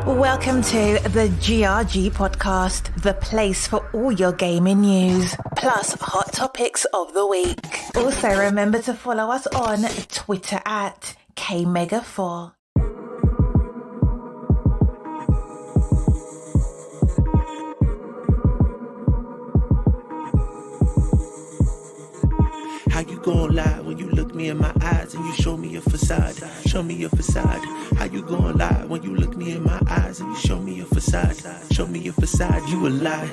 Welcome to the GRG podcast, the place for all your gaming news, plus hot topics of the week. Also remember to follow us on Twitter at KMega4. How you gon' lie when you look me in my eyes and you show me a facade? Show me a facade. How you gon' lie when you look me in my eyes and you show me a facade? Show me a facade. You a lie.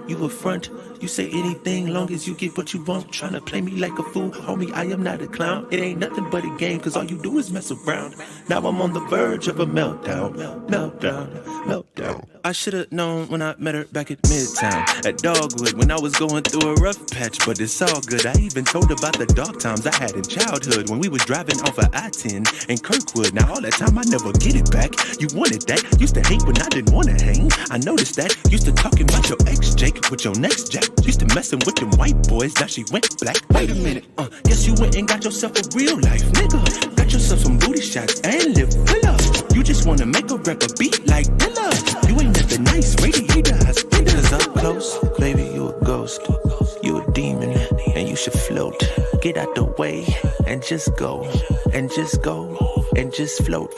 You a front. You say anything long as you get what you want. Tryna play me like a fool. Homie, I am not a clown. It ain't nothing but a game, cause all you do is mess around. Now I'm on the verge of a meltdown. Meltdown. I should've known when I met her back at Midtown, at Dogwood, when I was going through a rough patch, but it's all good. I even told about the dark times I had in childhood when we was driving off of I-10 in Kirkwood. Now all that time I never get it back. You wanted that. Used to hate when I didn't wanna hang. I noticed that. Used to talking about your ex Jake with your next Jack. Used to messing with them white boys. Now she went black. Wait a minute. Guess you went and got yourself a real life nigga. Got yourself some booty shots and live villa. You just wanna make a rapper beat like Dilla. You ain't nothing nice, radiator has cause up close, baby, you a ghost. You a demon, and you should float. Get out the way, and just go. And just go, and just float.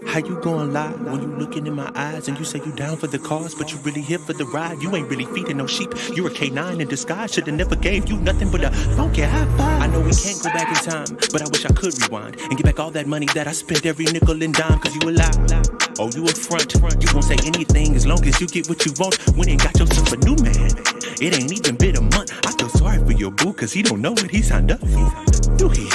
How you gon' lie when you looking in my eyes and you say you down for the cause, but you really here for the ride? You ain't really feeding no sheep. You're a K9 in disguise. Should've never gave you nothing but a funky high five. I know we can't go back in time, but I wish I could rewind and get back all that money that I spent every nickel and dime. Cause you a lie. Oh, you a front. You won't say anything as long as you get what you want. When you got yourself a new man, it ain't even been a month. I feel sorry for your boo, cause he don't know what he signed up for. Do he?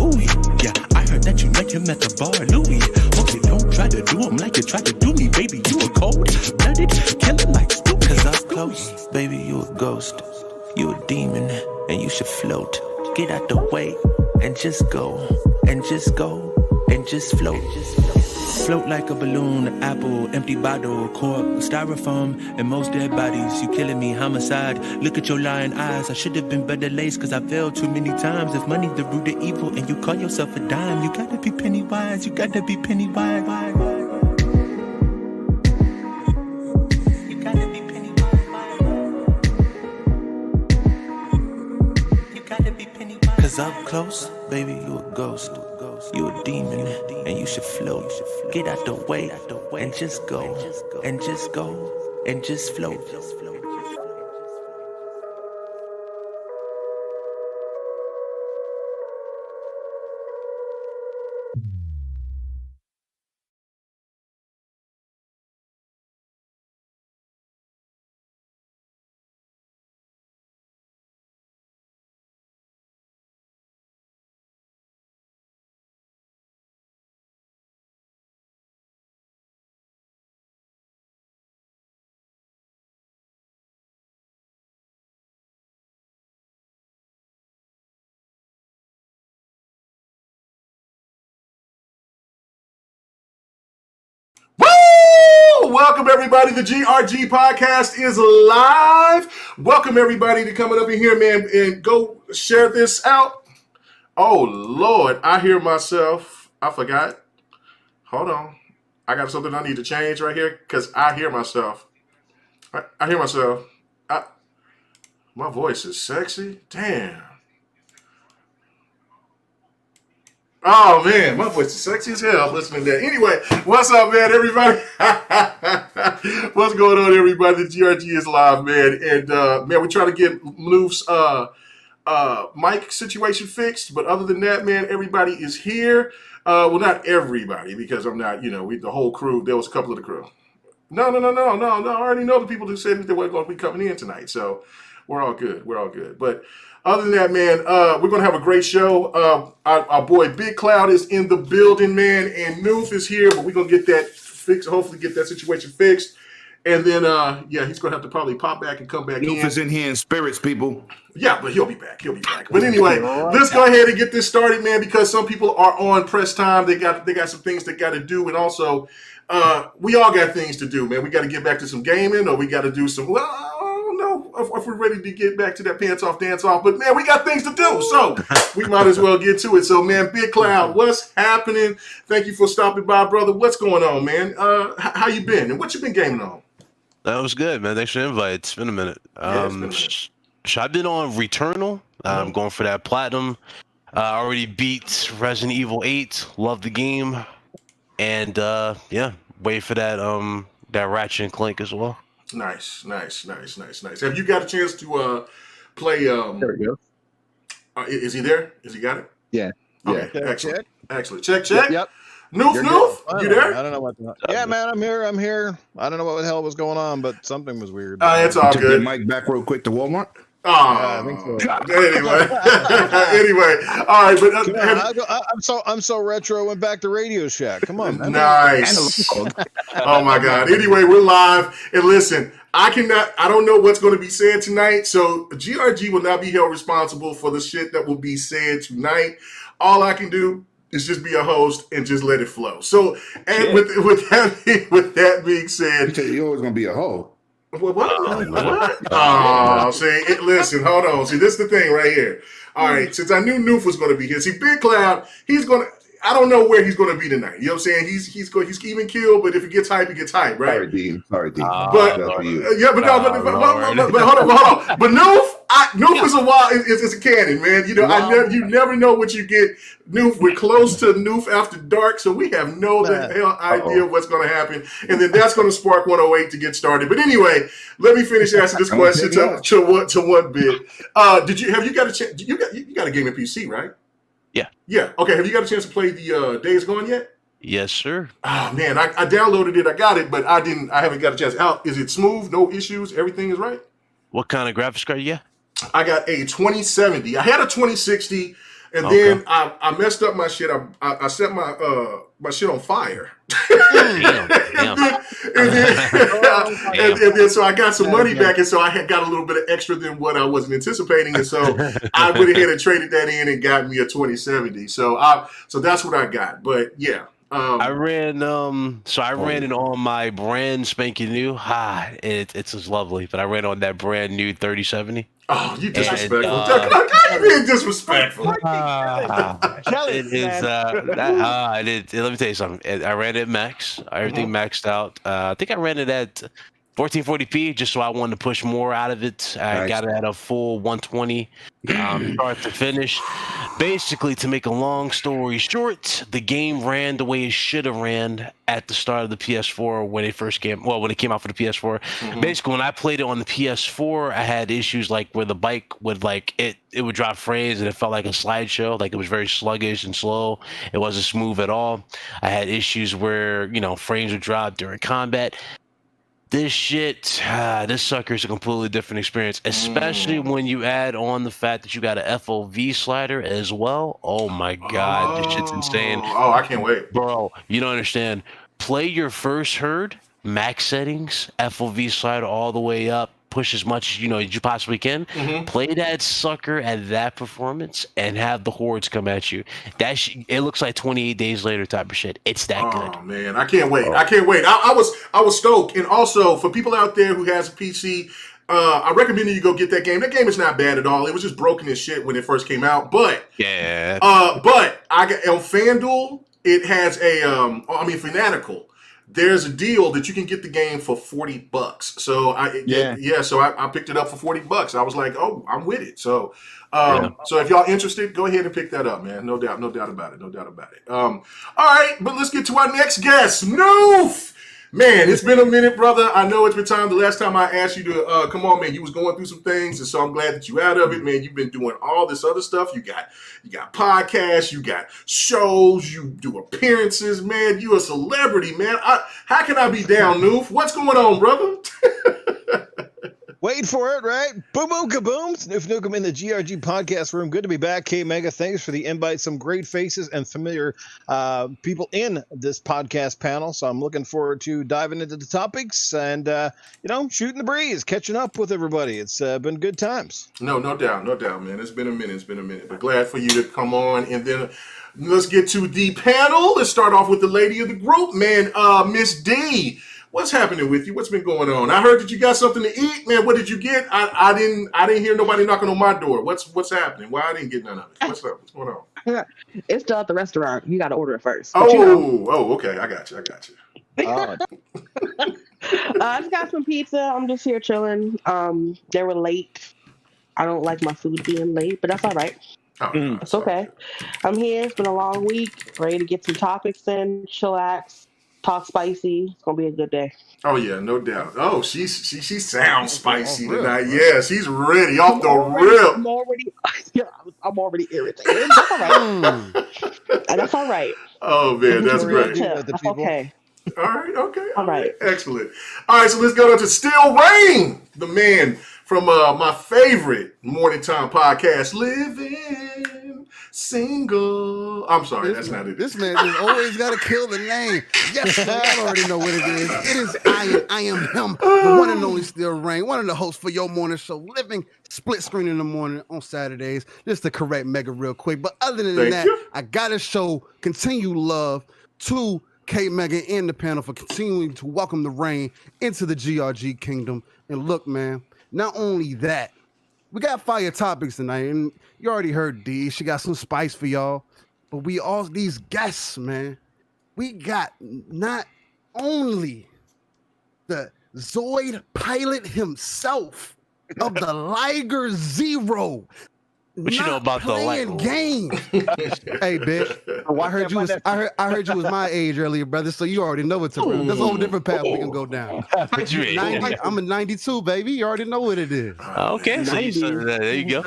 Ooh, yeah, I heard that you met him at the bar, Louis. Hope you don't try to do him like you tried to do me, baby. You a cold-blooded killer like Stu. Cause up close, baby, you a ghost. You a demon, and you should float. Get out the way, and just go. And just go, and just float. Float like a balloon, an apple, empty bottle, cork, styrofoam, and most dead bodies. You killing me, homicide. Look at your lying eyes. I should have been better laced, cause I failed too many times. If money's the root of evil and you call yourself a dime, you gotta be penny wise. You gotta be penny wise. You gotta be penny wise. You gotta be penny wise. Cause up close, baby, you a ghost. You a demon, and you should float. Get out the way, and just go. And just go, and just float. Welcome everybody. The GRG podcast is live. Welcome everybody to coming up in here, man, and go share this out. Oh Lord, I hear myself. I forgot. Hold on. I got something I need to change right here because I hear myself. I hear myself. My voice is sexy. Damn. Oh man, my voice is sexy as hell listening to that. Anyway, what's up, man, everybody? What's going on, everybody? The GRG is live, man. And man, we're trying to get Maloof's mic situation fixed. But other than that, man, everybody is here. Well, not everybody, because I'm not, the whole crew. There was a couple of the crew. No. I already know the people who said that they weren't going to be coming in tonight. So we're all good. But other than that, man, we're going to have a great show. Our boy Big Cloud is in the building, man, and Noof is here, but we're going to get that fixed, hopefully get that situation fixed. And then, he's going to have to probably pop back and come back in. Noof is in here in spirits, people. Yeah, but he'll be back. But anyway, let's go ahead and get this started, man, because some people are on press time. They got some things they got to do, and also we all got things to do, man. We got to get back to some gaming, or we got to do some, well, I don't know. if we're ready to get back to that pants off dance off. But man, we got things to do, so we might as well get to it. So man, Big Cloud, what's happening? Thank you for stopping by, brother. What's going on, man? How you been, and what you been gaming on? That was good, man. Thanks for the invite. It's been a minute. Yeah, it's been a minute. I've been on Returnal. I'm going for that platinum. Already beat Resident Evil 8. Love the game, and yeah, wait for that that Ratchet and Clank as well. Nice. Have you got a chance to play? There we go. Is he there? Has he got it? Yeah. Okay. Yeah. Excellent. Excellent. Check. Yep. Noof, you there? I don't know what. Yeah, man, I'm here. I don't know what the hell was going on, but something was weird. It's all Took good. your mic back real quick to Walmart. Oh, I think so. Anyway, all right, but I'm so retro. Went back to Radio Shack. Come on, man. Nice. Oh my God. Anyway, we're live, and listen, I don't know what's going to be said tonight, so GRG will not be held responsible for the shit that will be said tonight. All I can do is just be a host and just let it flow. So, and with that being said, You're always gonna be a hoe. What? Oh, see, listen, hold on. See, this is the thing right here. All right, since I knew Noof was going to be here. See, Big Cloud, I don't know where he's going to be tonight. You know what I'm saying? He's even killed, but if he gets hype, he gets hype, right? Sorry, Dean. But hold on. But Noof is a cannon, man. You know, you never know what you get. Noof, we're close to Noof after dark, so we have no idea what's going to happen, and then that's going to spark 108 to get started. But anyway, let me finish answering this question to one bit. Have you got a chance? You got a gaming PC, right? Yeah. Okay. Have you got a chance to play the Days Gone yet? Yes, sir. Oh man, I downloaded it. I got it, but I haven't got a chance. Is it smooth? No issues? Everything is right? What kind of graphics card you got? I got a 2070. I had a 2060, and then I messed up my shit. I set my shit on fire. Damn. And then so I got some money back, and so I had got a little bit of extra than what I wasn't anticipating, and so I went ahead and traded that in and got me a 2070. So that's what I got. But yeah. I ran it on my brand spanking new. It's just lovely, but I ran on that brand new 3070. Oh, you disrespectful. You being disrespectful. It is. Let me tell you something. I ran it max. Everything maxed out. I think I ran it at 1440p just so I wanted to push more out of it. I got it at a full 120 start to finish. Basically, to make a long story short, the game ran the way it should have ran at the start of the PS4 when it first came. Well, when it came out for the PS4. Basically, when I played it on the PS4, I had issues like where the bike would it would drop frames and it felt like a slideshow. Like it was very sluggish and slow. It wasn't smooth at all. I had issues where frames would drop during combat. This sucker is a completely different experience, especially when you add on the fact that you got a FOV slider as well. Oh my God, this shit's insane. Oh, I can't wait. Bro, you don't understand. Play your first herd, max settings, FOV slider all the way up, push as much as you possibly can. Play that sucker at that performance and have the hordes come at you. It looks like 28 days later type of shit. It's that good. Oh man, I can't wait. I was stoked. And also for people out there who has a PC, I recommend you go get that game. That game is not bad at all. It was just broken as shit when it first came out. But but I got on FanDuel, it has Fanatical. There's a deal that you can get the game for $40. So I picked it up for $40. I was like, oh, I'm with it. So so if y'all interested, go ahead and pick that up, man. No doubt about it. All right, but let's get to our next guest, Noof. Man, it's been a minute, brother. I know it's been time. The last time I asked you to come on, man, you was going through some things, and so I'm glad that you out of it, man. You've been doing all this other stuff. You got podcasts, you got shows, you do appearances, man. You a celebrity, man. How can I be down, Noof? What's going on, brother? Wait for it, right? Boom, boom, kaboom. Noof Nukem in the GRG podcast room. Good to be back. K-Mega, thanks for the invite. Some great faces and familiar people in this podcast panel. So I'm looking forward to diving into the topics and, shooting the breeze, catching up with everybody. It's been good times. No doubt, man. It's been a minute. But glad for you to come on. And then let's get to the panel. Let's start off with the lady of the group, man. Miss D. What's happening with you? What's been going on? I heard that you got something to eat, man. What did you get? I didn't hear nobody knocking on my door. What's happening? Why I didn't get none of it? What's up? What's going on? It's still at the restaurant. You got to order it first. Okay. I got you. I just got some pizza. I'm just here chilling. They were late. I don't like my food being late, but that's all right. It's okay. I'm here. It's been a long week. Ready to get some topics in, chillax, talk spicy. It's gonna be a good day. Oh yeah, no doubt. Oh, she sounds spicy tonight. Yeah, she's ready off the rip. I'm already irritated. That's all right. That's all right. Oh man, that's great. That's okay. All right, okay. All right. Excellent. All right, so let's go to Still Rain, the man from my favorite morning time podcast, Living Single. I'm sorry, that's not it. This man just always got to kill the name. Yes, I already know what it is. It is I am him, the one and only Still Rain, one of the hosts for your morning show, Living Split Screen in the Morning on Saturdays. Just to correct Mega real quick. But other than that, I got to show continued love to K Mega and the panel for continuing to welcome the rain into the GRG kingdom. And look, man, not only that, we got fire topics tonight, and you already heard D. She got some spice for y'all. But we all these guests, man. We got not only the Zoid pilot himself of the Liger Zero. What you know about the light game? Hey, bitch. Oh, I heard you was my age earlier, brother. So you already know what to do. There's a whole different path we can go down. I'm a 92, baby. You already know what it is. Okay, so there you go.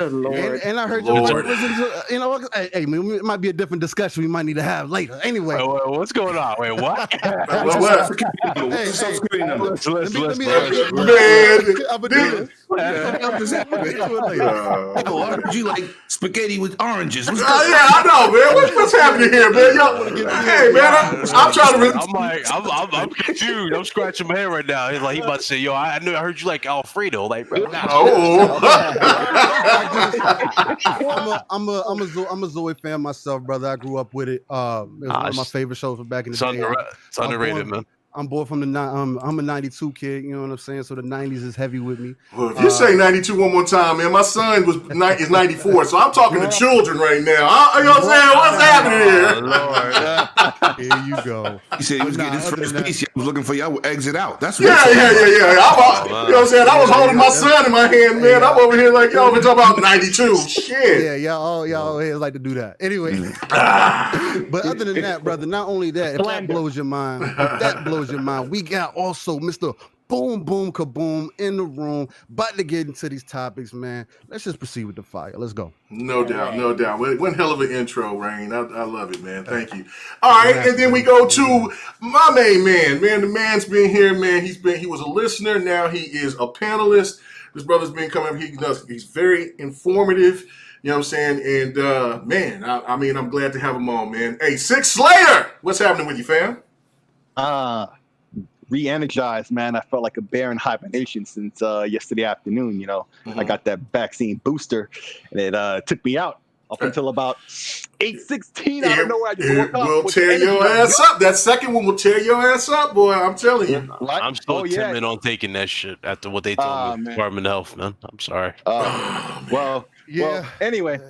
And I heard you listen to, you know, hey, it might be a different discussion we might need to have later. Anyway, what's going on? Wait, what? I heard you like spaghetti with oranges. Yeah, I know, man. What's happening here, man? Hey, man, I'm trying to. I'm confused. I'm scratching my head right now. He's like, he about to say, yo, I heard you like Alfredo, like, bro. I'm a Zoe fan myself, brother. I grew up with it. It was one of my favorite shows from back in the day. It's underrated, man. I'm born from I'm a 92 kid, you know what I'm saying? So the 90s is heavy with me. Well, if you say 92 one more time, man, my son is 94, so I'm talking to children right now. You know what I'm saying? What's happening here? Here you go. He said he was getting his first piece. He was looking for y'all exit out. That's what yeah. You know what I'm saying? I was holding my son in my hand, man. I'm over here like, y'all been talking about 92. Shit. Yeah, y'all here like to do that. Anyway. But other than that, brother, not only that, if that blows your mind, we got also Mr. Boom Boom Kaboom in the room, about to get into these topics, man. Let's just proceed with the fire. Let's go. No doubt. One hell of an intro, Rain. I love it, man. Thank you. All right, and then we go to my main man. Man, the man's been here, man. He was a listener. Now he is a panelist. This brother's been coming. He's very informative. You know what I'm saying? And man, I'm glad to have him on, man. Hey, Six Slayer, what's happening with you, fam? Re-energized, man. I felt like a bear in hibernation since yesterday afternoon. You know, I got that vaccine booster, and it took me out up until about 8:16. I don't know where I just woke up. It will tear your ass up. That second one will tear your ass up, boy. I'm telling you. I'm still timid on taking that shit after what they told me. Department of Health, man. I'm sorry. Anyway.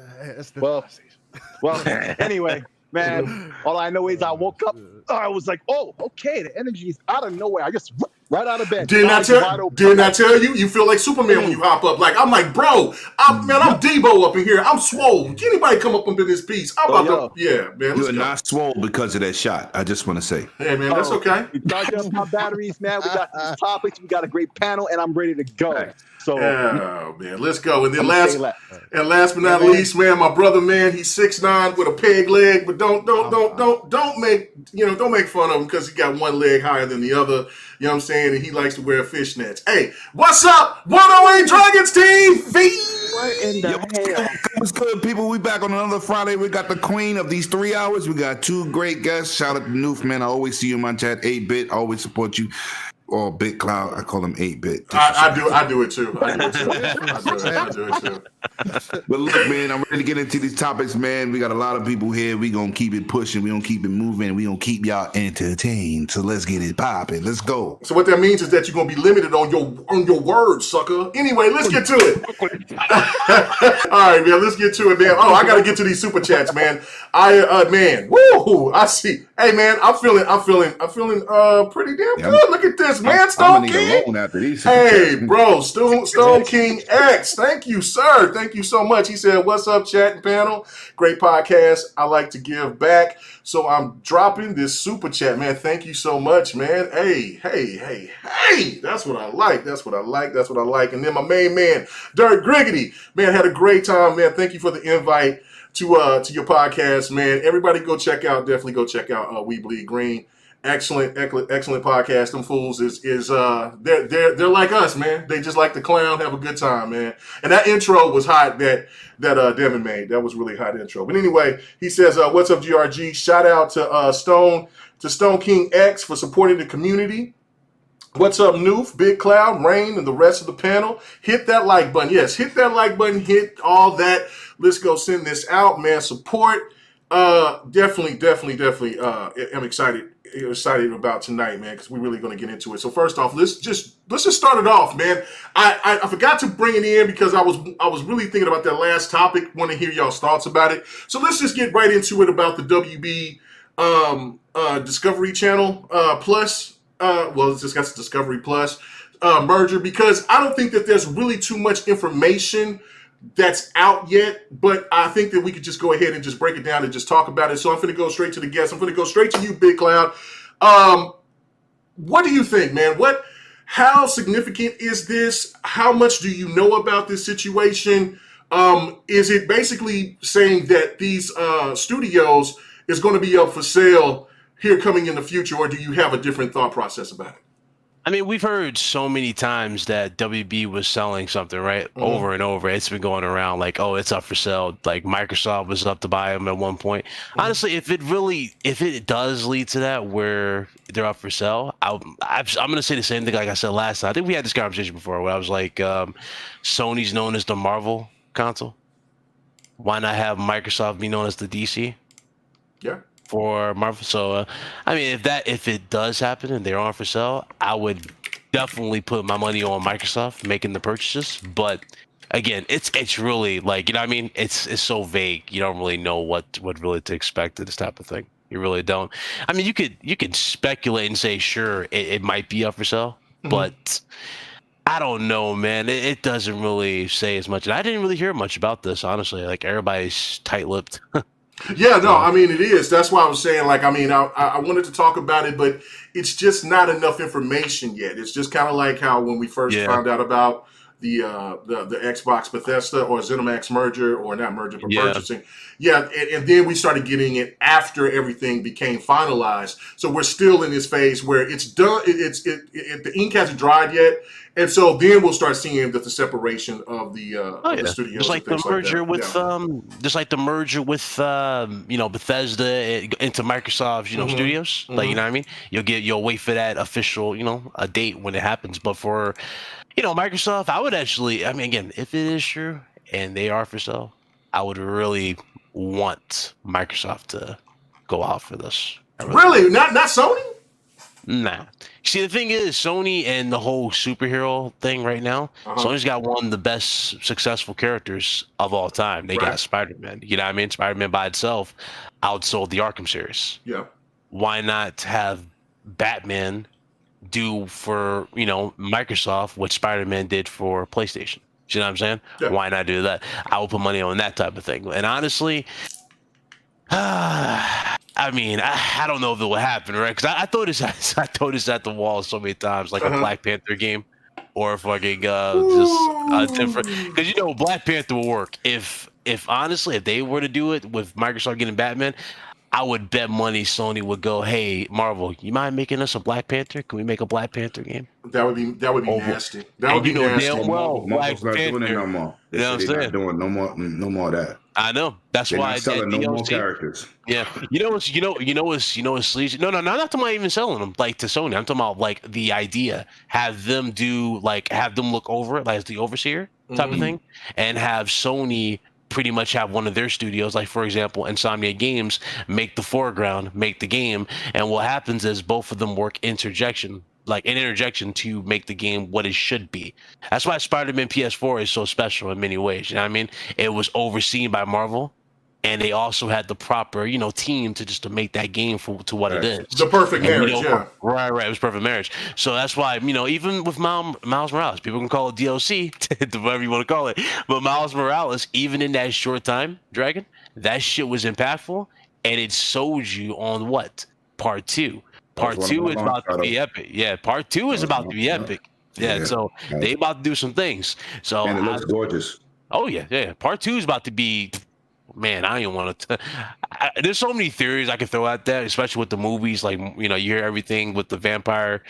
Anyway. Man, all I know is I woke up. I was like, "Oh, okay." The energy is out of nowhere. I just right out of bed. Didn't I tell you? You feel like Superman when you hop up. Like I'm like, bro, I'm Debo up in here. I'm swole. Can anybody come up into this piece? I'm about to. Yeah, man. You're not swole because of that shot. I just want to say. Hey, man, that's okay. We charged up my batteries, man. We got these topics. We got a great panel, and I'm ready to go. So, man, let's go. And then last but not least, man, my brother, man, he's 6'9" with a peg leg, but don't make fun of him because he got one leg higher than the other. You know what I'm saying? And he likes to wear fishnets. Hey, what's up, 108 Dragons TV? What in the hell? What's good, people? We back on another Friday. We got the queen of these 3 hours. We got two great guests. Shout out to Noof, man. I always see you in my chat. 8-Bit, always support you. or Big Cloud. I call him 8-bit. I do it too. I do it too. But look, man, I'm ready to get into these topics, man. We got a lot of people here. We gonna keep it pushing. We gonna keep it moving. We gonna keep y'all entertained. So let's get it popping. Let's go. So what that means is that you're gonna be limited on your words, sucker. Anyway, let's get to it. All right, man. Let's get to it, man. Oh, I gotta get to these super chats, man. Man, woo! I see. Hey, man, I'm feeling pretty damn good. Look at this, man. Stone King. After these hey, bro, Stone King X. Thank you, sir. Thank you so much. He said, "What's up, chat and panel? Great podcast. I like to give back, so I'm dropping this super chat, man. Thank you so much, man. Hey. That's what I like. That's what I like. And then my main man, Dirk Griggity, man, had a great time, man. Thank you for the invite to your podcast, man. Everybody definitely go check out We Bleed Green. Excellent podcast. Them fools is they're like us, man. They just like to clown, have a good time, man. And that intro was hot that Devin made. That was really hot intro. But anyway, he says, "What's up, GRG? Shout out to Stone King X for supporting the community. What's up, Noof, Big Cloud, Rain, and the rest of the panel? Hit that like button. Yes, hit that like button. Hit all that. Let's go send this out, man. Support. Definitely. I'm excited about tonight, man, because we're really going to get into it. So first off, let's just start it off, man. I forgot to bring it in because I was really thinking about that last topic. Want to hear y'all's thoughts about it. So let's just get right into it about the WB Discovery Channel Plus. It's just got Discovery Plus merger, because I don't think that there's really too much information that's out yet, but I think that we could just go ahead and just break it down and just talk about it. So I'm going to go straight to the guests. I'm going to go straight to you, Big Cloud. What do you think, man? How significant is this? How much do you know about this situation? Is it basically saying that these studios is going to be up for sale here coming in the future, or do you have a different thought process about it? I mean, we've heard so many times that WB was selling something, right? Mm-hmm. Over and over. It's been going around like, oh, it's up for sale. Like Microsoft was up to buy them at one point. Mm-hmm. Honestly, if it does lead to that where they're up for sale, I'm going to say the same thing like I said last time. I think we had this conversation before where I was like, Sony's known as the Marvel console. Why not have Microsoft be known as the DC? Yeah. For Marvel. So I mean, if it does happen and they're on for sale, I would definitely put my money on Microsoft making the purchases. But again, it's really like, you know what I mean? It's so vague. You don't really know what really to expect of this type of thing. You really don't. I mean, you could speculate and say, sure, it might be up for sale, but I don't know, man. It doesn't really say as much. And I didn't really hear much about this, honestly. Like, everybody's tight-lipped. Yeah, no, I mean, it is. That's why I was saying, like, I mean, I wanted to talk about it, but it's just not enough information yet. It's just kind of like how when we first found out about the Xbox Bethesda or ZeniMax merger, or not merger, but purchasing. Yeah, and then we started getting it after everything became finalized. So we're still in this phase where it's done. The ink hasn't dried yet. And so then we'll start seeing that the separation of the studios, just like the merger with Bethesda into Microsoft's studios. Like, you know what I mean? You'll wait for that official a date when it happens. But for Microsoft, I would actually, I mean, again, if it is true and they are for sale, I would really want Microsoft to go out for this. Really? Not Sony? Nah. See, the thing is, Sony and the whole superhero thing right now, Sony's got one of the best successful characters of all time. They got Spider-Man. You know what I mean? Spider-Man by itself outsold the Arkham series. Yeah. Why not have Batman do for, Microsoft what Spider-Man did for PlayStation? You know what I'm saying? Yeah. Why not do that? I will put money on that type of thing. And honestly, I mean, I don't know if it will happen, right? Because I throw this at the wall so many times, like a Black Panther game, or fucking just different. Because Black Panther will work if honestly, if they were to do it with Microsoft getting Batman, I would bet money Sony would go, "Hey, Marvel, you mind making us a Black Panther? Can we make a Black Panther game?" That would be nasty. That would And be you know nasty. damn well, Marvel's Black not doing it Panther. no more. You know what I'm They're saying? not doing no more of that. I know. That's They're why not selling that no more DLC. characters. Yeah, what's sleazy? No, not talking about even selling them like to Sony. I'm talking about like the idea, have them look over it, like as the overseer type of thing, and have Sony pretty much have one of their studios, like for example, Insomnia Games, make the foreground, make the game, and what happens is both of them work interjection to make the game what it should be. That's why Spider-Man PS4 is so special in many ways. You know what I mean? It was overseen by Marvel, and they also had the proper, team to make that game to what it is. The perfect marriage, yeah. Right. It was perfect marriage. So that's why, even with Miles Morales, people can call it DLC, whatever you want to call it. But Miles Morales, even in that short time, Dragon, that shit was impactful, and it sold you on what? Part 2. Part 2 is about to be epic. Yeah, Part 2 is about to be epic. Yeah, so they about to do some things. So and it looks gorgeous. Oh yeah. Part 2 is about to be. Man, I don't want to. There's so many theories I could throw out there, especially with the movies. Like, you hear everything with the vampire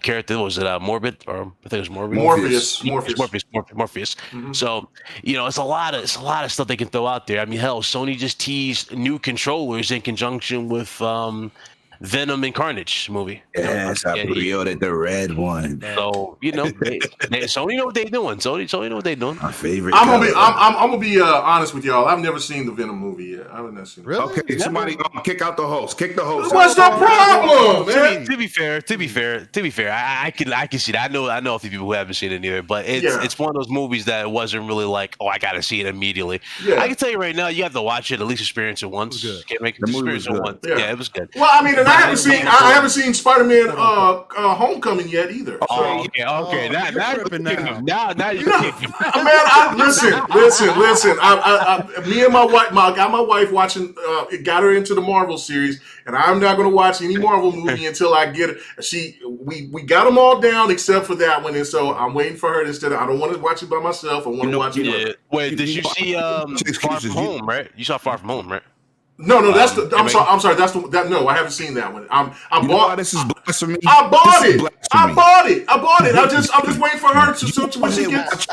character. Was it Morbid? Or I think it was Morbid. Morpheus. Mm-hmm. So, it's a lot of stuff they can throw out there. I mean, hell, Sony just teased new controllers in conjunction with Venom and Carnage movie. Yes, I pre-ordered the red one. So Sony know what they're doing. Sony know what they're doing. My favorite. I'm gonna be honest with y'all. I've never seen the Venom movie yet. I haven't seen it. Really? Okay, somebody kick out the host. Kick the host. What's the problem, man? To be fair, I can see that. I know a few people who haven't seen it either, but it's one of those movies that wasn't really like, oh, I gotta see it immediately. Yeah. I can tell you right now, you have to watch it, at least experience it once. Can't make it experience it once. Yeah, it was good. Well, I mean, and I haven't seen Spider-Man Homecoming yet either. So. Oh, okay. Now you listen. Me and my wife, I got my wife watching. Got her into the Marvel series, and I'm not going to watch any Marvel movie until I get it. We got them all down except for that one, and so I'm waiting for her. Instead, I don't want to watch it by myself. I want to watch it. With her. Wait, did you see Far From Home? Right? You saw Far From Home, right? No, that's the. I'm sorry. That's the. No, I haven't seen that one. This is blasphemy. I bought it. I'm just waiting for her to when she gets.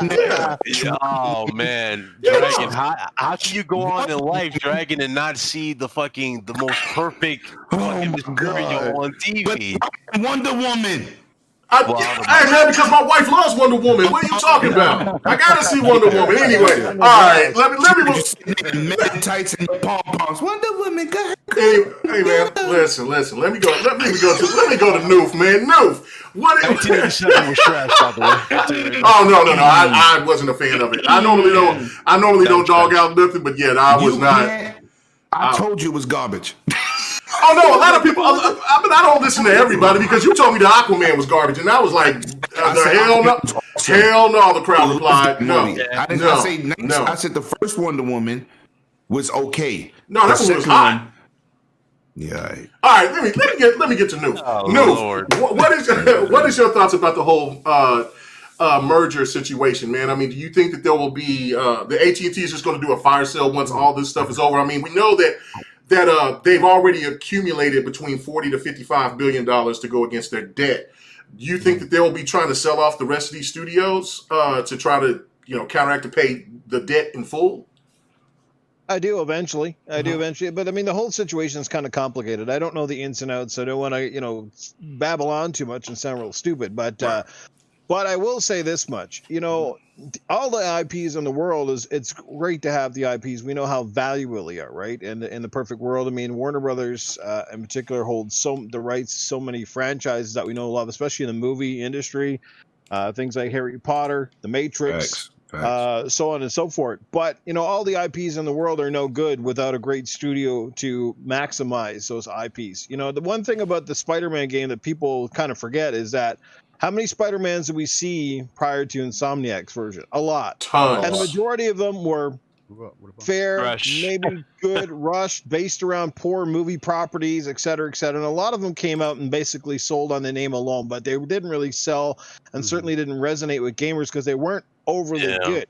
Yeah. Oh man, Dragon, how can you go on in life, Dragon, and not see the most perfect material on TV? But Wonder Woman. Hey man, because my wife loves Wonder Woman. What are you talking about? I gotta see Wonder Woman anyway. All right, let me Men tights and pom poms. Wonder Woman, go ahead. Hey man, listen. Let me go to Noof, man. Noof. What? 1987 was trash, by the way. Oh no. I wasn't a fan of it. I normally don't dog out nothing, but yeah, I was not. I told you it was garbage. Oh no, a lot of people. I don't listen to everybody because you told me the Aquaman was garbage, and I was like, hell no. The crowd replied, no. I did not say nice. No. I said the first Wonder Woman was okay. No, that one was hot. Yeah. All right, let me get to Noof. Noof, what is your thoughts about the whole merger situation, man? I mean, do you think that there will be the AT&T is just going to do a fire sale once all this stuff is over? I mean, we know that they've already accumulated between $40 to $55 billion to go against their debt. Do you think that they will be trying to sell off the rest of these studios to try to counteract to pay the debt in full? I do eventually, but I mean the whole situation is kind of complicated. I don't know the ins and outs. I don't want to babble on too much and sound real stupid, but I will say this much: all the IPs in the world it's great to have the IPs. We know how valuable they are, right? And in the perfect world, I mean, Warner Brothers in particular holds the rights to so many franchises that we know a lot, especially in the movie industry. Things like Harry Potter, The Matrix, so on and so forth. But all the IPs in the world are no good without a great studio to maximize those IPs. The one thing about the Spider-Man game that people kind of forget is that how many Spider-Mans did we see prior to Insomniac's version? A lot. Tons. And the majority of them were fair, maybe good, rushed, based around poor movie properties, et cetera, et cetera. And a lot of them came out and basically sold on the name alone, but they didn't really sell and certainly didn't resonate with gamers because they weren't overly good.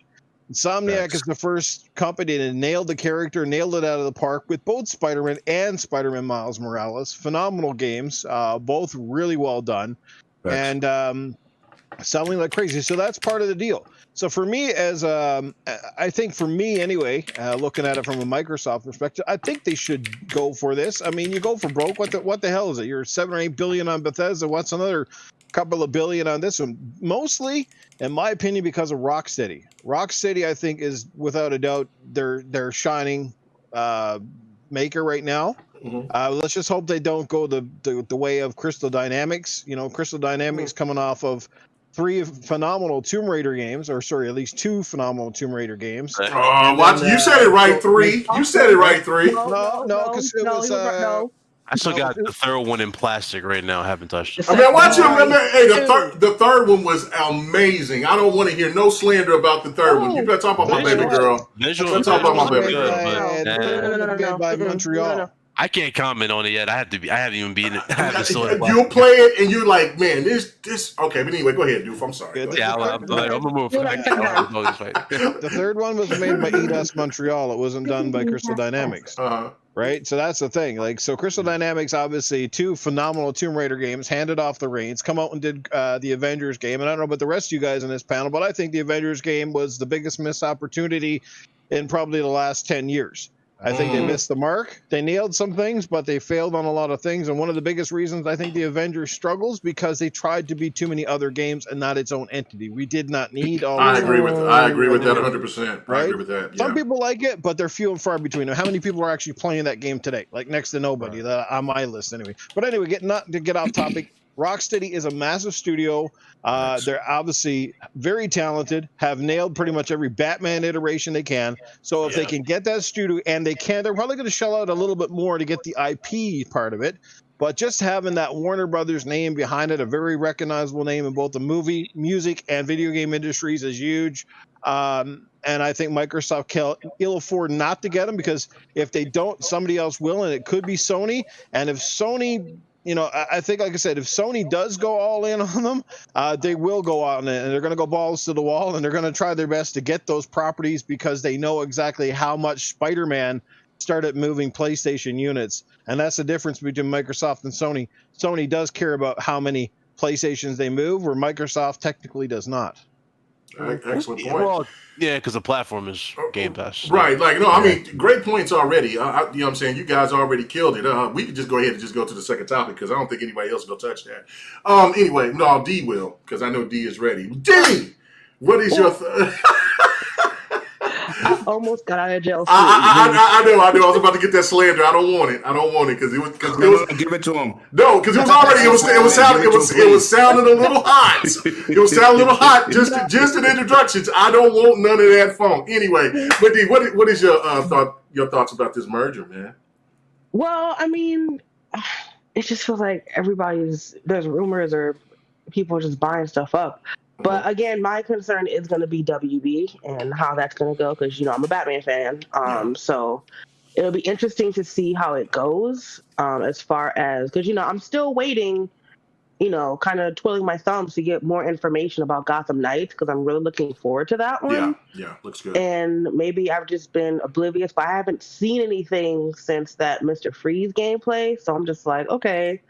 Insomniac is the first company to nail the character, nailed it out of the park with both Spider-Man and Spider-Man Miles Morales. Phenomenal games, both really well done, and selling like crazy. So that's part of the deal. So for me, I think for me anyway, looking at it from a Microsoft perspective, I think they should go for this. I mean, you go for broke. What the hell is it? You're 7 or 8 billion on Bethesda. What's another couple of billion on this one? Mostly, in my opinion, because of Rocksteady. Rocksteady, I think, is without a doubt their shining maker right now. Let's just hope they don't go the way of Crystal Dynamics. Crystal Dynamics coming off of 3 phenomenal Tomb Raider games, or sorry, at least 2 phenomenal Tomb Raider games. Watch, you said it right, 3. You said it right, 3. No, because it was. I still got the third one in plastic right now. I haven't touched it. I mean, watch him. Hey, the third one was amazing. I don't want to hear no slander about the third one. You better talk about my baby girl. Visual, talk about my baby girl. By Montreal. I can't comment on it yet. I haven't even been. You'll play it and you're like, man, this. Okay, but anyway, go ahead, Doof. I'm sorry. Yeah, I'm gonna move. The third one was made by Eidos Montreal. It wasn't done by Crystal Dynamics. Right, so that's the thing. So Crystal Dynamics, obviously, 2 phenomenal Tomb Raider games, handed off the reins, come out and did the Avengers game. And I don't know about the rest of you guys in this panel, but I think the Avengers game was the biggest missed opportunity in probably the last 10 years. I think they missed the mark. They nailed some things, but they failed on a lot of things. And one of the biggest reasons I think the Avengers struggles because they tried to be too many other games and not its own entity. We did not need all. I agree with that 100%. Right? I agree with that. Yeah. Some people like it, but they're few and far between. How many people are actually playing that game today? Like next to nobody on my list, anyway. But anyway, to get off topic. Rocksteady is a massive studio. They're obviously very talented, have nailed pretty much every Batman iteration they can. So if they can get that studio, and they're probably going to shell out a little bit more to get the IP part of it. But just having that Warner Brothers name behind it, a very recognizable name in both the movie, music, and video game industries is huge. And I think Microsoft can ill afford not to get them, because if they don't, somebody else will, and it could be Sony. And if Sony... I think, like I said, if Sony does go all in on them, they will go on it, and they're going to go balls to the wall, and they're going to try their best to get those properties because they know exactly how much Spider-Man started moving PlayStation units. And that's the difference between Microsoft and Sony. Sony does care about how many PlayStations they move, where Microsoft technically does not. Excellent point. Well, yeah, because the platform is Game Pass. Right. I mean, great points already. You know what I'm saying? You guys already killed it. We could just go ahead and just go to the second topic, because I don't think anybody else will touch that. Anyway, no, D will, because I know D is ready. D, what is your... I almost got out of jail. I know. I was about to get that slander. I don't want it because it was give it to him. No, because it was already it was sounding a little hot. It was sounding a little hot just in introductions. I don't want none of that funk. Anyway, but D, what is your thoughts about this merger, man? Well, I mean, it just feels like there's rumors or people are just buying stuff up. But again, my concern is going to be WB and how that's going to go, because, I'm a Batman fan. So it'll be interesting to see how it goes as far as, because, I'm still waiting, kind of twiddling my thumbs to get more information about Gotham Knights, because I'm really looking forward to that one. Yeah, looks good. And maybe I've just been oblivious, but I haven't seen anything since that Mr. Freeze gameplay. So I'm just like, okay.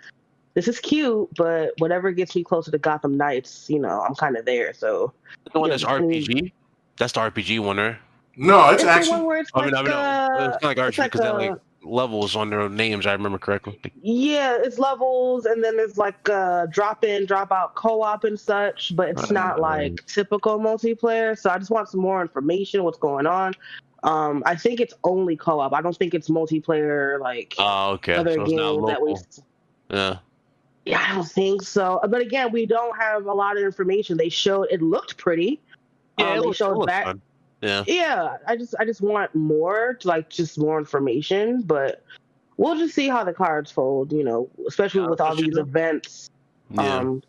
This is cute, but whatever gets me closer to Gotham Knights, I'm kind of there. So the one that's RPG. That's the RPG one, right? No, it's actually. The one where it's it's kind of like RPG because they have like levels on their names. I remember correctly. Yeah, it's levels, and then there's like drop in, drop out co-op and such, but it's not like typical multiplayer. So I just want some more information. What's going on? I think it's only co-op. I don't think it's multiplayer like other games that we. Yeah. Yeah, I don't think so. But again, we don't have a lot of information. They showed it looked pretty. Yeah, they showed that. Yeah. Yeah, I just want more, just more information. But we'll just see how the cards fold. Especially with all these events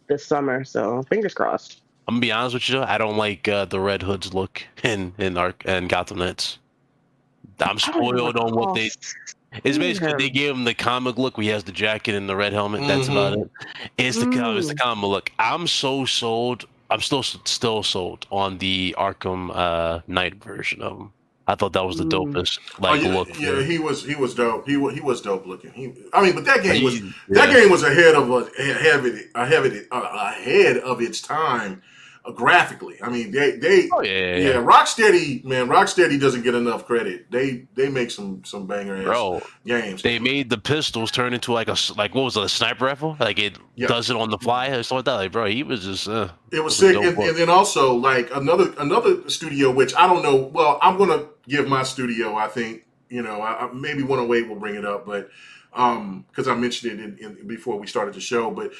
this summer. So fingers crossed. I'm gonna be honest with you. I don't like the Red Hood's look in Gotham Knights. I'm spoiled on what they. It's basically they gave him the comic look where he has the jacket and the red helmet. That's about it. It's the comic look. I'm so sold I'm still sold on the Arkham Knight version of him. I thought that was the dopest look. Yeah, he was dope. He was dope looking. But that game was ahead of its time graphically. I mean, Rocksteady, man, Rocksteady doesn't get enough credit. They make some banger ass games. They made the pistols turn into like what was it, a sniper rifle? Like it does it on the fly or something like that. Like, bro, he was just it was sick. And then also like another studio, which I don't know. Well, I'm gonna give my studio. I think I maybe 108 will bring it up, but because I mentioned it in before we started the show. But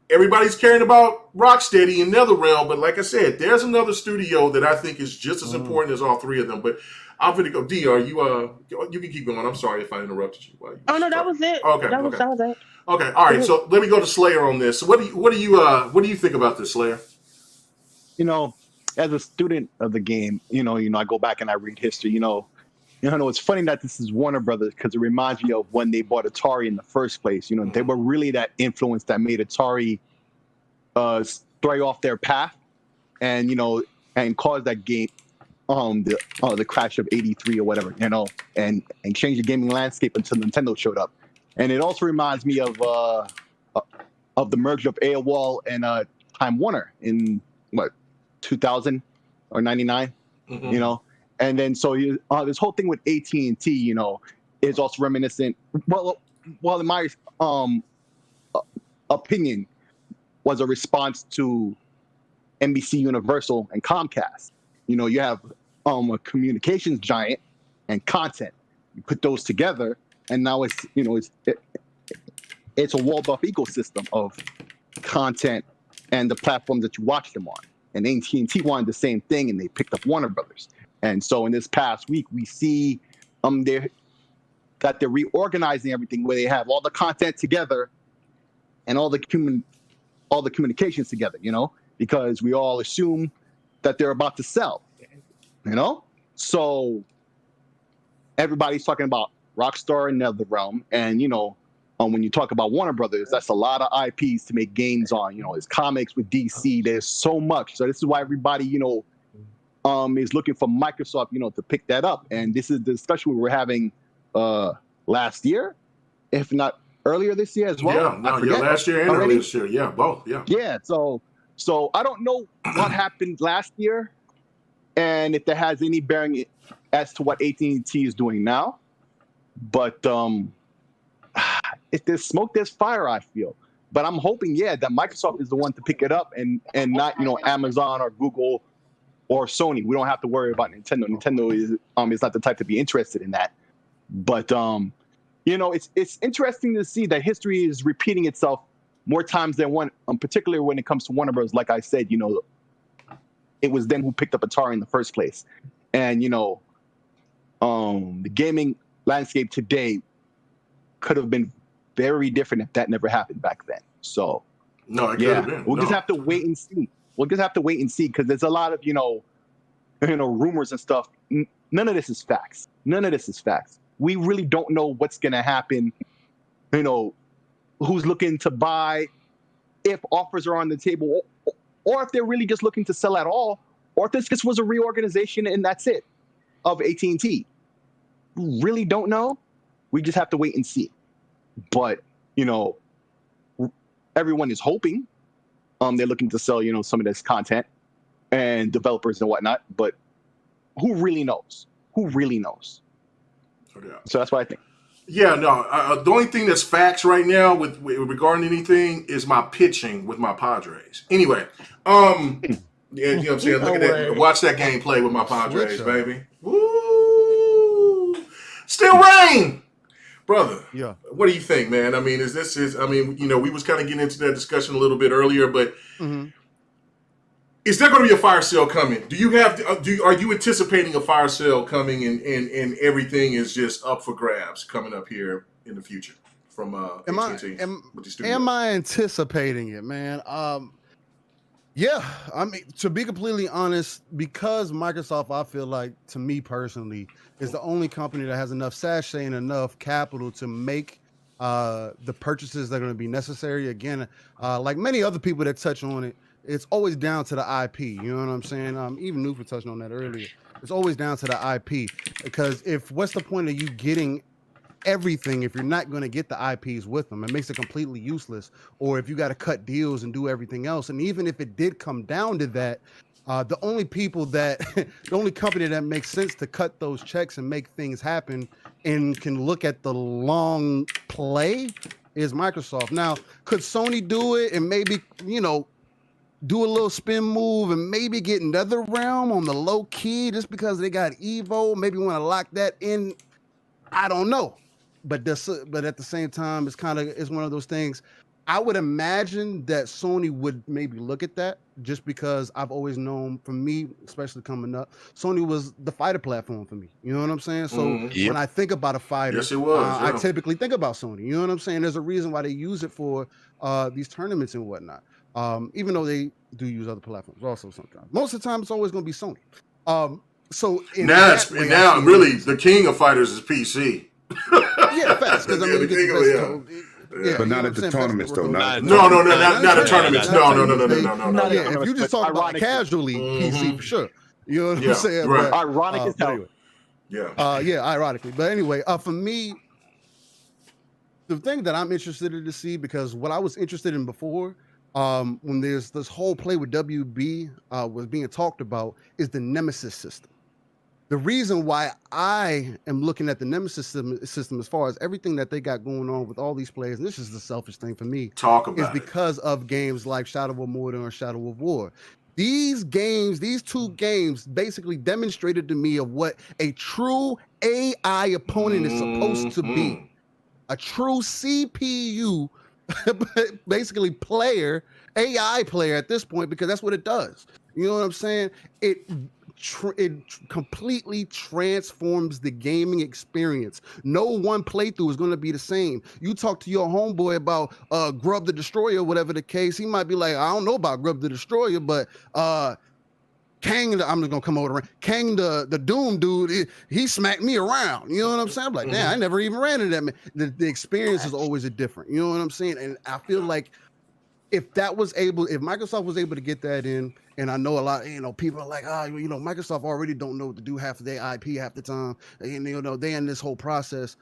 everybody's caring about Rocksteady in NetherRealm, but like I said, there's another studio that I think is just as important as all three of them. But I'm going to go. D, you can keep going. I'm sorry if I interrupted you. No, that was it. Okay, that was it. Okay, all right. So let me go to Slayer on this. So what do you think about this, Slayer? As a student of the game, I go back and I read history. It's funny that this is Warner Brothers because it reminds me of when they bought Atari in the first place. They were really that influence that made Atari stray off their path, and caused that game, the crash of '83 or whatever, and changed the gaming landscape until Nintendo showed up. And it also reminds me of the merger of AOL and Time Warner in 2000 or 99, And then so this whole thing with AT&T, is also reminiscent. Well, in my opinion, was a response to NBC Universal and Comcast. You have a communications giant and content. You put those together, and now it's a walled-off ecosystem of content and the platforms that you watch them on. And AT&T wanted the same thing, and they picked up Warner Brothers. And so in this past week, we see that they're reorganizing everything where they have all the content together and all the communications together, because we all assume that they're about to sell, So everybody's talking about Rockstar and NetherRealm, and when you talk about Warner Brothers, that's a lot of IPs to make games on. There's comics with DC. There's so much. So this is why everybody, is looking for Microsoft, to pick that up. And this is the discussion we were having last year, if not earlier this year as well. Last year and earlier this year. Yeah, both. Yeah. Yeah. So I don't know what happened last year, and if that has any bearing as to what AT&T is doing now. But if there's smoke, there's fire, I feel. But I'm hoping, that Microsoft is the one to pick it up and not, Amazon or Google or Sony. We don't have to worry about Nintendo. Nintendo is not the type to be interested in that. But it's interesting to see that history is repeating itself more times than one. Particularly when it comes to Warner Bros. Like I said, it was them who picked up Atari in the first place, and the gaming landscape today could have been very different if that never happened back then. So it could have been. We'll just have to wait and see. Because there's a lot of rumors and stuff. None of this is facts. We really don't know what's going to happen. Who's looking to buy, if offers are on the table, or if they're really just looking to sell at all, or if this just was a reorganization and that's it of AT&T. Really don't know. We just have to wait and see. But everyone is hoping. They're looking to sell, some of this content and developers and whatnot. But who really knows? So that's what I think. Yeah, no. The only thing that's facts right now with regarding anything is my pitching with my Padres. Anyway, you know what I'm saying? Look at that. Watch that game play with my Padres, baby. Woo! Still rain, brother. Yeah. What do you think, man? I mean, we was kind of getting into that discussion a little bit earlier, but is there going to be a fire sale coming? Are you anticipating a fire sale coming and everything is just up for grabs coming up here in the future from AT&T? Am I anticipating it, man? Yeah, I mean, to be completely honest, because Microsoft, I feel like, to me personally, is the only company that has enough sachet and enough capital to make the purchases that are going to be necessary. Again, like many other people that touch on it, it's always down to the IP. You know what I'm saying? Even Nufa touched on that earlier. It's always down to the IP, because what's the point of you getting everything if you're not going to get the IPs with them? It makes it completely useless. Or if you got to cut deals and do everything else, and even if it did come down to that, the only company that makes sense to cut those checks and make things happen and can look at the long play is Microsoft. Now, could Sony do it and maybe, do a little spin move and maybe get another realm on the low key just because they got Evo? Maybe want to lock that in. I don't know. But at the same time, it's one of those things. I would imagine that Sony would maybe look at that, just because I've always known, for me, especially coming up, Sony was the fighter platform for me. You know what I'm saying? So when I think about a fighter, yes, it was, I typically think about Sony. You know what I'm saying? There's a reason why they use it for these tournaments and whatnot. Even though they do use other platforms also sometimes. Most of the time, it's always going to be Sony. So now really the king of fighters is PC. Yeah, facts. Because you get the best but not at the tournaments, though. Not the tournaments. No. Yeah, if you just talk about casually, PC for sure. You know what I'm saying? Right. But, ironic as hell. Anyway. Ironically. But anyway, for me, the thing that I'm interested in to see, because what I was interested in before, when there's this whole play with WB was being talked about, is the Nemesis system. The reason why I am looking at the Nemesis system as far as everything that they got going on with all these players, and this is the selfish thing for me, is because of games like Shadow of Mordor and Shadow of War. These two games basically demonstrated to me of what a true AI opponent is supposed to be. A true CPU, basically AI player at this point, because that's what it does. You know what I'm saying? It completely transforms the gaming experience. No one playthrough is going to be the same. You talk to your homeboy about Grub the Destroyer, whatever the case, he might be like, I don't know about Grub the Destroyer, but Kang, I'm just gonna come over. Kang, the Doom dude, he smacked me around. You know what I'm saying? I'm like, damn, I never even ran into that man. The experience is always a different. You know what I'm saying? And I feel like if Microsoft was able to get that in, and I know a lot, people are like, Microsoft already don't know what to do half of their IP half the time, and they in this whole process.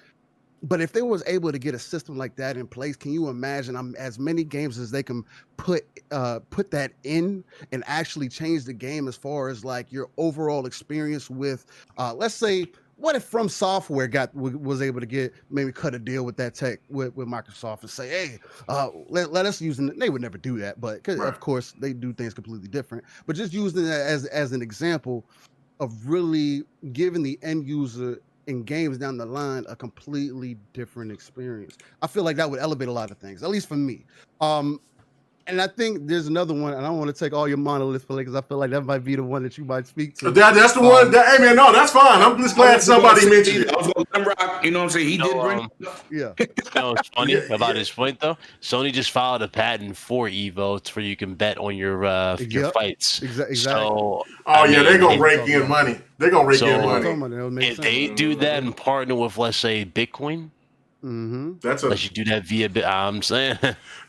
But if they was able to get a system like that in place, can you imagine as many games as they can put that in and actually change the game as far as like your overall experience with, let's say, what if From Software was able to maybe cut a deal with that tech with Microsoft and say, hey, let us use it. They would never do that, but of course they do things completely different. But just using it as an example of really giving the end user in games down the line a completely different experience. I feel like that would elevate a lot of things, at least for me. And I think there's another one, and I don't want to take all your monoliths for because I feel like that might be the one that you might speak to. That's the one. Hey man, no, that's fine. I'm just glad somebody mentioned it. I was going to rock. You know what I'm saying? He did bring. It's funny about his point though. Sony just filed a patent for Evo where you can bet on your fights. Exactly. So, they're gonna rake in money. They're gonna rake in money. If they do that and partner with, let's say, Bitcoin. Unless you do that via, I'm saying.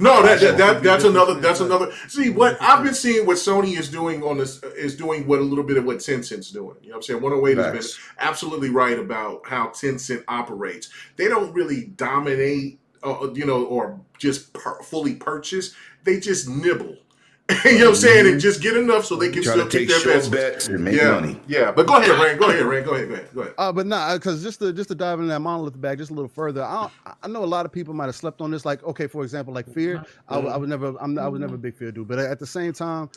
No, that's another. See, what I've been seeing, what Sony is doing on this is doing what a little bit of what Tencent's doing. You know what I'm saying? One of has been absolutely right about how Tencent operates. They don't really dominate, or just fully purchase. They just nibble. You know what I'm saying? And just get enough so they can still keep their bets and make money. Yeah, but go ahead, Rain. Go ahead. But because just to dive into that monolith back just a little further, I know a lot of people might have slept on this. Like, okay, for example, like Fear. I was never a big Fear dude, but at the same time,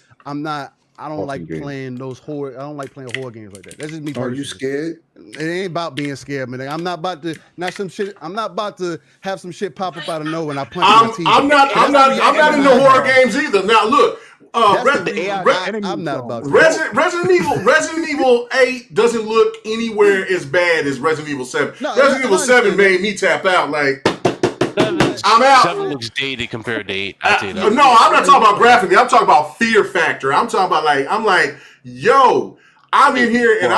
I don't like playing those horror. I don't like playing horror games like that. That's just me. Are you scared? It ain't about being scared, man. I'm not about to I'm not about to have some shit pop up out of nowhere and I punch my teeth. I'm not into horror games either. Now look, I'm not about to. Resident Evil 8 doesn't look anywhere as bad as Resident Evil 7. Resident Evil 7 made me tap out like. I'm out. 7 looks dated compared to 8. No, I'm not talking about graphically. I'm talking about fear factor. I'm talking about yo, I'm in here and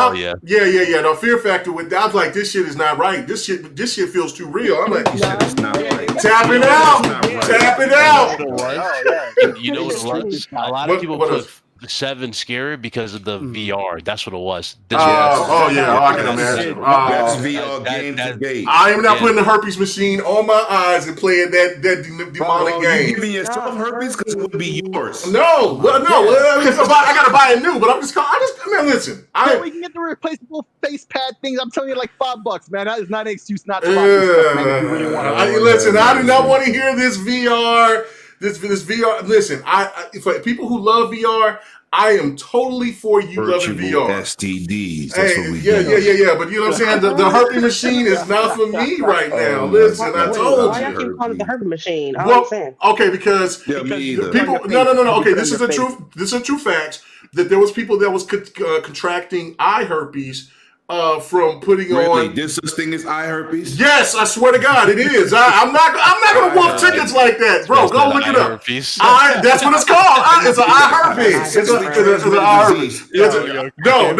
yeah. No, Fear Factor with I was like, this shit is not right. This shit feels too real. I'm like, This shit is not right. tap it out. You know what it was? A lot of people put 7 scary because of the VR. That's what it was. I can imagine. Best VR game to date. I am not putting the herpes machine on my eyes and playing that demonic game. You giving yourself herpes because it would be yours. No. I gotta buy it new. But listen. We can get the replaceable face pad things. I'm telling you, like $5, man. That is not an excuse not to buy this stuff, man. If you really want to. Listen, I do not want to hear this VR. This VR. Listen, for people who love VR, I am totally for you loving VR. STDs. That's what we do. Yeah. But you know what I'm saying? The herpes machine is not for me right now. Listen, I told you. Why y'all keep calling it the herpes machine? I don't understand. Okay, because people. No. Okay, this is the truth. This is a true fact that there was people that was contracting eye herpes. From putting on this thing is eye herpes. Yes, I swear to God, it is. I'm not gonna wolf tickets like that, bro. Go look it up. That's what it's called. It's an eye herpes. It's an eye herpes. No.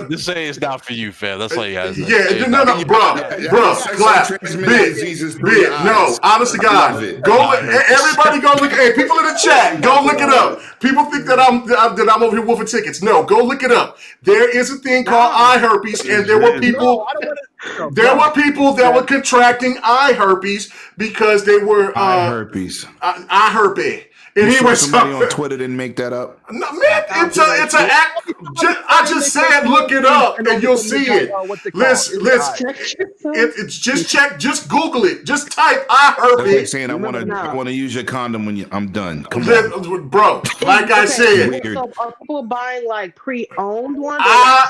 This say it's not for you, fam. That's all you guys. Bro, clap. Big. No, honest to God, everybody go look. Hey, people in the chat, go look it up. People think that I'm over here wolfing tickets. No, go look it up. There is a thing called eye herpes. And there were people. There were people that were contracting eye herpes because they were eye herpes. Eye herpes. And anyway, somebody on Twitter didn't make that up. No, man, it's an act. I just said look it up and you'll see it. Listen. It's just check. Just Google it. Just type eye herpes. Like saying I want to use your condom when I'm done. Come on, bro. Like I said, so are people buying like pre-owned ones?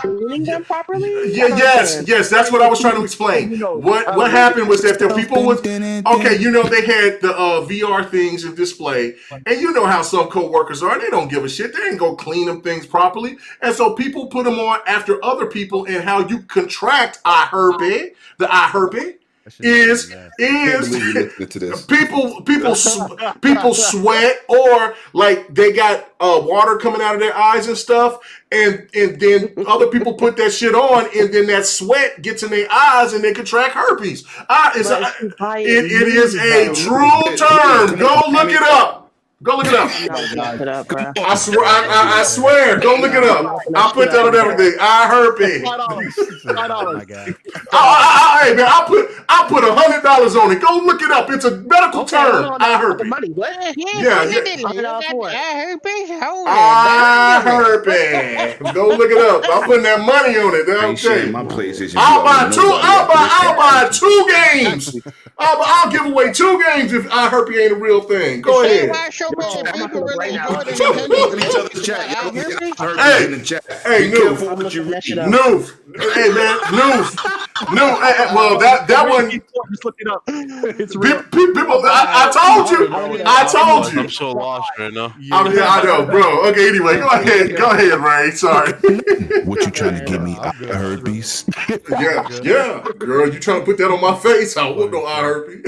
Cleaning them properly? Yes. That's what I was trying to explain. What happened was that the people was okay. You know they had the VR things and display. And you know how some co-workers are. They don't give a shit. They ain't go clean them things properly. And so people put them on after other people, and how you contract eye herpes, the eye herpes, is people sweat, or like they got water coming out of their eyes and stuff, and then other people put that shit on, and then that sweat gets in their eyes and they contract herpes. It is a true term. Go look it up. Go look it up. I swear. Go look it up. I'll put that on everything. I herpes. $5. Hey man, I'll put $100 on it. Go look it up. It's a medical term. I herpes. I herpes. Go look it up. I'm putting that money on it. Okay. My PlayStation. I'll buy 2 games. I'll give away 2 games if I herpes ain't a real thing. Go ahead. Hey, Noof. Hey, man, Noof. Well, that one. Just look it up. It's real. People, I told you. I'm so lost right now. I know, bro. Okay, anyway, go ahead, Ray. Sorry. What you trying to give me? Herpes? Yeah, girl, you trying to put that on my face? I want no eye herpes.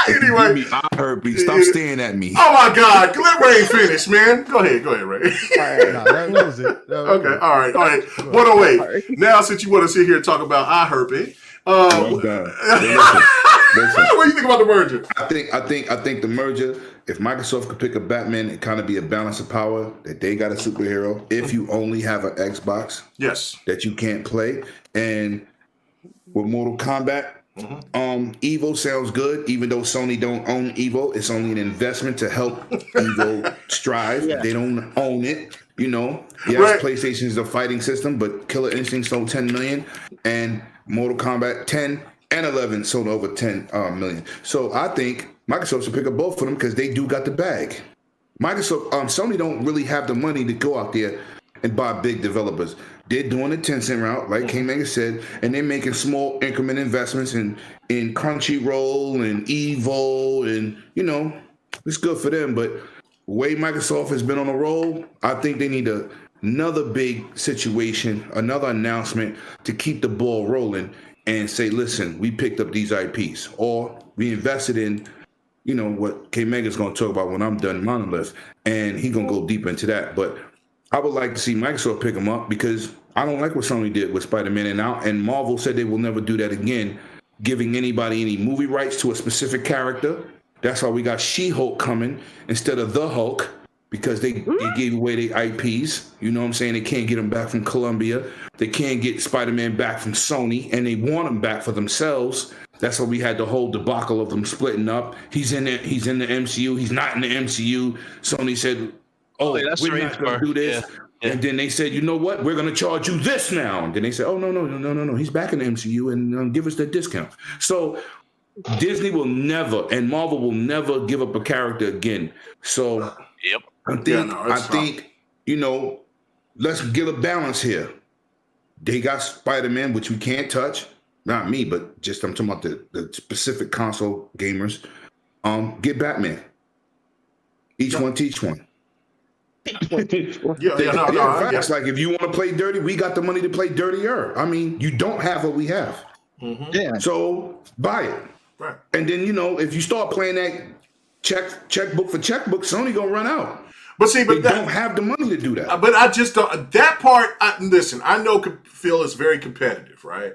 Anyway, give me eye herpes. Stop staring at me. Oh my God, let Ray finish, man. Go ahead, Ray. That was it. Okay, all right. 108. Now, since you want to sit here and talk about eye herpes, Listen. what do you think about the merger? I think the merger. If Microsoft could pick a Batman and kind of be a balance of power, that they got a superhero. If you only have an Xbox, yes, that you can't play, and with Mortal Kombat. Evo sounds good, even though Sony don't own Evo. It's only an investment to help Evo strive. They don't own it, you know. Yes, right. PlayStation is a fighting system, but Killer Instinct sold 10 million, and Mortal Kombat 10 and 11 sold over 10 million. So I think Microsoft should pick up both of them because they do got the bag. Sony don't really have the money to go out there and buy big developers. They're doing the Tencent route, like K-Mega said, and they're making small increment investments in Crunchyroll and Evo, and, you know, it's good for them. But the way Microsoft has been on a roll, I think they need another big situation, another announcement to keep the ball rolling and say, listen, we picked up these IPs, or we invested in, you know, what K-Mega's going to talk about when I'm done Monolith, and he's going to go deep into that. But I would like to see Microsoft pick them up because I don't like what Sony did with Spider-Man, and Marvel said they will never do that again, giving anybody any movie rights to a specific character. That's why we got She-Hulk coming instead of the Hulk, because they gave away their IPs. You know what I'm saying? They can't get them back from Columbia. They can't get Spider-Man back from Sony, and they want them back for themselves. That's why we had the whole debacle of them splitting up. He's in the MCU. He's not in the MCU. Sony said, we're not going to do this. Yeah. And then they said, you know what? We're going to charge you this now. And then they said, oh, no. He's back in the MCU and give us that discount. So Disney will never, and Marvel will never give up a character again. So I think, let's get a balance here. They got Spider-Man, which we can't touch. Not me, but just I'm talking about the specific console gamers. Get Batman. Each one teach one. It's like if you want to play dirty, we got the money to play dirtier. I mean, you don't have what we have. Yeah. So buy it. Right. And then if you start playing that checkbook for checkbook, Sony gonna run out. But see, they don't have the money to do that. But I just don't. That part, listen. I know Phil is very competitive, right?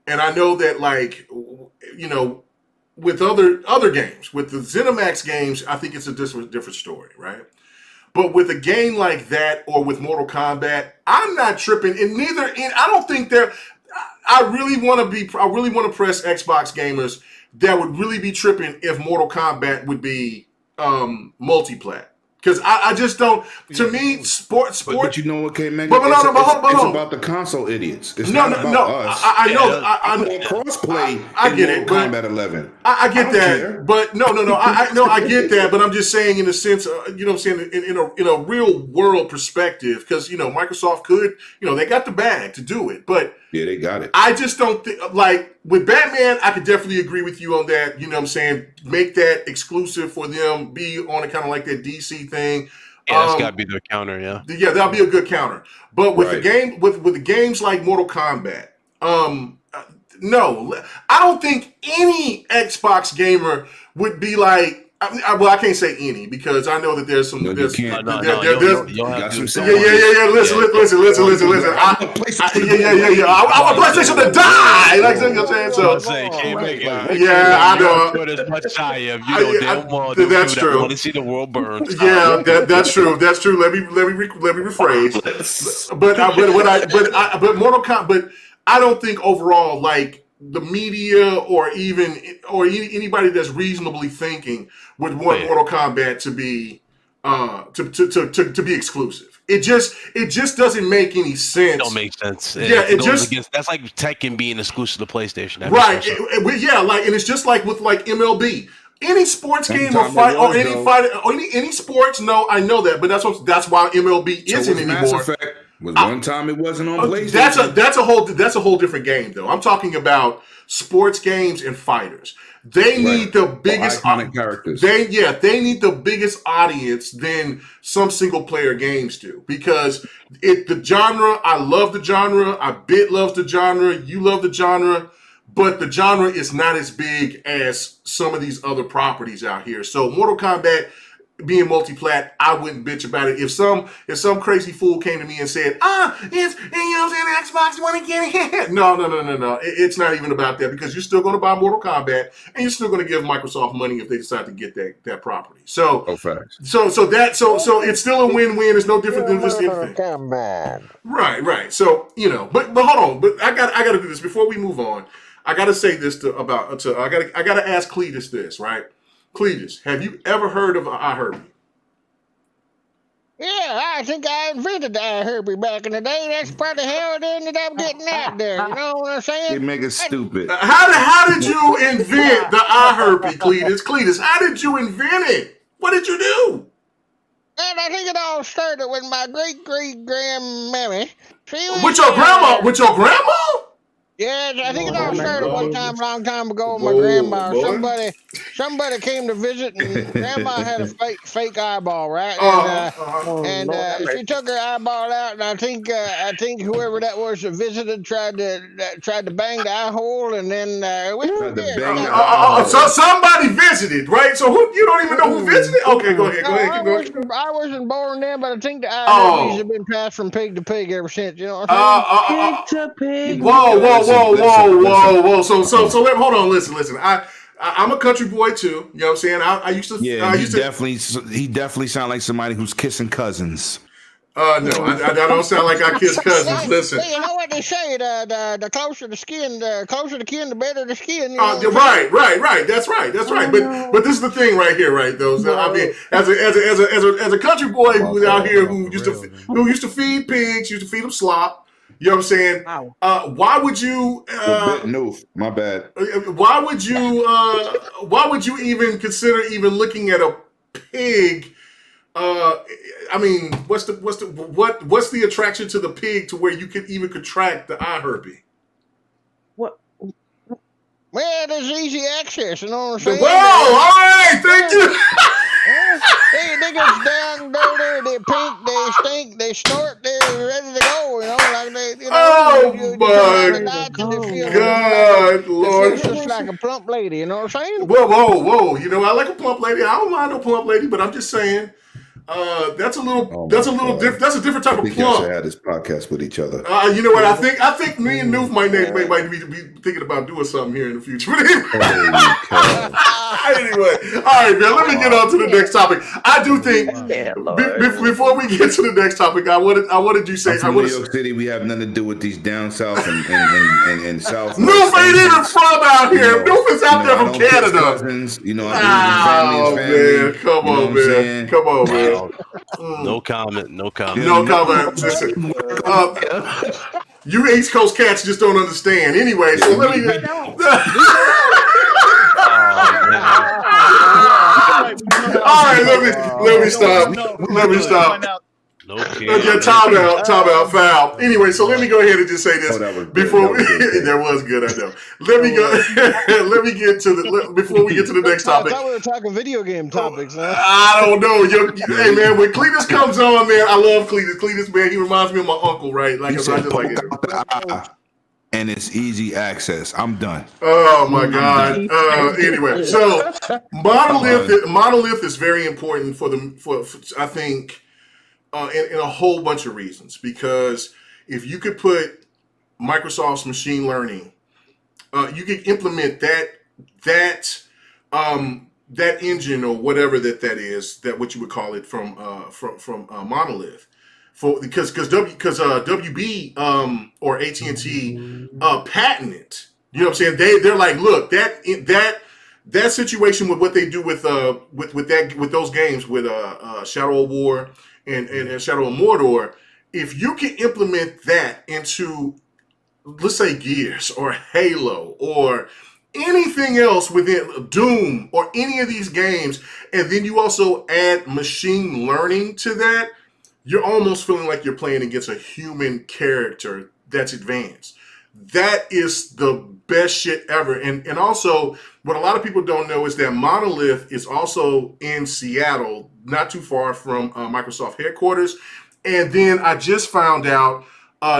And I know that, with other games, with the ZeniMax games, I think it's a different story, right? But with a game like that, or with Mortal Kombat, I'm not tripping. I don't think I really want to press Xbox gamers that would really be tripping if Mortal Kombat would be multi-plat. Because I just don't. To me, sport. But you know what, K-Mega? But it's about the console idiots. It's not about us. I know. I crossplay. I get it. Kombat 11. I get that. Care. But no. I get that. But I'm just saying, in a sense, you know what I'm saying, in a real world perspective, because Microsoft could, they got the bag to do it, but. Yeah, they got it. I just don't think, with Batman, I could definitely agree with you on that. You know what I'm saying? Make that exclusive for them, be on a kind of like that DC thing. Yeah, that's got to be their counter, yeah. Yeah, that'll be a good counter. But with the game, with the games like Mortal Kombat, no, I don't think any Xbox gamer would be like, I can't say any, because I know that there's some. Listen. I want PlayStation to die. Like you know what I'm saying. I know. That's true. Want to see the world burn? Yeah, that's true. That's true. Let me rephrase. But Mortal Kombat. But I don't think overall, the media or anybody that's reasonably thinking would want Mortal Kombat to be to be exclusive. It just doesn't make any sense. It don't make sense. That's like Tekken being exclusive to PlayStation. Right. And it's just like with MLB. Any sports game or fight or any fight or any sports. No, I know that, but that's why MLB isn't anymore. One time it wasn't on PlayStation. That's a whole different game, though. I'm talking about sports games and fighters. They need the biggest iconic characters. They need the biggest audience than some single player games do, because the genre. I love the genre. I loves the genre. You love the genre, but the genre is not as big as some of these other properties out here. So Mortal Kombat being multi-plat, I wouldn't bitch about it. If some crazy fool came to me and said, it's Xbox want to get it. No. It's not even about that, because you're still going to buy Mortal Kombat and you're still going to give Microsoft money if they decide to get that property. So it's still a win-win. It's no different than just anything. Right. So, but hold on. But I got to do this before we move on. I got to say this I got to ask Cletus this, right? Cletus, have you ever heard of iHerbie? Yeah, I think I invented the iHerbie back in the day. That's probably how it ended up getting out there. You know what I'm saying? They make it stupid. How did you invent the iHerbie, Cletus? Cletus, how did you invent it? What did you do? And I think it all started with my great-great-grandmammy. With your grandma? Yeah, I think it all Grandma started had one babies. time, long time ago with my Whoa, grandma. boy. Somebody came to visit, and grandma had a fake eyeball, right? Oh Lord, have She mercy. took her eyeball out, and I think whoever that was that visited tried to bang the eye hole, and then we Tried to yeah, bang got the eye So hole. somebody visited, right? So who you don't even know who visited? Okay, go ahead, No, go ahead, keep going. I wasn't born then, but I think the eye herpes Oh, have been passed from pig to pig ever since. You know what I'm saying? Pig to pig. whoa, whoa, whoa, whoa, Listen. whoa, whoa. So hold on, listen. I'm a country boy too. You know what I'm saying? I used to. Yeah, he definitely sound like somebody who's kissing cousins. No, I don't sound like I kiss cousins. Listen. Well, you know what they say: the closer the skin, the closer the kin, the better the skin. You know what I'm Right, saying? right. That's right. Oh But no. this is the thing right here, right? Though, so, I mean, Right. as a country boy I'm who off was out the- here I'm off the rails, who used to feed pigs, used to feed them slop. You know what I'm saying? Wow. Why would you? A bit noof. My bad. Why would you? Why would you even consider even looking at a pig? I mean, what's the attraction to the pig to where you could even contract the eye herpes? What? Well, there's easy access. You know what I'm Whoa! saying? All right, thank you. They get down dirty, they pink, they stink, they snort, they're ready to go. You know, like Oh you turn on the my lights and God, it Lord! feels just like a plump lady. You know what I'm saying? Whoa! You know, I like a plump lady. I don't mind a plump lady, but I'm just saying, that's a Oh my God. different. That's a different I type of think y'all should plump. have this podcast with each other. You know what? I think me and Noof might be thinking about doing something here in the future. Holy cow. Anyway, all right, man. Let me get on to the next topic. I do think Yeah, Lord. before we get to the next topic, I wanted you to say I'm from New York City. We have nothing to do with these down south and south. Noof ain't even from out here. Noof is out there I from don't kiss Canada. cousins. I believe in family is family. Man, come You know on, what I'm man. saying? Come on, man. Wow. No comment. No comment. No comment. Listen, you East Coast cats just don't understand. Anyway, so let me. All right, let me stop. Let me stop. No Yeah, kidding. time out, foul. Anyway, so let me go ahead and just say this Oh, that was good. before That was good. that was good. I know. Let me go. Let me get to the before we get to the next I topic. thought we were talking video game topics. Huh? I don't know. Hey man, when Cletus comes on, man, I love Cletus. Cletus, man, he reminds me of my uncle, right? Like He I said, just like poke it. out the eye, and it's easy access. I'm done. Oh my God. Anyway, so monolith is very important for I think in a whole bunch of reasons, because if you could put Microsoft's machine learning, you could implement that engine or whatever that is, that what you would call it from monolith, because WB or AT&T patent it. You know what I'm saying? They're like, look, that situation with what they do with those games with Shadow of War and Shadow of Mordor, if you can implement that into, let's say, Gears or Halo or anything else within Doom or any of these games, and then you also add machine learning to that, you're almost feeling like you're playing against a human character that's advanced. That is the best shit ever. And also, what a lot of people don't know is that Monolith is also in Seattle, not too far from Microsoft headquarters. And then I just found out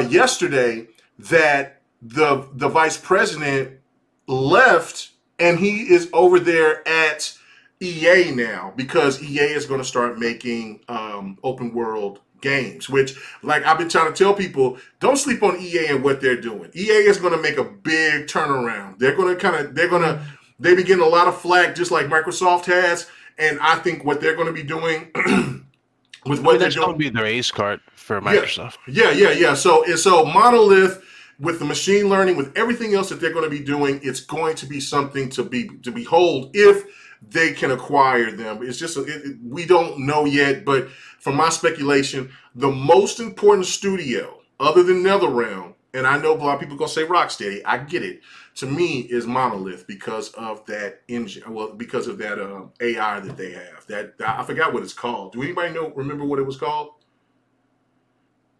yesterday that the vice president left, and he is over there at EA now, because EA is going to start making open world games, which, like, I've been trying to tell people, don't sleep on EA and what they're doing. EA is going to make a big turnaround. They've been getting a lot of flack, just like Microsoft has, and I think what they're going to be doing with what they're That's going doing, to be their ace card for Microsoft. Yeah. So Monolith, with the machine learning, with everything else that they're going to be doing, it's going to be something to behold if they can acquire them. It's just we don't know yet, but from my speculation, the most important studio other than NetherRealm, and I know a lot of people are going to say Rocksteady, I get it, to me is Monolith, because of that engine, because of that AI that they have. That I forgot what it's called. Do anybody remember what it was called?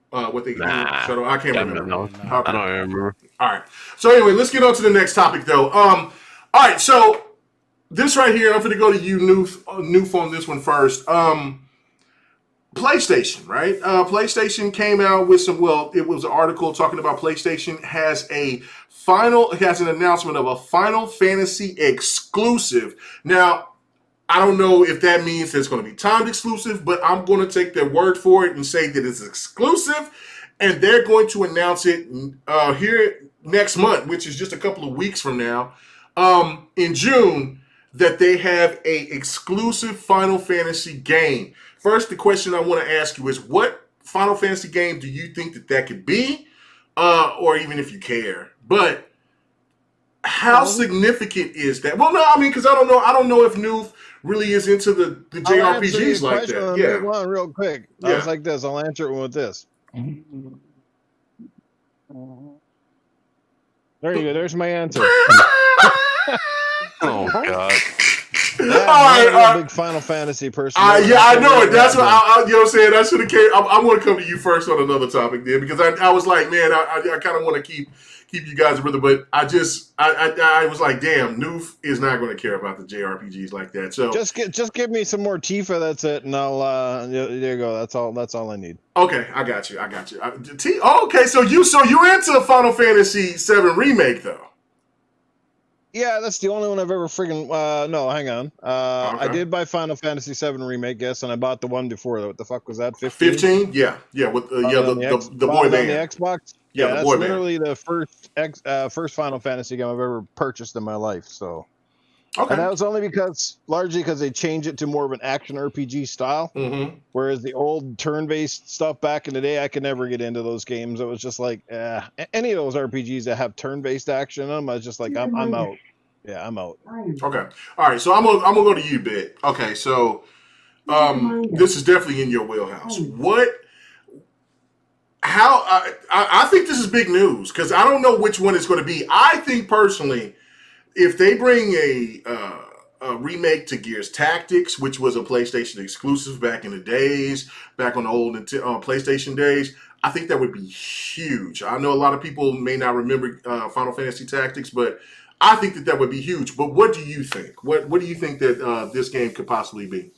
What they showed? I can't remember. No. Okay. I don't remember. All right. So anyway, let's get on to the next topic, though. All right. So this right here, I'm going to go to you, Noof, on this one first. PlayStation, right? PlayStation came out with some. Well, it was an article talking about PlayStation has an announcement of a Final Fantasy exclusive. Now, I don't know if that means it's going to be timed exclusive, but I'm going to take their word for it and say that it's exclusive, and they're going to announce it here next month, which is just a couple of weeks from now, in June, that they have a exclusive Final Fantasy game. First, the question I want to ask you is, what Final Fantasy game do you think that could be, or even if you care? But how significant is that? Well, no, I mean, because I don't know if Noof really is into the JRPGs like that. Yeah, one real quick. Yeah. It's like this. I'll answer it with this. There you go. There's my answer. Oh God. I'm a big Final Fantasy person. Yeah, I know it. That's what you know what I'm saying. I should have came. I'm going to come to you first on another topic there, because I was like, man, I kind of want to keep you guys with it, but I was like, damn, Noof is not going to care about the JRPGs like that. So just give me some more Tifa. That's it, and I'll there you go. That's all I need. Okay, I got you. Okay, so you're into Final Fantasy VII Remake though. Yeah, that's the only one I've ever friggin' no, hang on. Okay. I did buy Final Fantasy VII Remake, yes, and I bought the one before. What the fuck was that? 15? 15? Yeah, with the boy band. On the Xbox. Yeah, the that's boy band. literally the first Final Fantasy game I've ever purchased in my life. So, okay, and that was only largely because they changed it to more of an action RPG style. Mm-hmm. Whereas the old turn-based stuff back in the day, I could never get into those games. It was just like any of those RPGs that have turn-based action in them. I was just like, I'm out. Yeah, I'm out. Okay, all right. So I'm gonna go to you, Bit. Okay, so this is definitely in your wheelhouse. I think this is big news, because I don't know which one it's going to be. I think personally, if they bring a remake to Gears Tactics, which was a PlayStation exclusive back in the days, back on the old PlayStation days, I think that would be huge. I know a lot of people may not remember Final Fantasy Tactics, but I think that would be huge. But what do you think? What do you think that this game could possibly be?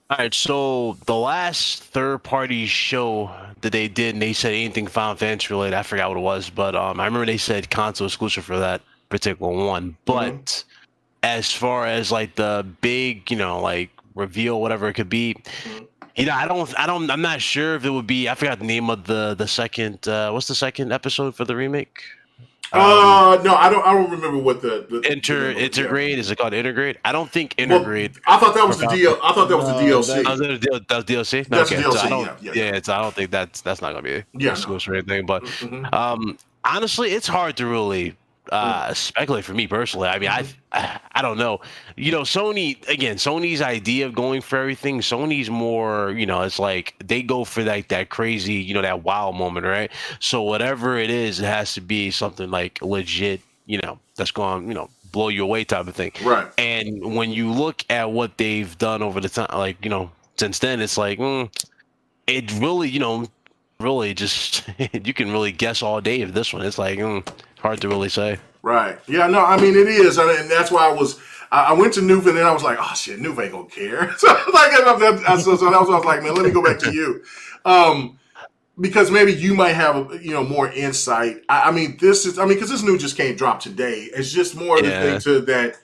All right, so the last third-party show that they did, and they said anything Final Fantasy related, I forgot what it was, but I remember they said console exclusive for that particular one. But as far as like the big, like reveal, whatever it could be, I'm not sure if it would be. I forgot the name of the second. What's the second episode for the remake? No, I don't remember what the integrate. Is it called integrate? I don't think integrate. Well, I thought that was the DLC. That was DLC. That's okay, DLC. So I don't think that's not gonna be exclusive or anything. But honestly, it's hard to really speculate for me personally. I mean, I don't know. Sony's idea of going for everything. Sony's more, it's like they go for that crazy, that wow moment, right? So whatever it is, it has to be something like legit, that's going, blow you away type of thing. Right. And when you look at what they've done over the time, like, since then, it's like, it really, really just, you can really guess all day of this one. It's like, hard to really say. Right. Yeah, no, I mean, it is. And that's why I went to Noof, and then I was like, oh, shit, Noof ain't going to care. So that was what I was like, man, let me go back to you. Because maybe you might have, more insight. Because this news just can't drop today. It's just more of the thing to that.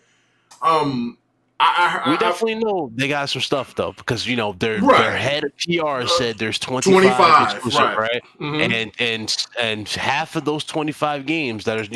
We definitely know they got some stuff though, because their head of PR said there's 25 exclusive, right? Mm-hmm. And half of those 25 games that are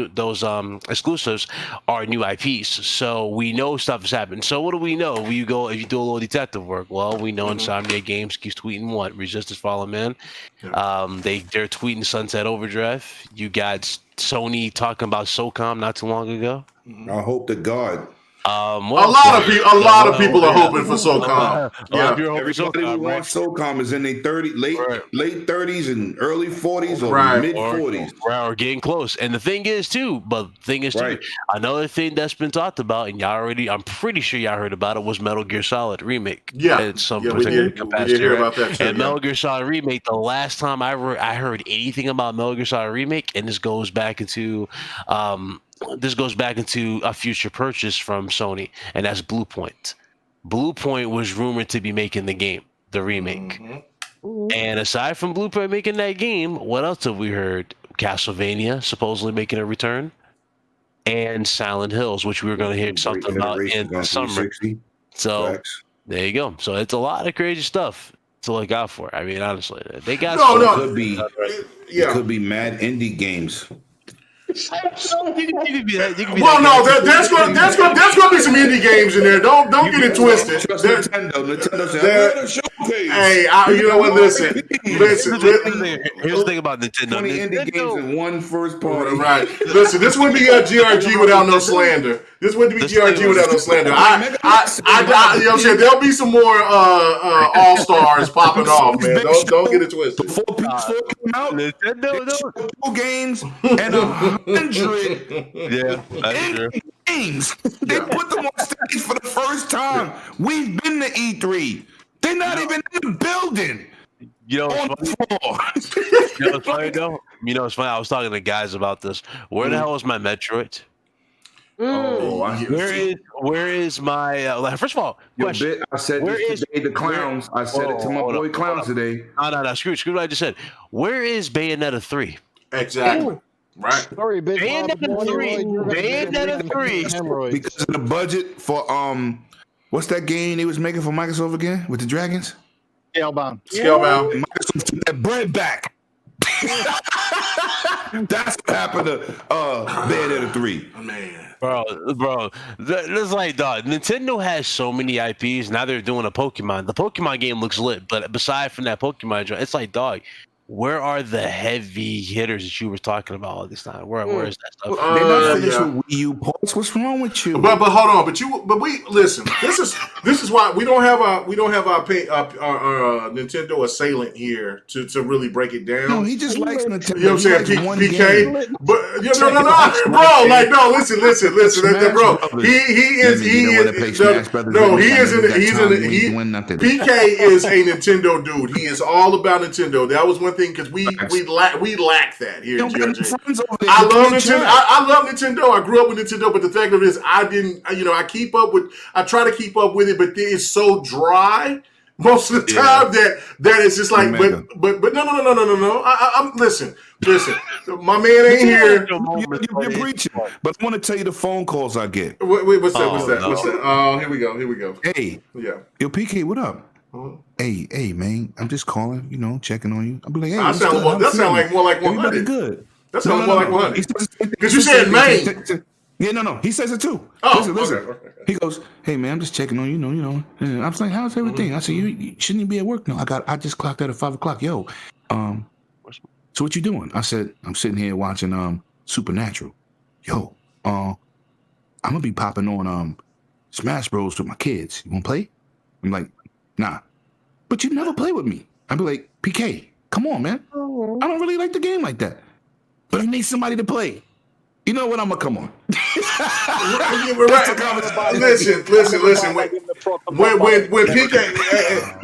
those exclusives are new IPs. So we know stuff is happening. So what do we know? If you do a little detective work, well, we know Insomniac Games keeps tweeting what Resistance Fallen Man. Yeah. They're tweeting Sunset Overdrive. You got Sony talking about SOCOM not too long ago. I hope to God. A lot of people are hoping for SOCOM. Everybody who wants SOCOM is in their late 30s and early 40s or mid 40s. Or getting close. And the thing is too, another thing that's been talked about, and I'm pretty sure y'all heard about it, was Metal Gear Solid Remake. Yeah, we did hear about that too. And Metal Gear Solid Remake, the last time I heard anything about Metal Gear Solid Remake, and this goes back into a future purchase from Sony, and that's Bluepoint. Bluepoint was rumored to be making the remake. Mm-hmm. And aside from Bluepoint making that game, what else have we heard? Castlevania supposedly making a return, and Silent Hills, which we were going to hear something about in the summer. So there you go. So it's a lot of crazy stuff to look out for. I mean, honestly, they got it could be mad indie games. There's going to be some indie games in there. Don't get it twisted. Nintendo Hey, you know what? Listen. Here's the thing about Nintendo. 20 indie games and one first party. Right. Listen, this wouldn't be a GRG without no slander. This wouldn't be GRG without no slander. You know what I'm saying? There'll be some more all stars popping off, man. Don't get it twisted. Before PS4 came out, Nintendo 2 games and 100 games. They put them on stage for the first time. We've been to E3. They're not even in the building. You know what's funny though? You know it's funny. I was talking to guys about this. Where the hell is my Metroid? Where is my? First of all, question. I said this today to Clowns. I said it to my boy Clowns today. No. Screw what I just said. Where is Bayonetta 3? Exactly. Right. Sorry, big Bayonetta 3. Because of the budget for what's that game they was making for Microsoft again with the dragons? Scalebound. And Microsoft took that bread back. That's what happened to Bayonetta 3. Man. Bro, it's like, dog, Nintendo has so many IPs. Now they're doing a Pokemon. The Pokemon game looks lit, but aside from that Pokemon, it's like, dog, where are the heavy hitters that you were talking about all this time? Where is that stuff? They're not finished with Wii U ports. What's wrong with you? But hold on. But we listen. This is why we don't have our Nintendo assailant here to really break it down. No, he just likes Nintendo. You know what I'm saying? PK. But no, bro. Like no, listen, bro. He is PK is a Nintendo dude. He is all about Nintendo. That was one thing because we lack that here. I love Nintendo. I love Nintendo. I grew up with Nintendo, but the fact of it is, I didn't. I try to keep up with it, but it's so dry most of the time that it's just like. But no. I'm listen. My man ain't here. You're preaching. But I want to tell you the phone calls I get. Wait, what's that? What's that? Oh, here we go. Hey, yo, PK, what up? Hey, man, I'm just calling, checking on you. I'll be like, hey, that sound like more like 100. Everybody good. That sounds more like 100. Because you said Maine. Yeah, no, he says it too. Listen. Okay. He goes, hey, man, I'm just checking on you, And I was like, how's everything? I said, you shouldn't be at work. No, I just clocked out at 5 o'clock. Yo, so what you doing? I said, I'm sitting here watching Supernatural. Yo, I'm gonna be popping on Smash Bros with my kids. You wanna play? I'm like, nah, but you never play with me. I'd be like, PK, come on, man. I don't really like the game like that. But I need somebody to play. You know what? I'm going to come on.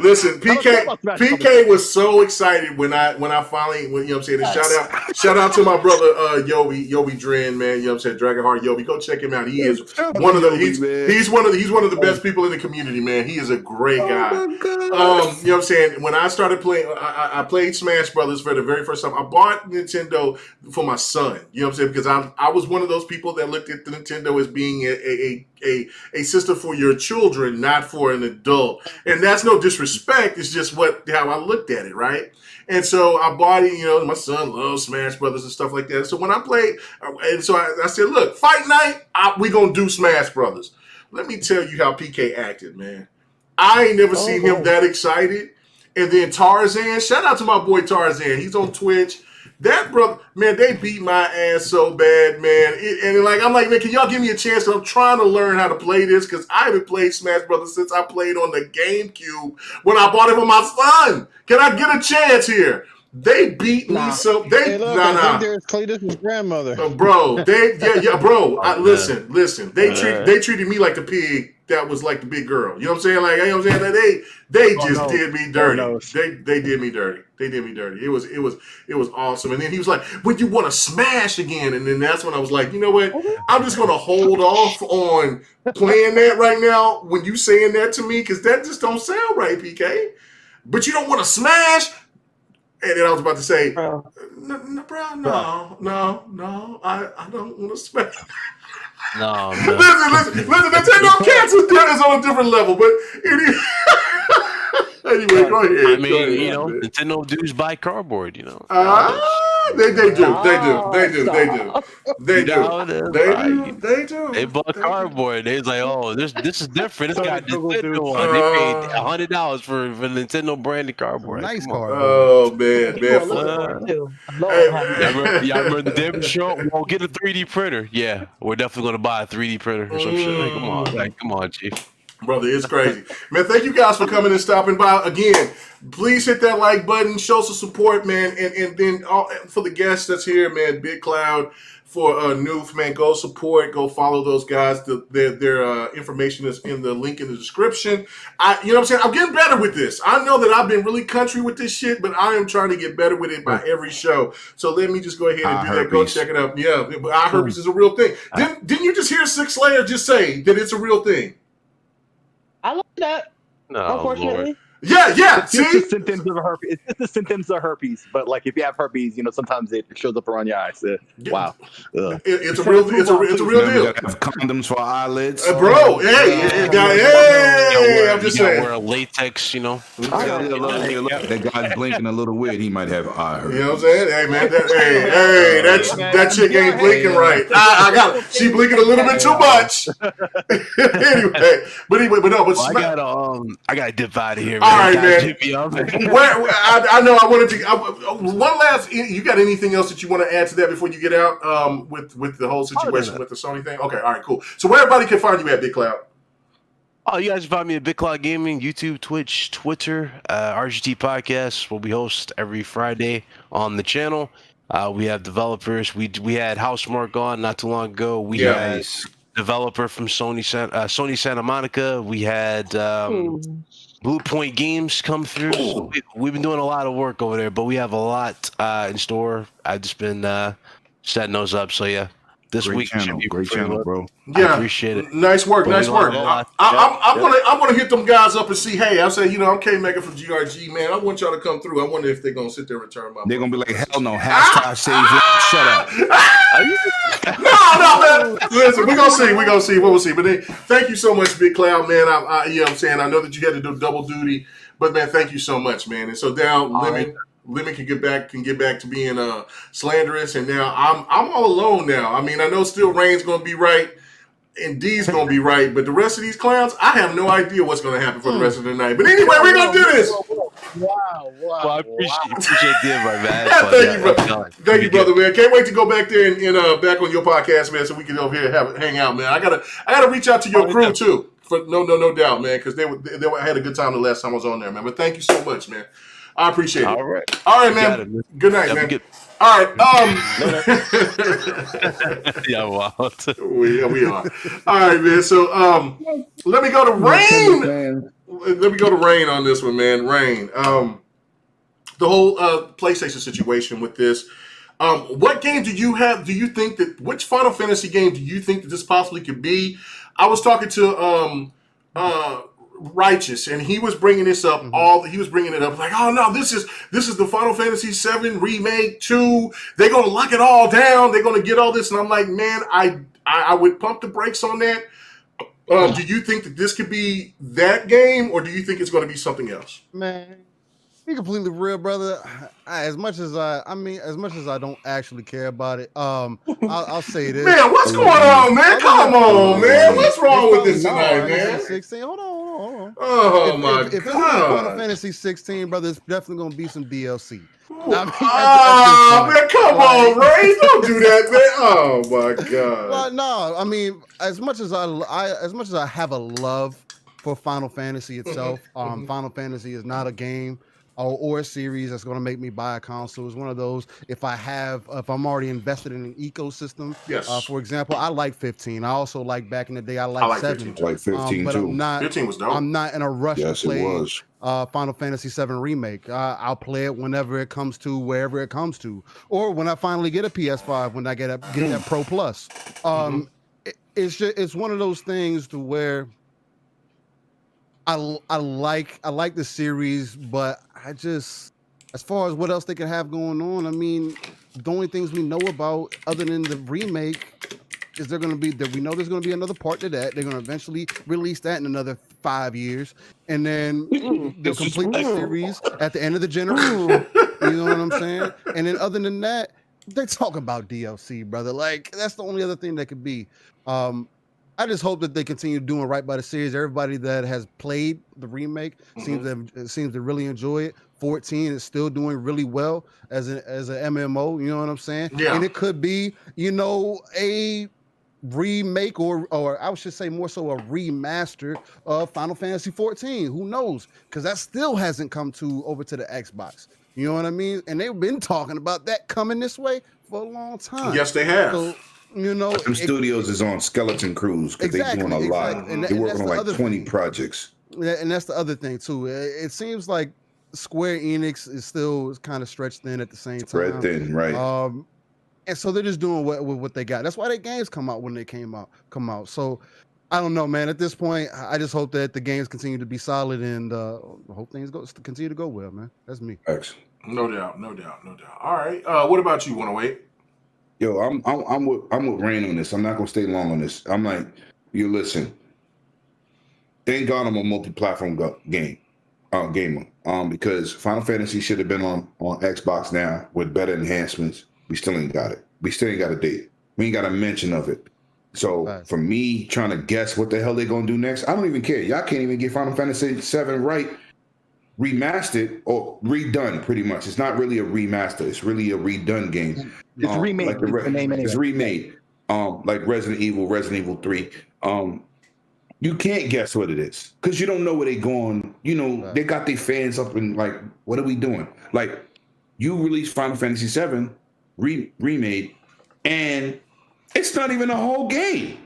Listen. When PK was so excited when I finally, you know what I'm saying, shout out to my brother Yobi Dren, man, you know what I'm saying, Dragonheart Yobi. Go check him out. He is one of the best people in the community, man. He is a great guy. You know what I'm saying? When I started playing, I played Smash Brothers for the very first time. I bought Nintendo for my son. You know what I'm saying? Because I was one of those people that looked at the Nintendo as being a system for your children, not for an adult. And that's no disrespect. It's just how I looked at it, right? And so I bought it, my son loves Smash Brothers and stuff like that. So when I played, and so I said, look, fight night, we going to do Smash Brothers. Let me tell you how PK acted, man. I ain't never seen him that excited. And then Tarzan, shout out to my boy Tarzan. He's on Twitch. That brother, man, they beat my ass so bad, man. And like, I'm like, man, can y'all give me a chance? I'm trying to learn how to play this because I haven't played Smash Brothers since I played on the GameCube when I bought it for my son. Can I get a chance here? They beat me so. Hey, look, I think there's Cletus's grandmother. Bro, bro. Listen. They treated me like the pig that was like the big girl. You know what I'm saying? Like, you know what I'm saying? They just did me dirty. They did me dirty. They did me dirty. It was awesome. And then he was like, "When you want to smash again?" And then that's when I was like, you know what? I'm just gonna hold off on playing that right now. When you saying that to me, because that just don't sound right, PK. But you don't want to smash. And then I was about to say, no, I don't want to smash. No. Listen, Nintendo Cancer is on a different level, but anyway, go ahead. I mean, you know, Nintendo dudes buy cardboard, you know. They do. They bought cardboard. They was like, oh, this is different. It's got Nintendo on. They paid $100 for Nintendo branded cardboard. Nice cardboard. Oh man. Y'all remember the David show? We'll get a 3D printer. Yeah, we're definitely gonna buy a 3D printer or some shit. Come on, Chief. Brother, it's crazy. Man, thank you guys for coming and stopping by. Again, please hit that like button, show some support, man. And then for the guests that's here, man, Big Cloud, for Noof, man, go support, go follow those guys. Their information is in the link in the description. You know what I'm saying? I'm getting better with this. I know that I've been really country with this shit, but I am trying to get better with it by every show. So let me just go ahead and do that. Go check it out. Yeah, iHerpes is a real thing. Didn't you just hear Six Slayer just say that it's a real thing? I love that. No, unfortunately. Lord. Yeah. It's just the symptoms of herpes. It's just the symptoms of herpes. But like, if you have herpes, you know, sometimes it shows up around your eyes. Wow. It's a real deal. We gotta have condoms for our eyelids, bro. Hey, I'm just saying. Wear latex, you know. That guy's blinking a little weird. He might have eye hurt. You know what I'm saying? Hey man, that chick ain't blinking right. I got it. She blinking a little bit too much. I gotta dip out of here, man. All right, man. I know I wanted to. One last. You got anything else that you want to add to that before you get out? With the whole situation with the Sony thing. Okay, all right, cool. So where everybody can find you at, Big Cloud? Oh, you guys can find me at Big Cloud Gaming, YouTube, Twitch, Twitter, RGT Podcast, where we host every Friday on the channel. We have developers. We had Housemark on not too long ago. We had developer from Sony Santa Monica. We had Blue Point Games come through. So we've been doing a lot of work over there, but we have a lot in store. I've just been setting those up. So yeah, this week should be great channel, bro. Yeah, I appreciate it. Nice work. I'm gonna hit them guys up and see. Hey, I say, you know, I'm K Mega from GRG, man. I want y'all to come through. I wonder if they're gonna sit there and turn my. They're gonna be like, hell no. Hashtag save it. Shut up. No, man. Listen, we're gonna see. We'll see. But then, thank you so much, Big Cloud, man. You know what I'm saying? I know that you had to do double duty, but man, thank you so much, man. And so now, Lemon can get back to being slanderous, and now I'm all alone now. I mean, I know still Rain's gonna be right, and D's gonna be right, but the rest of these clowns, I have no idea what's gonna happen for the rest of the night. But anyway, we're gonna do this. Wow. Well, I appreciate the invite, man. Thank you, brother, man. Can't wait to go back there and back on your podcast, man, so we can over here hang out, man. I gotta reach out to your crew too. For no doubt, man, because they had a good time the last time I was on there, man. But thank you so much, man. I appreciate it. All right, man. Good night, man. All right. Yeah, wow. we are. All right, man. So let me go to Rain. Let me go to Rain on this one, man. Rain. The whole PlayStation situation with this. What game do you have? Do you think that which Final Fantasy game do you think that this possibly could be? I was talking to Righteous, and he was bringing this up. He was bringing it up like, oh no, this is the Final Fantasy VII remake 2. They're gonna lock it all down. They're gonna get all this, and I'm like, man, I would pump the brakes on that. Do you think that this could be that game, or do you think it's going to be something else? Man, Be completely real, brother. As much as I don't actually care about it, I'll say this. Man, what's going on, man? Come on, man. What's wrong with this tonight, man? 16. Hold on. Oh my if it's God. Final Fantasy 16, brother, it's definitely gonna be some DLC. Man, come on, Ray. Don't do that, man. Oh my God. Well, no, I mean, as much as I have a love for Final Fantasy itself, Final Fantasy is not a game or a series that's going to make me buy a console. It's one of those, if I'm already invested in an ecosystem. Yes. For example, I like 15. I also like back in the day, I like 7. 15. I like 15 but too. 15 was dope. I'm not in a rush to play it was. Final Fantasy 7 Remake. I'll play it whenever it comes to, wherever it comes to, or when I finally get a PS5, when I get that Pro Plus. It's one of those things to where I like the series, but I just, as far as what else they can have going on, I mean, the only things we know about other than the remake is we know there's going to be another part to that. They're going to eventually release that in another 5 years, and then they'll complete the series at the end of the generation. You know what I'm saying? And then other than that, they talk about DLC, brother. Like, that's the only other thing that could be. I just hope that they continue doing right by the series. Everybody that has played the remake seems to really enjoy it. 14 is still doing really well as an MMO. You know what I'm saying? Yeah. And it could be, a remake or I should say more so a remaster of Final Fantasy 14. Who knows? Because that still hasn't come over to the Xbox. You know what I mean? And they've been talking about that coming this way for a long time. Yes, they have. So, Them studios is on skeleton crews because they're doing a lot. And they're working on like 20 projects. And that's the other thing too. It seems like Square Enix is still kind of stretched thin at the same time. Spread thin, right? And so they're just doing what they got. That's why their games come out when they come out. So I don't know, man. At this point, I just hope that the games continue to be solid and hope things continue to go well, man. That's me. Thanks. No doubt. All right. What about you, 108? Yo, I'm with Rain on this. I'm not gonna stay long on this. I'm like, you listen. Thank God I'm a multi-platform gamer. Because Final Fantasy should have been on Xbox now with better enhancements. We still ain't got it. We still ain't got a date. We ain't got a mention of it. So for me trying to guess what the hell they're gonna do next, I don't even care. Y'all can't even get Final Fantasy VII right, remastered or redone. Pretty much, it's not really a remaster. It's really a redone game. It's remade. Like the name anyway. It's remade. Like Resident Evil 3. You can't guess what it is because you don't know where they're going. They got their fans up and like, what are we doing? Like, you released Final Fantasy VII remade, and it's not even a whole game.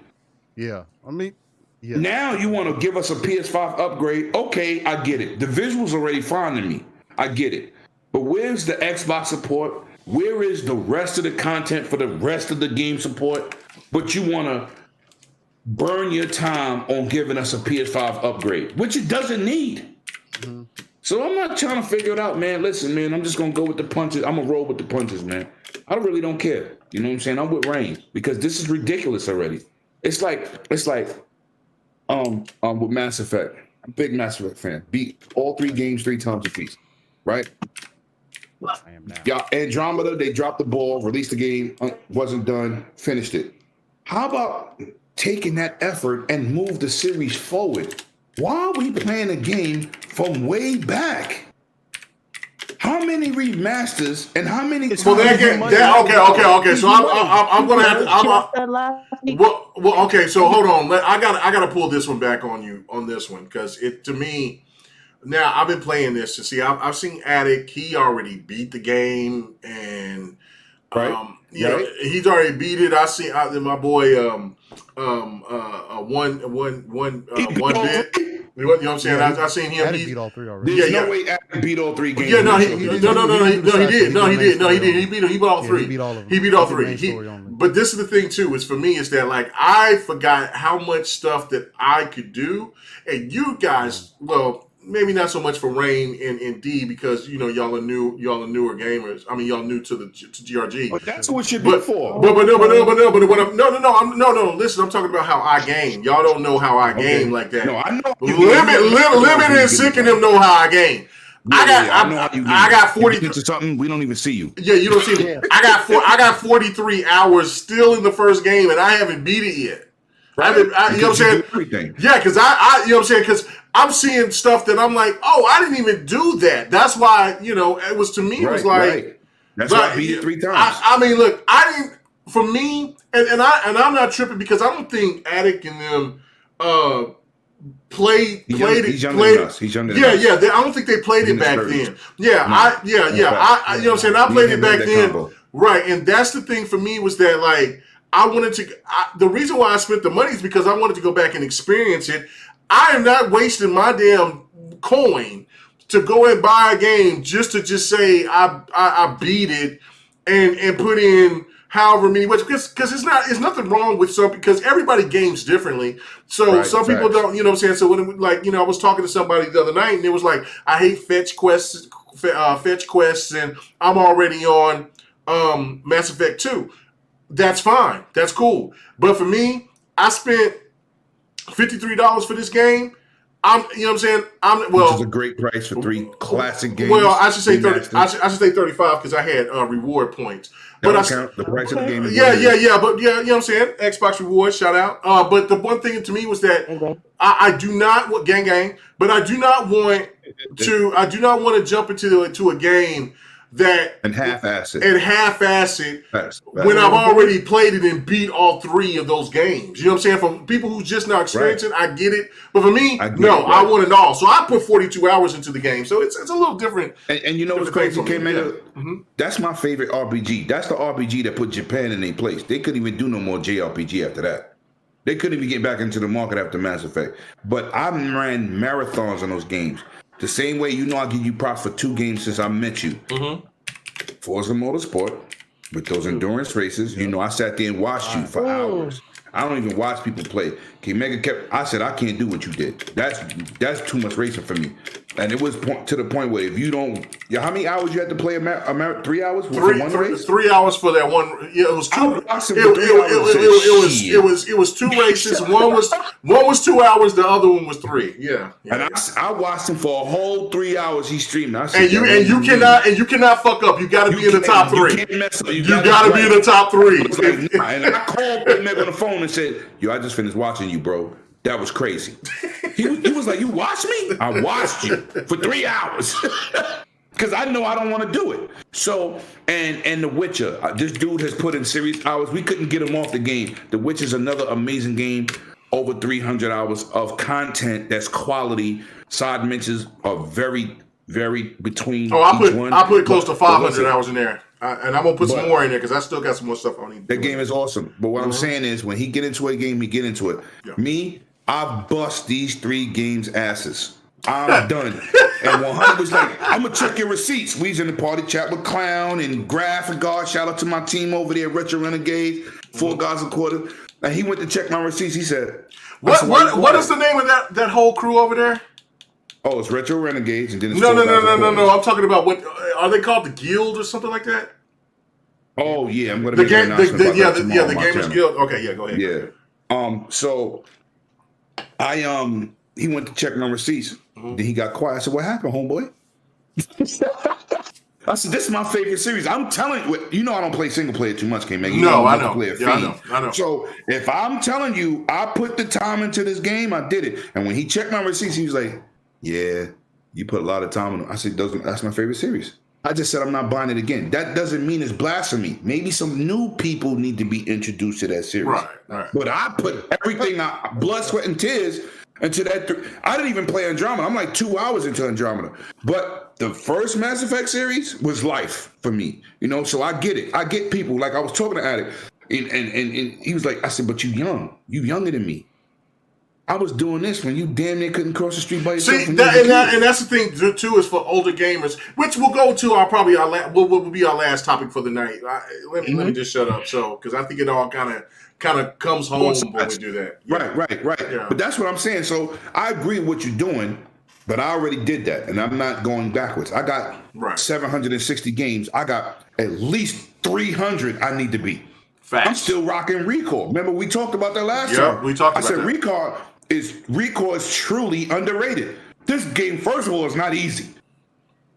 Yeah, I mean, yeah. Now you want to give us a PS5 upgrade? Okay, I get it. The visuals already fine to me. I get it. But where's the Xbox support? Where is the rest of the content for the rest of the game support? But you want to burn your time on giving us a PS5 upgrade, which it doesn't need. Mm-hmm. So I'm not trying to figure it out, man. Listen, man, I'm just going to go with the punches. I'm going to roll with the punches, man. I really don't care. You know what I'm saying? I'm with Rain because this is ridiculous already. It's like with Mass Effect. I'm a big Mass Effect fan. Beat all 3 games 3 times apiece, right? I am now. Yeah, Andromeda, they dropped the ball, released the game, wasn't done, finished it. How about taking that effort and move the series forward? Why are we playing a game from way back? How many remasters and how many times? Well, okay. So I'm gonna have to. Well, okay. So hold on. I gotta pull this one back on you on this one because to me. Now I've been playing this to see. I've seen Attic. He already beat the game, and he's already beat it. I see my boy one bit. You know what I'm saying? I seen him. Attic beat all 3 already. There's no way Attic beat all 3 games. Yeah, no, he did. He beat all 3. He beat all of them. He beat all 3. But this is the thing too. Is for me is that like I forgot how much stuff that I could do, and you guys, well. Maybe not so much for Rain and D because y'all are newer gamers. I mean y'all new to GRG. But that's what you're good for. But no. Listen, I'm talking about how I game. Y'all don't know how I game like that. No, I know. Limit and Sick and them know how I game. I got 40 into something. We don't even see you. Yeah, you don't see me. I got 43 hours still in the first game, and I haven't beat it yet. Right. You know what I'm saying? Everything. Yeah, because I you know what I'm saying? Because I'm seeing stuff that I'm like, oh, I didn't even do that. That's why, it was to me. It was like, right. That's why I beat it 3 times. I mean, look, I didn't. For me, and I'm not tripping because I don't think Attic and them played it. He's younger than us. He's younger than us. Yeah. I don't think they played it back then. Yeah, no. You know what I'm saying? I played it back then. Combo. Right, and that's the thing for me was that, like, I wanted to. The reason why I spent the money is because I wanted to go back and experience it. I am not wasting my damn coin to go and buy a game just to say I beat it and put in however many ways, because it's nothing wrong with some, because everybody games differently. So some people don't, you know what I'm saying? So when, like, I was talking to somebody the other night and it was like, I hate fetch quests and I'm already on Mass Effect 2. That's fine. That's cool. But for me, I spent $53 for this game. You know what I'm saying? Which is a great price for 3 classic games. Well, I should say 30. I should say 35 because I had reward points. But count the price of the game. But yeah, you know what I'm saying? Xbox rewards, shout out. But the one thing to me was that I do not want gang, but I do not want to jump into a game that and half-ass it when I've already played it and beat all 3 of those games. You know what I'm saying? For people who just not experiencing, I get it. But for me, I want it all. So I put 42 hours into the game. So it's a little different. And you know what's crazy, K-Mega? That's my favorite RPG. That's the RPG that put Japan in their place. They couldn't even do no more JRPG after that. They couldn't even get back into the market after Mass Effect. But I ran marathons on those games. The same way, I give you props for 2 games since I met you. Forza Motorsport, with those endurance races, I sat there and watched you for hours. I don't even watch people play. I said, I can't do what you did. That's too much racing for me. And it was to the point where if you don't, how many hours you had to play 3 hours? For one race? 3 hours for that one. Yeah, it was 2. It was 2 races. One was 2 hours. The other one was 3. Yeah. And I watched him for a whole 3 hours. He streamed. I and said, you cannot fuck up. You got to be in the top 3. You can't mess up. You got to be in the top 3. And I called him on the phone and said, I just finished watching you, bro. That was crazy. He was like, you watched me? I watched you for 3 hours. Because I know I don't want to do it. So, and The Witcher. This dude has put in serious hours. We couldn't get him off the game. The Witcher is another amazing game. Over 300 hours of content that's quality. Side missions are very, very between each one. I put close to 500 hours in there. And I'm going to put some more in there because I still got some more stuff I need to do. That game is awesome. But what I'm saying is when he get into a game, he get into it. Yeah. Me, I bust these 3 games' asses. I'm done. And 100 was like, I'm going to check your receipts. We was in the party chat with Clown and Graph and God. Shout out to my team over there, Retro Renegades, 4 guys a quarter. And he went to check my receipts. He said, what is the name of that whole crew over there? Oh, it's Retro Renegades, and then it's no. I'm talking about what are they called? The Guild or something like that? Oh yeah, I'm gonna make an announcement about that tomorrow the Gamers Guild. Okay, yeah, go ahead. Yeah. So he went to check my receipts. Then he got quiet. I said, "What happened, homeboy?" I said, "This is my favorite series." I'm telling you, I don't play single player too much, K-Man. I know. I know. So if I'm telling you, I put the time into this game, I did it. And when he checked my receipts, he was like, yeah, you put a lot of time in it. I said, that's my favorite series. I just said I'm not buying it again. That doesn't mean it's blasphemy. Maybe some new people need to be introduced to that series. Right. But I put everything out, blood, sweat, and tears into that. I didn't even play Andromeda. I'm like 2 hours into Andromeda. But the first Mass Effect series was life for me. So I get it. I get people. Like I was talking to Addict, and he was like, I said, but you young. You younger than me. I was doing this when you damn near couldn't cross the street by yourself. See, and that's the thing too is for older gamers, which we'll go to will be our last topic for the night. Let me just shut up, because I think it all kind of comes home when we do that. Yeah. Right. Yeah. But that's what I'm saying. So I agree with what you're doing, but I already did that, and I'm not going backwards. I got 760 games. I got at least 300 I need to beat. Facts. I'm still rocking Recall. Remember we talked about that last time? We talked about that. I said Recall is truly underrated. This game, first of all, is not easy.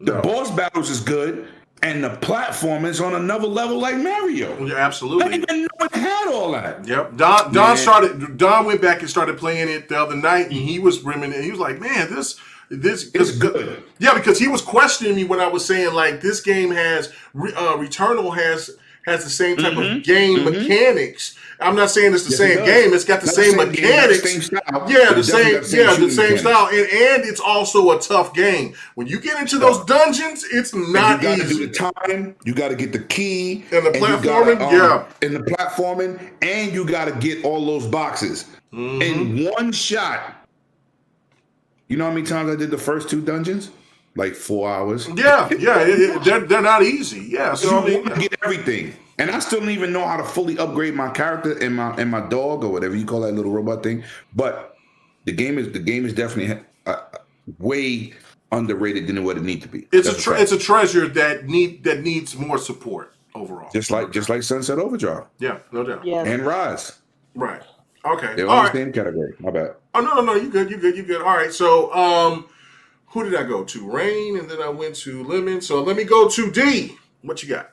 The boss battles is good, and the platform is on another level like Mario. Yeah, absolutely. I didn't even know it had all that. Yep. Don went back and started playing it the other night, and he was reminiscing. He was like, "Man, this is good." Yeah, because he was questioning me when I was saying like this game has Returnal has the same type of game mechanics. I'm not saying it's the same game. It's got the same mechanics. Same style. Yeah, the same style. And it's also a tough game. When you get into those dungeons, it's not easy. You got to do the time. You got to get the key. And the platforming, And the platforming. And you got to get all those boxes in one shot. You know how many times I did the first 2 dungeons? Like 4 hours. Yeah. They're not easy. Yeah, so you want to get everything, and I still don't even know how to fully upgrade my character and my dog or whatever you call that little robot thing. But the game is definitely way underrated than what it needs to be. It's a treasure that needs more support overall. Just like Sunset Overdrive. Yeah, no doubt. Yeah. And Rise. Right. Okay. They're all the same category. My bad. Oh no, you good. All right, so who did I go to? Rain, and then I went to Lemon. So let me go to D. What you got?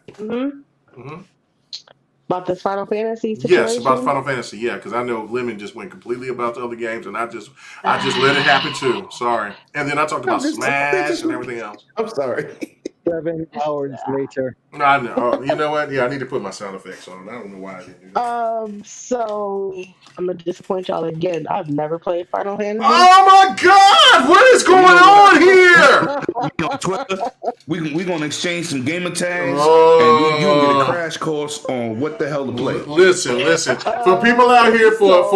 About this Final Fantasy situation? Yes, about Final Fantasy. Yeah, because I know Lemon just went completely about the other games, and I just let it happen too. Sorry. And then I talked about Smash and everything else. I'm sorry. 7 hours later. No, I know. Oh, you know what? Yeah, I need to put my sound effects on. I don't know why I didn't do that. So I'm gonna disappoint y'all again. I've never played Final Fantasy. Oh my God! What is going on here? On Twitter, we gonna exchange some gamer tags, and you gonna get a crash course on what the hell to play. Listen. For people out here for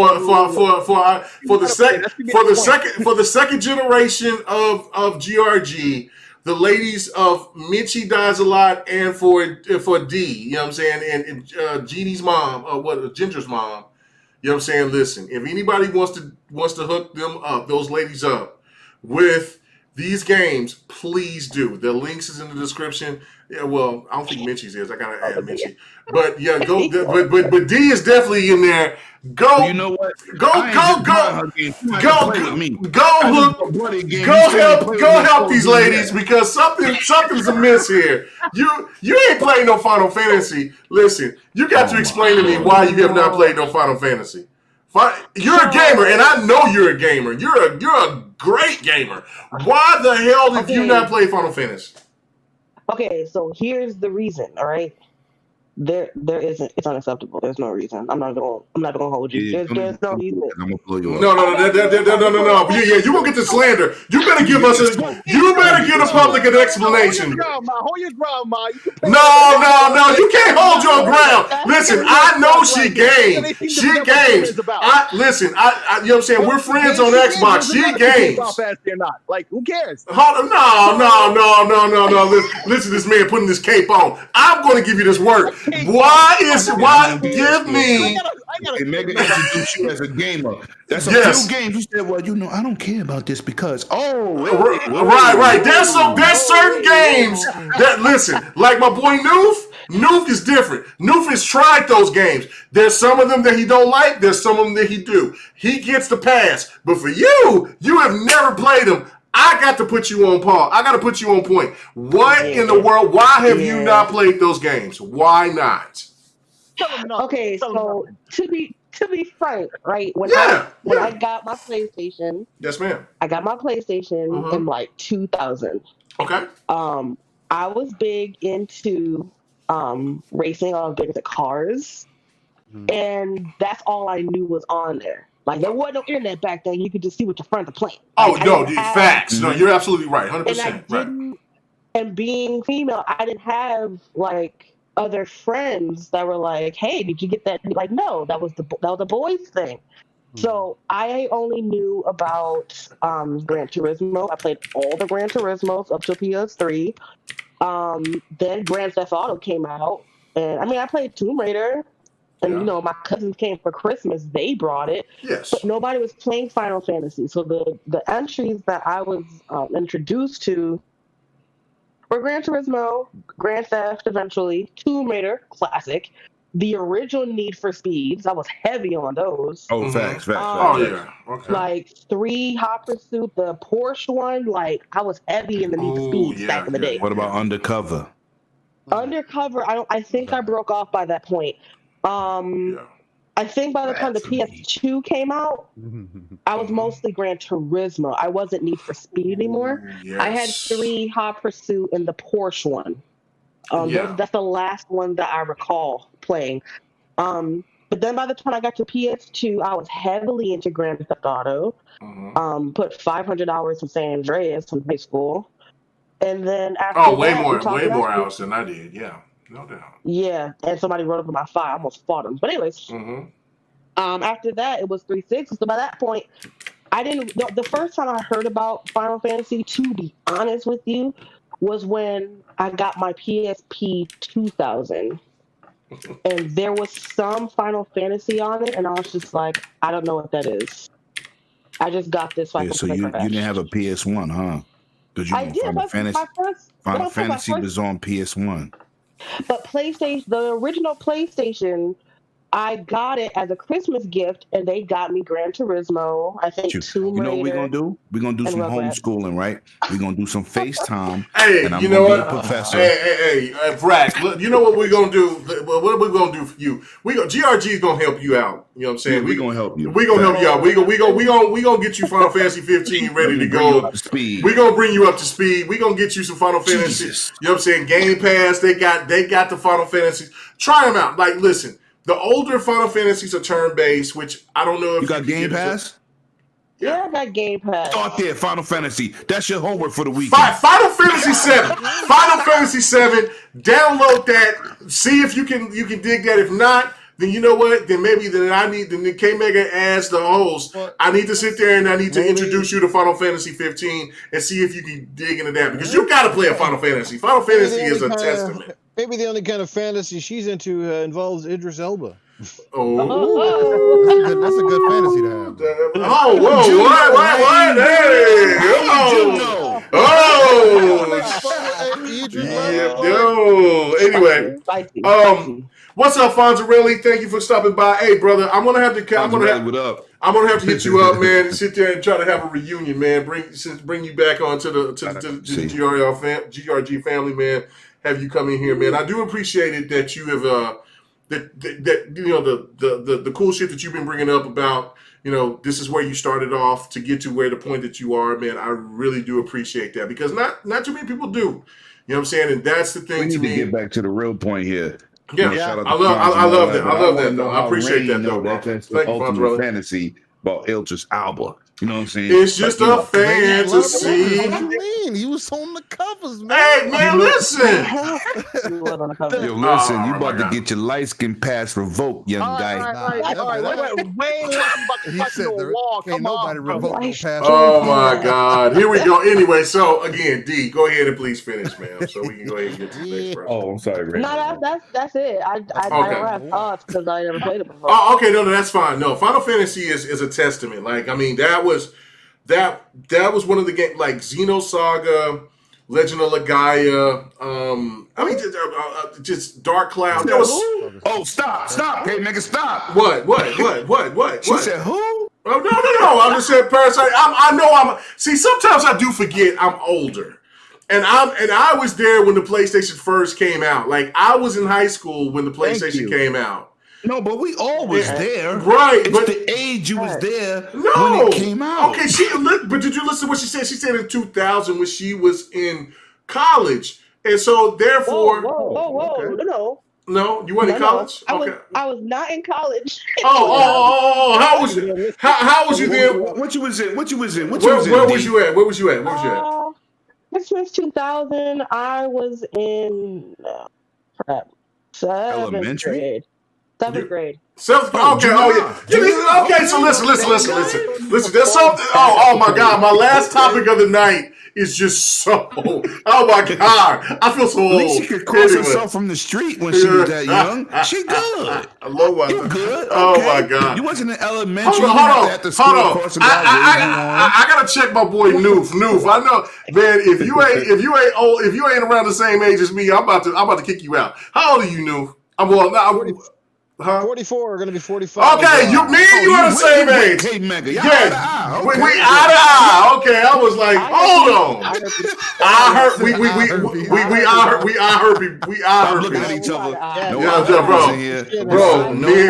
the second generation of GRG. The ladies of Mitchie Dies a Lot and for D, you know what I'm saying, and Jeannie's mom, Ginger's mom, you know what I'm saying. Listen, if anybody wants to hook them up, those ladies up with these games, please do. The links is in the description. Yeah, well, I don't think Mitchie's is. I gotta add Mitchie, but yeah, go. But D is definitely in there. Go. You know what? Go help these ladies because something's amiss here. You ain't playing no Final Fantasy. Listen, you got to explain to me why you have not played no Final Fantasy. You're a gamer, and I know you're a gamer. You're a great gamer. Why the hell have you not played Final Fantasy? Okay, so here's the reason. All right. There isn't. It's unacceptable. There's no reason. I'm not gonna hold you. There's no reason. I'm gonna blow you up. No. Yeah, you gonna get the slander. You better give the public an explanation. Hold your ground, Ma. No. You can't hold your ground. Listen, I know she games. She games. You know what I'm saying? We're friends on Xbox. She games. They're not. Like, who cares? No. Listen to this man putting this cape on. I'm gonna give you this word. Why give me? Mega introduce you as a gamer. That's a few games. You said, well, I don't care about this because right. There's certain games that listen, like my boy Noof is different. Noof has tried those games. There's some of them that he don't like. There's some of them that he do. He gets the pass. But for you have never played them. I got to put you on par. I got to put you on point. What in the world? Why have you not played those games? Why not? Okay, so to be frank, right? When I got my PlayStation, yes, ma'am. I got my PlayStation in like 2000. Okay. I was big into racing. I was big into cars, and that's all I knew was on there. Like, there wasn't no internet back then. You could just see what your friends are playing. Facts. No, you're absolutely right. 100%. And being female, I didn't have, like, other friends that were like, hey, did you get that? Like, no, that was the boys thing. So I only knew about Gran Turismo. I played all the Gran Turismos up to PS3. Then Grand Theft Auto came out. And, I played Tomb Raider. And, my cousins came for Christmas. They brought it. Yes. But nobody was playing Final Fantasy. So the entries that I was introduced to were Gran Turismo, Grand Theft eventually, Tomb Raider, classic, the original Need for Speeds. I was heavy on those. Oh, facts. Oh yeah. Okay. Like 3 Hot Pursuit, the Porsche one. Like I was heavy in the Need for Speeds back in the day. What about Undercover? Undercover, I think I broke off by that point. I think by the time the PS2 came out, I was mostly Gran Turismo. I wasn't Need for Speed anymore. I had 3 Hot Pursuit and the Porsche one. That's the last one that I recall playing. But then by the time I got to PS2, I was heavily into Grand Theft Auto. Put 500 hours in San Andreas in high school. And then after way more hours than I did. Yeah, no doubt. Yeah, and somebody wrote up in my file. I almost fought him. But anyways, after that, it was 360. So by that point, I didn't. The first time I heard about Final Fantasy, to be honest with you, was when I got my PSP 2000. And there was some Final Fantasy on it, and I was just like, I don't know what that is. I just got this. So you didn't have a PS1, huh? Because I did. Final Fantasy was on PS1. But PlayStation, the original PlayStation, I got it as a Christmas gift, and they got me Gran Turismo. I think Tomb Raider. You know what we're gonna do? We're gonna do some homeschooling, right? We're gonna do some FaceTime. Hey, and I'm you know gonna what? be a professor. Hey, Brack, look, you know what we're gonna do? What are we gonna do for you? GRG is gonna help you out. You know what I'm saying? We're gonna help you. We're gonna help you out. We gonna get you Final Fantasy 15 ready to go. We're gonna bring you up to speed. We're gonna get you some Final Fantasy. You know what I'm saying? Game Pass. They got the Final Fantasies. Try them out. Like, listen. The older Final Fantasies are turn-based, which I don't know if you got Game Pass. Yeah, I got Game Pass. Start there, Final Fantasy. That's your homework for the weekend. Final Fantasy 7. Final Fantasy 7. Download that. See if you can dig that. If not, then you know what? Then maybe then K Mega as the host, I need to sit there and I need to introduce you to Final Fantasy 15 and see if you can dig into that, because you got to play a Final Fantasy. Final Fantasy is a testament. Maybe the only kind of fantasy she's into involves Idris Elba. That's a good fantasy to have. What? Hey, Anyway, what's up, Fonzarelli? Thank you for stopping by. Hey, brother, I'm gonna have to hit you up, man. Sit there and try to have a reunion, man. Bring you back on to the GRG family, man. Have you come in here, man? I do appreciate it that you have that you know the cool shit that you've been bringing up about, you know, this is where you started off to get to where the point that you are, man. I really do appreciate that, because not too many people do. You know what I'm saying? And that's the thing. We need to get back to the real point here. Yeah, I love that. I love that though. I appreciate that though, bro. That's the ultimate fantasy about Idris Elba. You know what I'm saying? It's just a fantasy. What do you mean? He was on the covers, man. Hey, man, listen. Yo, listen, you about to get your light skin pass revoked, young guy. Can't nobody revoke no pass. Oh, my God. Here we go. Anyway, so, again, D, go ahead and please finish, man, so we can go ahead and get to the next person. Oh, I'm sorry, Ray. No, that's it. I don't have thoughts because I never played it before. Oh, okay, no, that's fine. No, Final Fantasy is a testament. Like, I mean, that was one of the games, like Xenosaga, Legend of Legaia. I mean, just Dark Cloud. There was. Oh, stop! Hey, nigga, stop! What? She said who? Oh, no. I'm just saying Parasite. See, sometimes I do forget I'm older. And I was there when the PlayStation first came out. Like, I was in high school when the PlayStation came out. No, but we all was there. Right. It's but the age you was there when it came out. Okay, but did you listen to what she said? She said in 2000 when she was in college. And so, therefore... Whoa. Okay. No, you weren't in college? Okay. I was not in college. How was you? How was you then? What you was in? Where was you at? Christmas 2000, I was in... Elementary? grade. 7th grade. Okay, so listen. There's something. Oh my God, my last topic of the night is just so. Oh my God, I feel so old. At least she could cross herself from the street when she was that young. She good. You good? Oh my God, you wasn't in elementary. Hold on. I gotta check my boy Noof. I know, man. If you ain't around the same age as me, I'm about to kick you out. How old are you, Noof? Huh? 44 are going to be 45. Okay, you on the same age. Hey, Mega. Yes. We eye to eye. Okay, I was like, hold on. I heard we eye I'm looking at each other. Bro. Me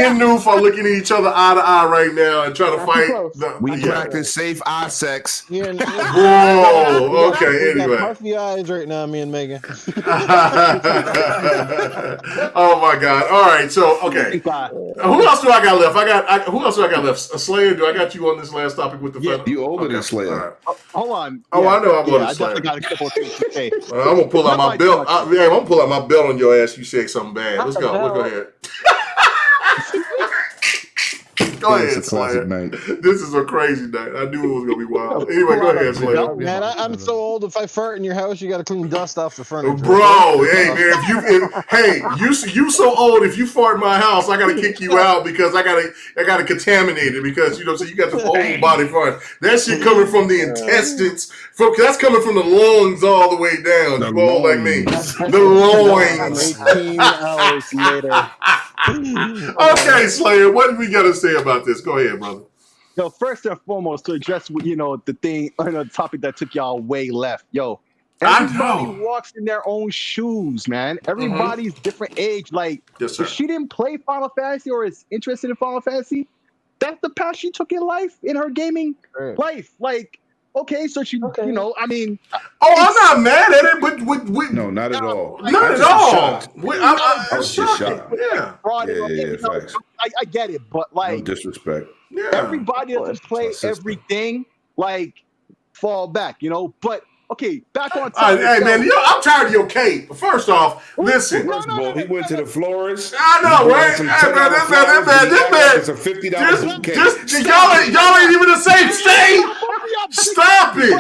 and Noof are looking at each other eye to eye right now and trying to fight. We practice safe eye sex. Whoa. Okay. Anyway. Puffy eyes right now, me and Megan. Oh my God! All right, so okay. Who else do I got left? Who else do I got left? Slayer. Do I got you on this last topic with the? Yeah, you older than Slayer. Right. Hold on. Oh, I know I'm older than Slayer. I got a couple of things to say. I'm gonna pull out my belt. I'm gonna pull out my belt on your ass. You say something bad. Let's go. Let's go ahead. Go ahead, It's a classic night. This is a crazy night. I knew it was gonna be wild. Anyway, go ahead, Slayer. Man, I'm so old. If I fart in your house, you got to clean dust off the furniture. Bro, hey man, you so old. If you fart in my house, I gotta kick you out because I gotta contaminate it because so you got this old body fart. That shit coming from the intestines. That's coming from the lungs all the way down. You old like me. The loins. 18 hours later. Okay, Slayer, what do we got to say about this? Go ahead, brother. Yo, first and foremost, to address the thing, the topic that took y'all way left. Yo, everybody walks in their own shoes, man. Everybody's different age. Like, yes, if she didn't play Final Fantasy or is interested in Final Fantasy, that's the path she took in life, in her gaming life. Like, okay, so she, I mean. Oh, I'm not mad at it, but no, not at all. Not at all. I was just shocked. Yeah. Facts. I get it, but like. No disrespect. Yeah. Everybody doesn't play everything. Like, fall back, But okay, back on topic. Hey man, I'm tired of your cape. First off, listen. First of all, he went to the florist. I know, right? Hey man, this man. It's a $50 bouquet. Y'all ain't even the same state. Stop it.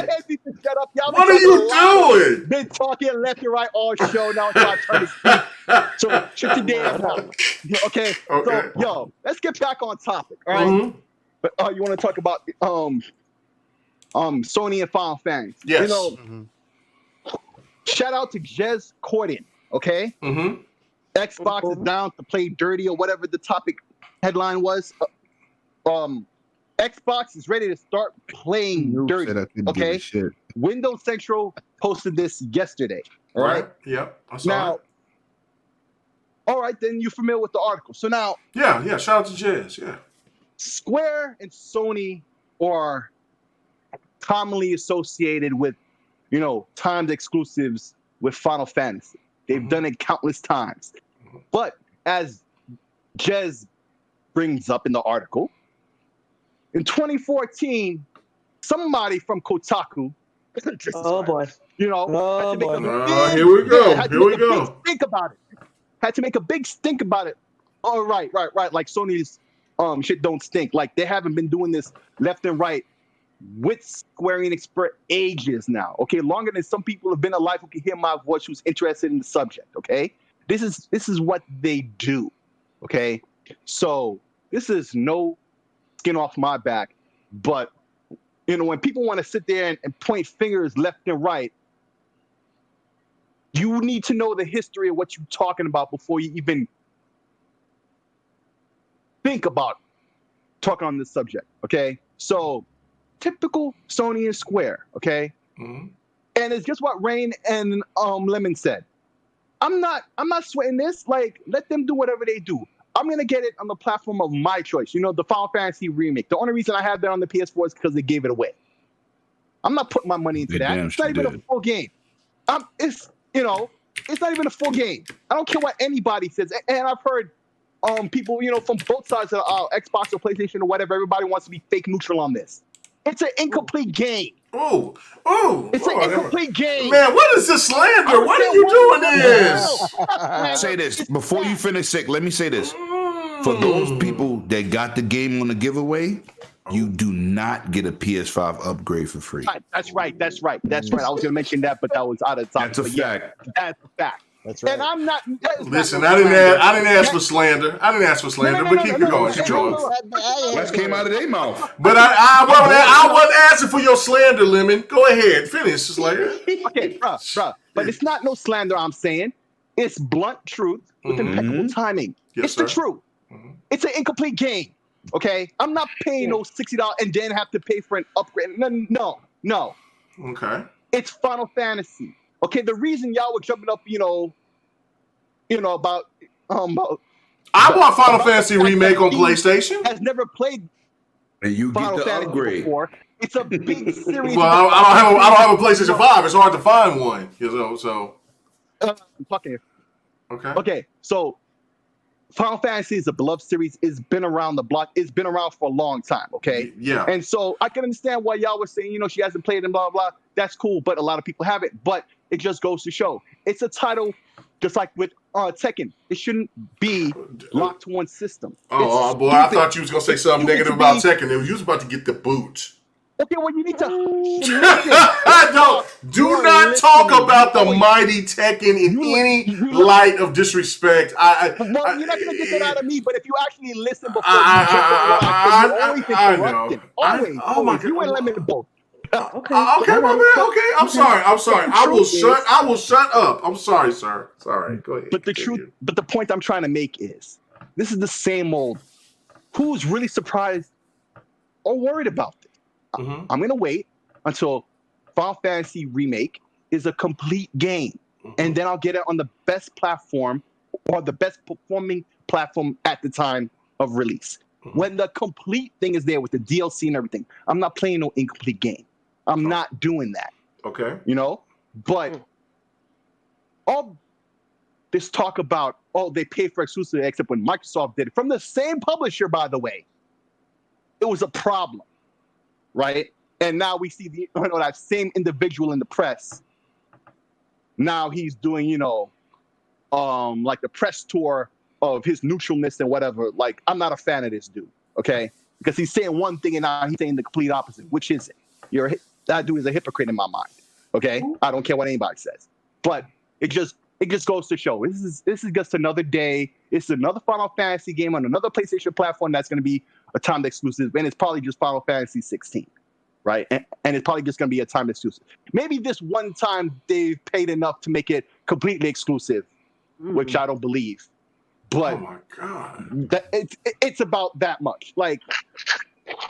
What are you doing? Been talking left and right all show. Now it's my turn to speak. So shut your damn mouth. Okay. So yo, let's get back on topic. All right. Mm-hmm. But you want to talk about Sony and Final Fantasy. Yes. Shout out to Jez Corden, okay? Mm-hmm. Xbox is down to play dirty or whatever the topic headline was. Xbox is ready to start playing dirty, okay? Windows Central posted this yesterday, all right? Yep, I saw it. All right, then you're familiar with the article. So now... Yeah, shout out to Jez, yeah. Square and Sony are commonly associated with, timed exclusives with Final Fantasy. They've done it countless times. But as Jez brings up in the article, in 2014, somebody from Kotaku, oh boy, here we go. Think about it. Had to make a big stink about it. Oh, right. Like Sony's shit don't stink. Like they haven't been doing this left and right with Square Enix for ages now. Okay, longer than some people have been alive who can hear my voice, who's interested in the subject. Okay, this is what they do. Okay, so this is no skin off my back, but when people want to sit there and point fingers left and right, you need to know the history of what you're talking about before you even think about talking on this subject. Okay, so typical Sony and Square. Okay, and it's just what Rain and Lemon said. I'm not sweating this. Like, let them do whatever they do. I'm gonna get it on the platform of my choice. The Final Fantasy remake. The only reason I have that on the PS4 is because they gave it away. I'm not putting my money into that. It's not even a full game. It's not even a full game. I don't care what anybody says. And I've heard people, from both sides of Xbox or PlayStation or whatever, everybody wants to be fake neutral on this. It's an incomplete game. It's an incomplete game. Man, what is this slander? Why are you doing this? Say this before you finish, Sick. Let me say this. For those people that got the game on the giveaway, you do not get a PS5 upgrade for free. That's right. I was going to mention that, but that was out of time. That's a fact. That's a fact. That's right. And I'm not. Listen, I didn't ask for slander. But keep it going. Keep going. That came out of their mouth. But I wasn't asking for your slander, Lemon. Go ahead, finish, Slayer. Okay, bruh. But it's not no slander. I'm saying It's blunt truth with impeccable timing. Yes, the truth. It's an incomplete game. Okay, I'm not paying no $60 and then have to pay for an upgrade. No. Okay. It's Final Fantasy. Okay, the reason y'all were jumping up, about I bought Final Fantasy Remake on PlayStation. Has never played and you Final get the Fantasy upgrade before. It's a big series. Well, I don't have a PlayStation 5. It's hard to find one. Fucking. Okay. Okay, so Final Fantasy is a beloved series. It's been around the block. It's been around for a long time, okay? Yeah. And so I can understand why y'all were saying, she hasn't played and blah, blah, blah. That's cool, but a lot of people haven't. But it just goes to show. It's a title, just like with Tekken. It shouldn't be locked to one system. Oh, boy, I thought you was going to say something negative about Tekken. You was about to get the boot. Okay, well, you need to do not talk about the mighty Tekken in any light of disrespect. Well, you're not going to get that out of me, but if you actually listen before you jump on what I always interrupting. Always. Oh my God. You ain't letting me both. Okay, my man. Okay, I'm sorry. I will shut up. I'm sorry, sir. Sorry. Go ahead. But the point I'm trying to make is, this is the same old. Who's really surprised or worried about this? I'm going to wait until Final Fantasy Remake is a complete game. And then I'll get it on the best platform or the best performing platform at the time of release. When the complete thing is there with the DLC and everything, I'm not playing no incomplete game. I'm not doing that. Okay. But all this talk about, they pay for exclusive, except when Microsoft did it, from the same publisher, by the way, it was a problem. Right? And now we see that same individual in the press. Now he's doing, like the press tour of his neutralness and whatever. Like, I'm not a fan of this dude, okay? Because he's saying one thing and now he's saying the complete opposite. Which is it? That dude is a hypocrite in my mind, okay? I don't care what anybody says. But it just goes to show. This is just another day. It's another Final Fantasy game on another PlayStation platform that's going to be a timed exclusive, and it's probably just Final Fantasy 16, right? And it's probably just going to be a timed exclusive. Maybe this one time they've paid enough to make it completely exclusive, which I don't believe. But oh my God, it's about that much. Like,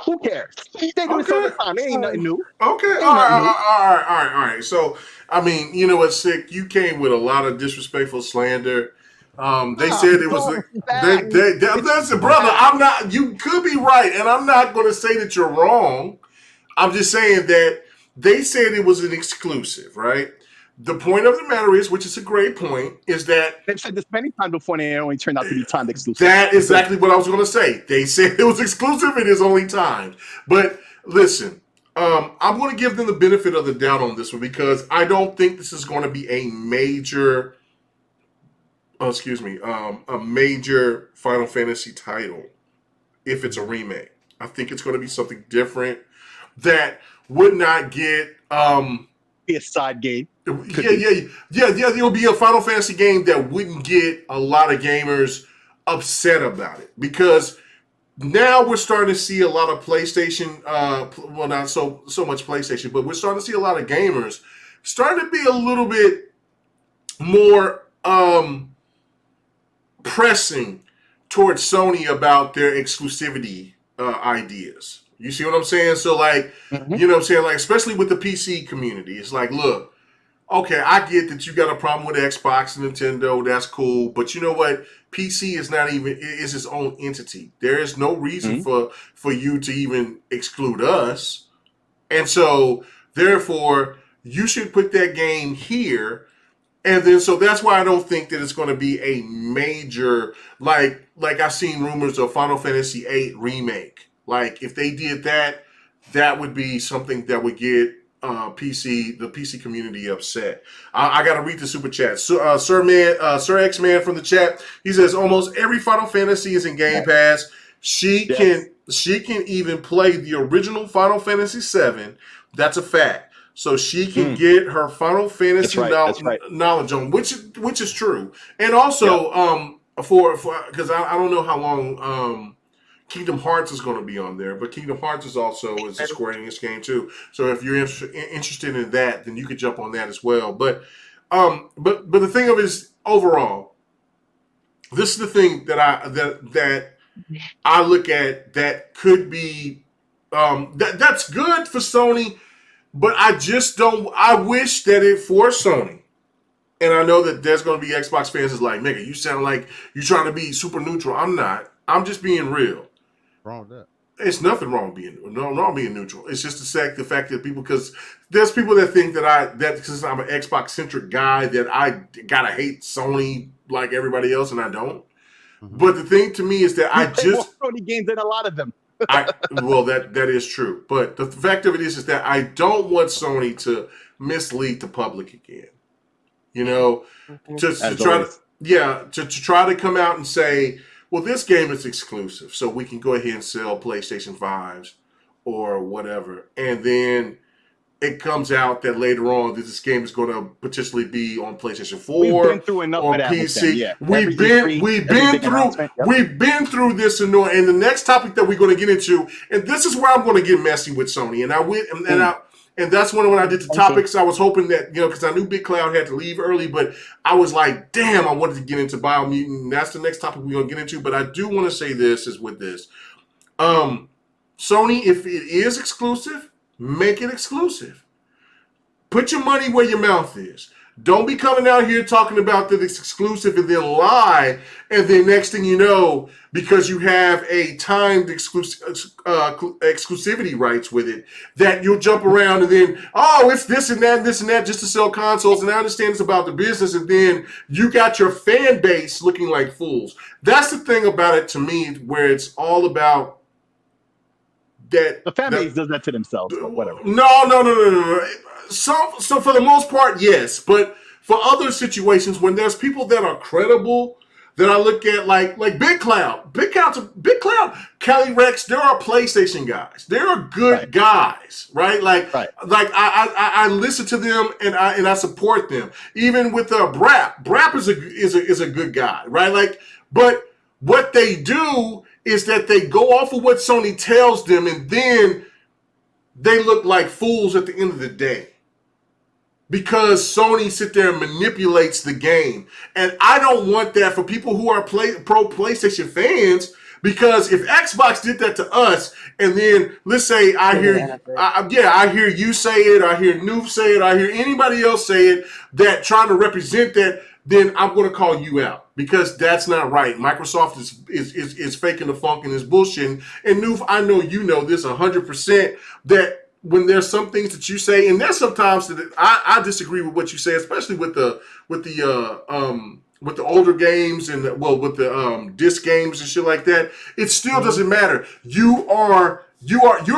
who cares? They do this all the time. It ain't nothing new. Okay, all right. So, I mean, you know what's sick? You came with a lot of disrespectful slander. They said it was listen, brother. I'm not. You could be right, and I'm not going to say that you're wrong. I'm just saying that they said it was an exclusive, right? The point of the matter is, which is a great point, is that they've said this many times before, and it only turned out to be timed exclusive. That is exactly what I was going to say. They said it was exclusive; it is only timed. But listen, I'm going to give them the benefit of the doubt on this one because I don't think this is going to be a major. A major Final Fantasy title if it's a remake. I think it's going to be something different that would not get be a side game. It'll be a Final Fantasy game that wouldn't get a lot of gamers upset about it because now we're starting to see a lot of PlayStation. Well, not so much PlayStation, but we're starting to see a lot of gamers starting to be a little bit more pressing towards Sony about their exclusivity ideas. You see what I'm saying? So, like, you know what I'm saying? Like, especially with the PC community, it's like, look, okay, I get that you got a problem with Xbox and Nintendo. That's cool. But you know what? PC is not even, is its own entity. There is no reason for you to even exclude us. And so, therefore, you should put that game here. And then, so that's why I don't think that it's going to be a major, like I've seen rumors of Final Fantasy VIII remake. Like, if they did that, that would be something that would get the PC community upset. I got to read the super chat. Sir X Man from the chat. He says almost every Final Fantasy is in Game Pass. She can even play the original Final Fantasy VII. That's a fact. So she can get her Final Fantasy knowledge on, which is true. And also, for because I don't know how long Kingdom Hearts is going to be on there, but Kingdom Hearts is also a Square Enix game too. So if you're interested in that, then you could jump on that as well. But the thing of it is, overall, this is the thing that I look at that could be that's good for Sony, but I just don't. I wish that it for Sony. And I know that there's going to be Xbox fans that's like, nigga, you sound like you're trying to be super neutral. I'm not. I'm just being real. Wrong with that. It's nothing wrong being neutral. It's just the fact that people, because there's people that think that because I'm an Xbox centric guy that I gotta hate Sony like everybody else, and I don't. Mm-hmm. But the thing to me is that I just Sony games and a lot of them. that is true. But the fact of it is that I don't want Sony to mislead the public again. You know, to try to come out and say, well, this game is exclusive, so we can go ahead and sell PlayStation 5s or whatever. And then it comes out that later on this game is going to potentially be on PlayStation 4 We've been through enough or of PC. Yeah. We've been through this and the next topic that we're going to get into, and this is where I'm going to get messy with Sony. And that's when I did the topics, I was hoping that, because I knew Big Cloud had to leave early, but I was like, damn, I wanted to get into Biomutant. And that's the next topic we're going to get into. But I do want to say this is with this. Sony, if it is exclusive, make it exclusive. Put your money where your mouth is. Don't be coming out here talking about that it's exclusive and then lie, and then next thing you know, because you have a timed exclusivity rights with it, that you'll jump around and then, it's this and that just to sell consoles, and I understand it's about the business, and then you got your fan base looking like fools. That's the thing about it to me, where it's all about that. The fan base does that to themselves, but whatever. No. So for the most part, yes. But for other situations, when there's people that are credible, that I look at like Big Cloud, Kelly Rex, there are PlayStation guys. There are good guys, right? I listen to them and I support them. Even with Brap is a good guy, right? But what they do is that they go off of what Sony tells them, and then they look like fools at the end of the day. Because Sony sit there and manipulates the game. And I don't want that for people who are pro PlayStation fans, because if Xbox did that to us, and then let's say I hear you say it, I hear Noof say it, I hear anybody else say it, that trying to represent that, then I'm going to call you out, because that's not right. Microsoft is faking the funk and is bullshitting. And Noof, I know you know this 100%, that when there's some things that you say, and there's sometimes that I disagree with what you say, especially with the older games and with the disc games and shit like that. It still doesn't matter. You're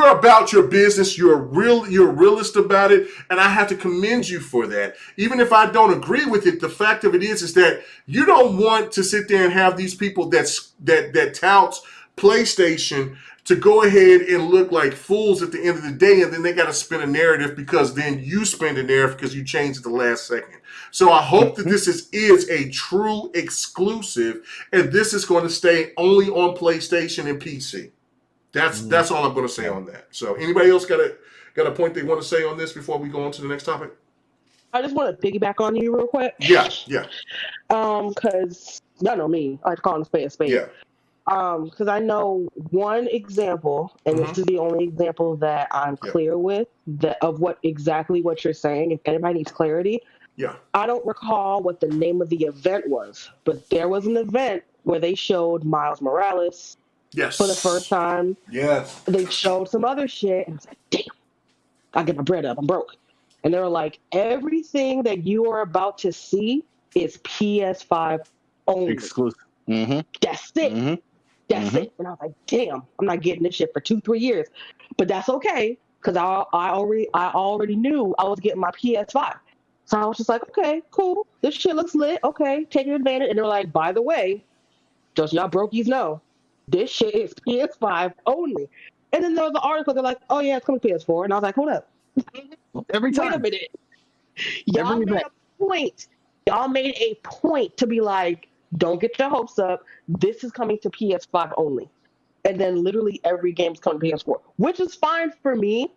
about your business. You're a realist about it, and I have to commend you for that. Even if I don't agree with it, the fact of it is that you don't want to sit there and have these people that touts PlayStation to go ahead and look like fools at the end of the day, and then they got to spin a narrative, because then you spin the narrative because you changed at the last second. So I hope that this is a true exclusive, and this is going to stay only on PlayStation and PC. That's all I'm going to say on that. So anybody else got a point they want to say on this before we go on to the next topic? I just want to piggyback on you real quick. Yeah. Because y'all know me, I like to call them a spade. Yeah. Because I know one example, and this is the only example that I'm clear with of what you're saying. If anybody needs clarity, I don't recall what the name of the event was, but there was an event where they showed Miles Morales for the first time. Yes. They showed some other shit, and I was like, damn, I get my bread up, I'm broke. And they were like, everything that you are about to see is PS5 only. Exclusive. Mm-hmm. That's it. Mm-hmm. That's it. And I was like, damn, I'm not getting this shit for 2-3 years. But that's okay, because I already knew I was getting my PS5. So I was just like, okay, cool. This shit looks lit. Okay, taking advantage. And they're like, by the way, just y'all brokies know, this shit is PS5 only. And then there was an article, they're like, oh yeah, it's coming to PS4. And I was like, hold up. Every time. Wait a minute. Y'all made a point. Y'all made a point to be like, don't get your hopes up. This is coming to PS5 only. And then literally every game's coming to PS4, which is fine for me.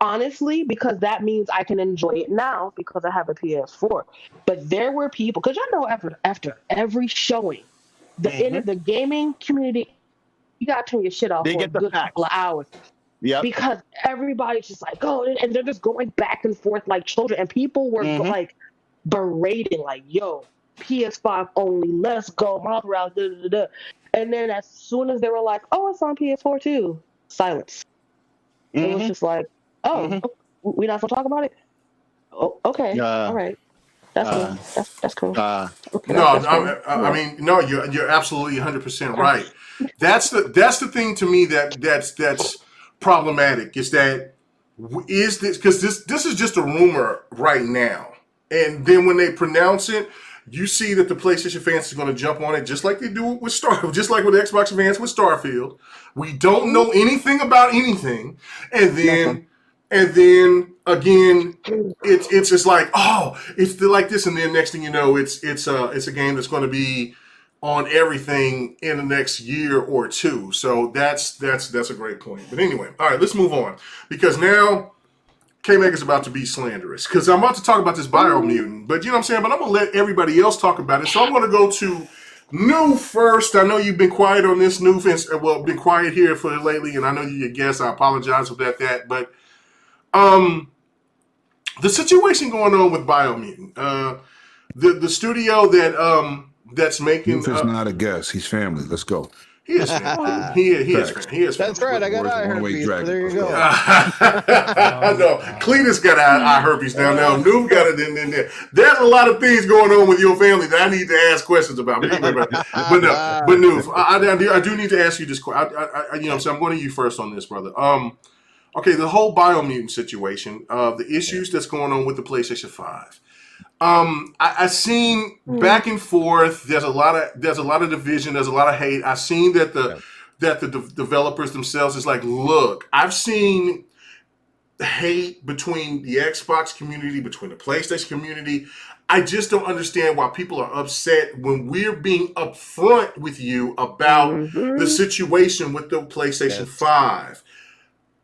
honestly, because that means I can enjoy it now because I have a PS4. But there were people, because y'all know after every showing, the gaming community, you gotta turn your shit off They for a get the good couple of facts. hours. Yep. Because everybody's just like, oh, and they're just going back and forth like children, and people were like berating, like, yo, PS5 only, let's go, Miles Morales, da, da, da, da. And then as soon as they were like, oh, it's on PS4 too, silence. It was just like, oh, we're not gonna talk about it. Oh, okay, all right, that's cool. That's cool. Okay, No, that's cool. I mean, no, you're absolutely 100% right. That's the thing to me that's problematic is this because this is just a rumor right now, and then when they pronounce it, you see that the PlayStation fans are going to jump on it just like they do with just like with Xbox fans with Starfield. We don't know anything about anything, and then again, it's just like, oh, it's like this, and then next thing you know, it's a game that's going to be on everything in the next year or two. So that's a great point. But anyway, all right, let's move on because now K-Meg is about to be slanderous because I'm about to talk about this Biomutant, but you know what I'm saying? But I'm going to let everybody else talk about it. So I'm going to go to New first. I know you've been quiet on this, New, been quiet here for lately, and I know you're a guest. I apologize for that, but the situation going on with Biomutant, the studio that's making... Rufus not a guest. He's family. Let's go. He is family. He is family. That's right. I got eye herpes. There you go. I know. Cletus got eye herpes now. New got it in there. There's a lot of things going on with your family that I need to ask questions about. But anyway, but New, I do need to ask you this question. So I'm going to you first on this, brother. Okay, the whole Biomutant situation, the issues that's going on with the PlayStation 5. I've seen back and forth. There's a lot of division. There's a lot of hate. I've seen that the developers themselves is like, look, I've seen hate between the Xbox community, between the PlayStation community. I just don't understand why people are upset when we're being upfront with you about the situation with the PlayStation 5.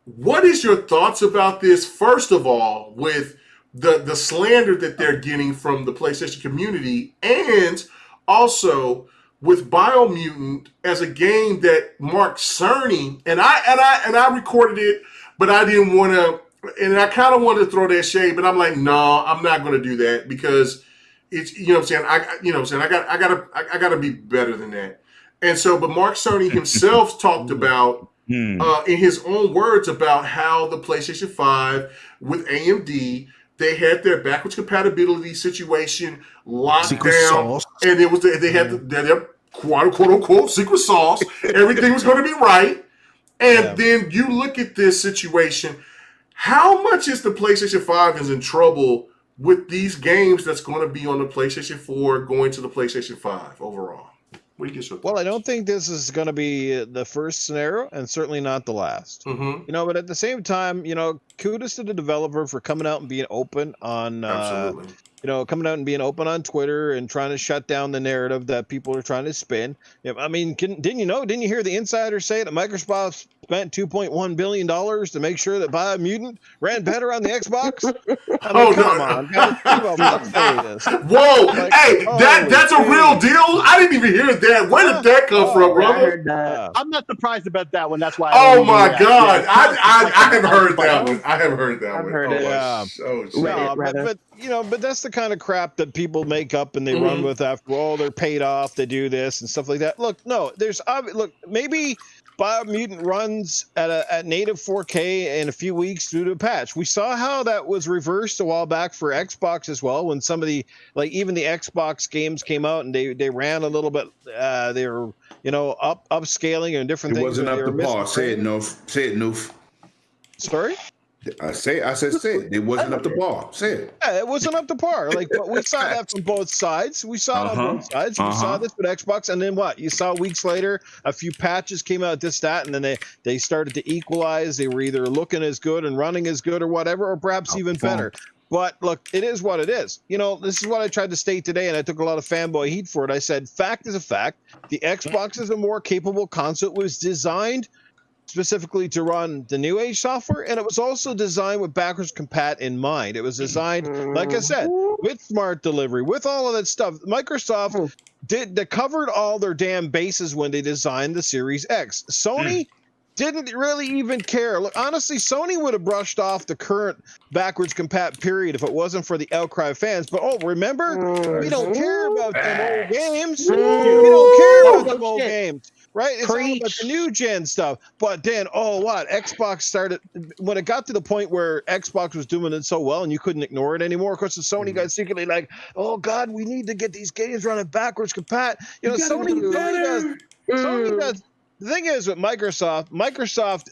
What is your thoughts about this? First of all, with the slander that they're getting from the PlayStation community, and also with Biomutant as a game that Mark Cerny and I recorded it, but I didn't want to, and I kind of wanted to throw that shade, but I'm like, no, I'm not going to do that because it's, you know what I'm saying, I gotta be better than that. And so, but Mark Cerny himself talked about in his own words about how the PlayStation 5 with AMD, they had their backwards compatibility situation locked secret down, sauce. and it was they had their quote unquote secret sauce. Everything was going to be right, and then you look at this situation. How much is the PlayStation 5 is in trouble with these games that's going to be on the PlayStation 4 going to the PlayStation 5 overall? What do you get your thoughts? Well, I don't think this is going to be the first scenario, and certainly not the last. But at the same time, kudos to the developer for coming out and being open on, absolutely. Coming out and being open on Twitter and trying to shut down the narrative that people are trying to spin. I mean, didn't you hear the insider say that Microsoft spent $2.1 billion to make sure that Biomutant ran better on the Xbox? I mean, come on. Whoa, hey, that's a real deal? I didn't even hear that. Where did that come from, brother? I'm not surprised about that one. That's why. Oh my God, I have heard that one. I have heard that one. Heard it. But that's the kind of crap that people make up and they run with after, they're paid off, they do this and stuff like that. Look, no, maybe Biomutant runs at native 4K in a few weeks due to a patch. We saw how that was reversed a while back for Xbox as well, when some of the, even the Xbox games came out and they ran a little bit, they were, upscaling and different things. It wasn't up to par. Say it, Noof. Sorry? I said it wasn't up to par. Say it. Yeah, it wasn't up to par. But we saw that from both sides. We saw it on both sides. We saw this with Xbox, and then what? You saw weeks later, a few patches came out, this, that, and then they started to equalize. They were either looking as good and running as good or whatever, or perhaps even better. But look, it is what it is. This is what I tried to state today, and I took a lot of fanboy heat for it. I said, fact is a fact. The Xbox is a more capable console. It was designed specifically to run the new age software, and it was also designed with backwards compat in mind. It was designed, like I said, with smart delivery, with all of that stuff. Microsoft they covered all their damn bases when they designed the Series X. Sony didn't really even care. Look, honestly, Sony would have brushed off the current backwards compat period if it wasn't for the outcry of fans. But remember, we don't care about them old games. We don't care about them old games. Right? It's all about the new gen stuff. But then, Xbox started, when it got to the point where Xbox was doing it so well and you couldn't ignore it anymore, of course, the Sony got secretly like, oh, God, we need to get these games running backwards compat. Sony does. The thing is with Microsoft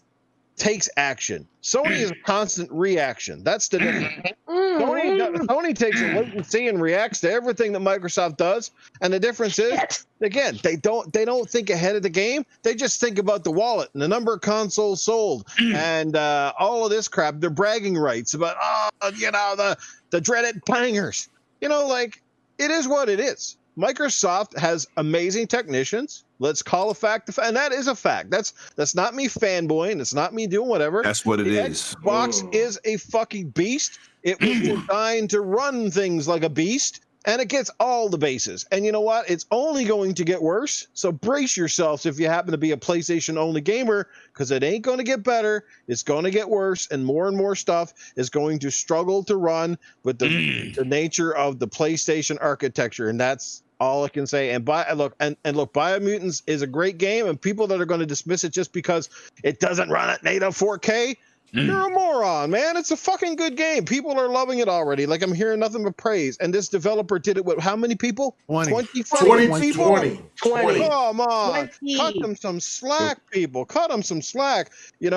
takes action. Sony is a constant reaction. That's the difference. Sony takes a wait and see and reacts to everything that Microsoft does. And the difference is, again, they don't think ahead of the game. They just think about the wallet and the number of consoles sold and all of this crap. Their bragging rights about the dreaded clangers. It is what it is. Microsoft has amazing technicians. Let's call a fact, and that is a fact. That's not me fanboying. That's not me doing whatever. That's what it is. Xbox is a fucking beast. It was designed to run things like a beast, and it gets all the bases. And you know what? It's only going to get worse. So brace yourselves if you happen to be a PlayStation-only gamer, because it ain't going to get better. It's going to get worse, and more stuff is going to struggle to run with the nature of the PlayStation architecture, and that's all I can say. And look, Biomutants is a great game, and people that are going to dismiss it just because it doesn't run at native 4K, you're a moron, man. It's a fucking good game. People are loving it already. Like, I'm hearing nothing but praise. And this developer did it with how many people? 20 people? 20. Come on. 20. Cut them some slack, people. Cut them some slack. It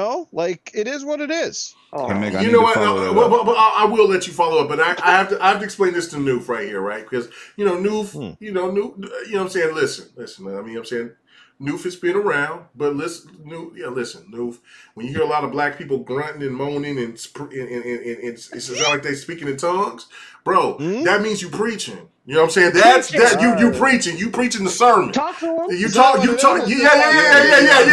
is what it is. Oh. You know what? I will let you follow up, but I have to explain this to Noof right here, right? Because Noof, Noof, I'm saying, listen. I mean, I'm saying, Noof has been around, but listen, Noof. When you hear a lot of black people grunting and moaning and it sounds like they speaking in tongues, bro, that means you preaching. You know what I'm saying? That's you preaching. You preaching the sermon. Talk to him. You talk. Yeah. Everybody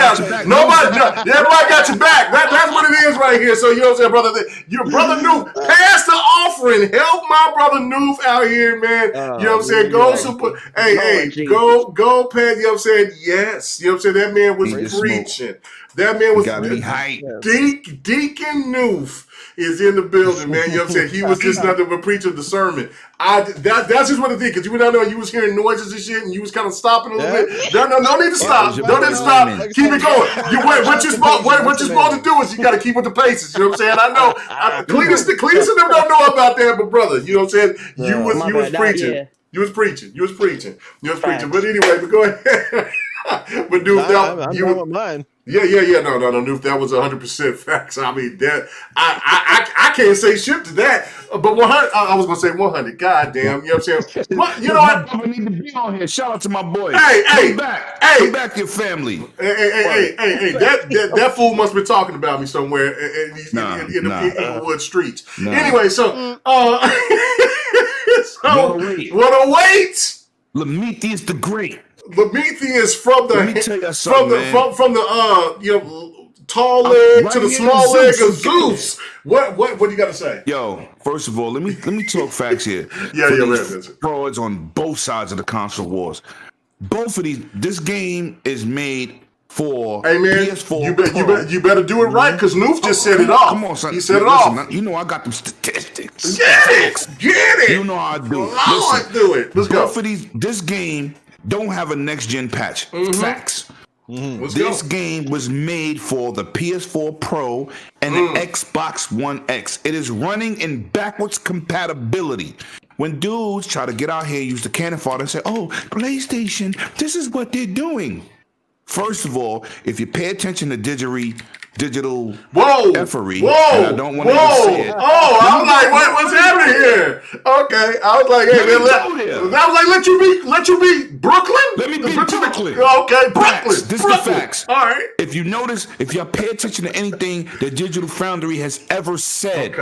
got your back. That's what it is right here. So you know what I'm saying, brother? Your brother Noof, pass the offering. Help my brother Noof out here, man. You know what I'm saying? Go support. Hey, go, Pat. You know what I'm saying? Yes. You know what I'm saying? That man was preaching. That man was Deacon Noof is in the building, man. You know what I'm saying? He was just nothing but preaching the sermon. That's just what I think, because you know you was hearing noises and shit, and you was kind of stopping a little bit. No need to stop. Don't need to stop. Keep it going. What you're supposed to do is you got to keep with the paces. You know what I'm saying? I know. Cletus and them don't know about that, but brother, you know what I'm saying? You was preaching. You was preaching. But anyway, but go ahead. But dude, I'm mine. Yeah. No, Noof, that was 100% facts. I mean, that I can't say shit to that. But 100, I was gonna say 100. God damn, you know what I'm saying? You know what? I need to be on here. Shout out to my boy. Hey, come back to your family. Hey, that fool must be talking about me somewhere in the Inglewood streets. Nah. Anyway, so what awaits? Prometheus the Great. Prometheus from the tall leg to the small leg of Zeus. What do you got to say? Yo, first of all, let me talk facts here. Frauds on both sides of the console wars. Both of this game is made for PS4. You better do it right, because Noof just set it off. Come on, son. He set it off. You know I got them statistics. Get it. You know how I do. Do it. Let's go. Both of this game don't have a next gen patch. Facts. This game was made for the PS4 Pro and the Xbox One X. It is running in backwards compatibility. When dudes try to get out here, use the cannon fodder and say, "Oh, PlayStation, this is what they're doing." First of all, if you pay attention to digital effery, and I don't want to say it. Oh, I was like, what's happening here? Okay, I was like, hey, let you be Brooklyn. Let me be Brooklyn. Okay, Brooklyn. This is the facts. All right. If you notice, if y'all pay attention to anything that Digital Foundry has ever said,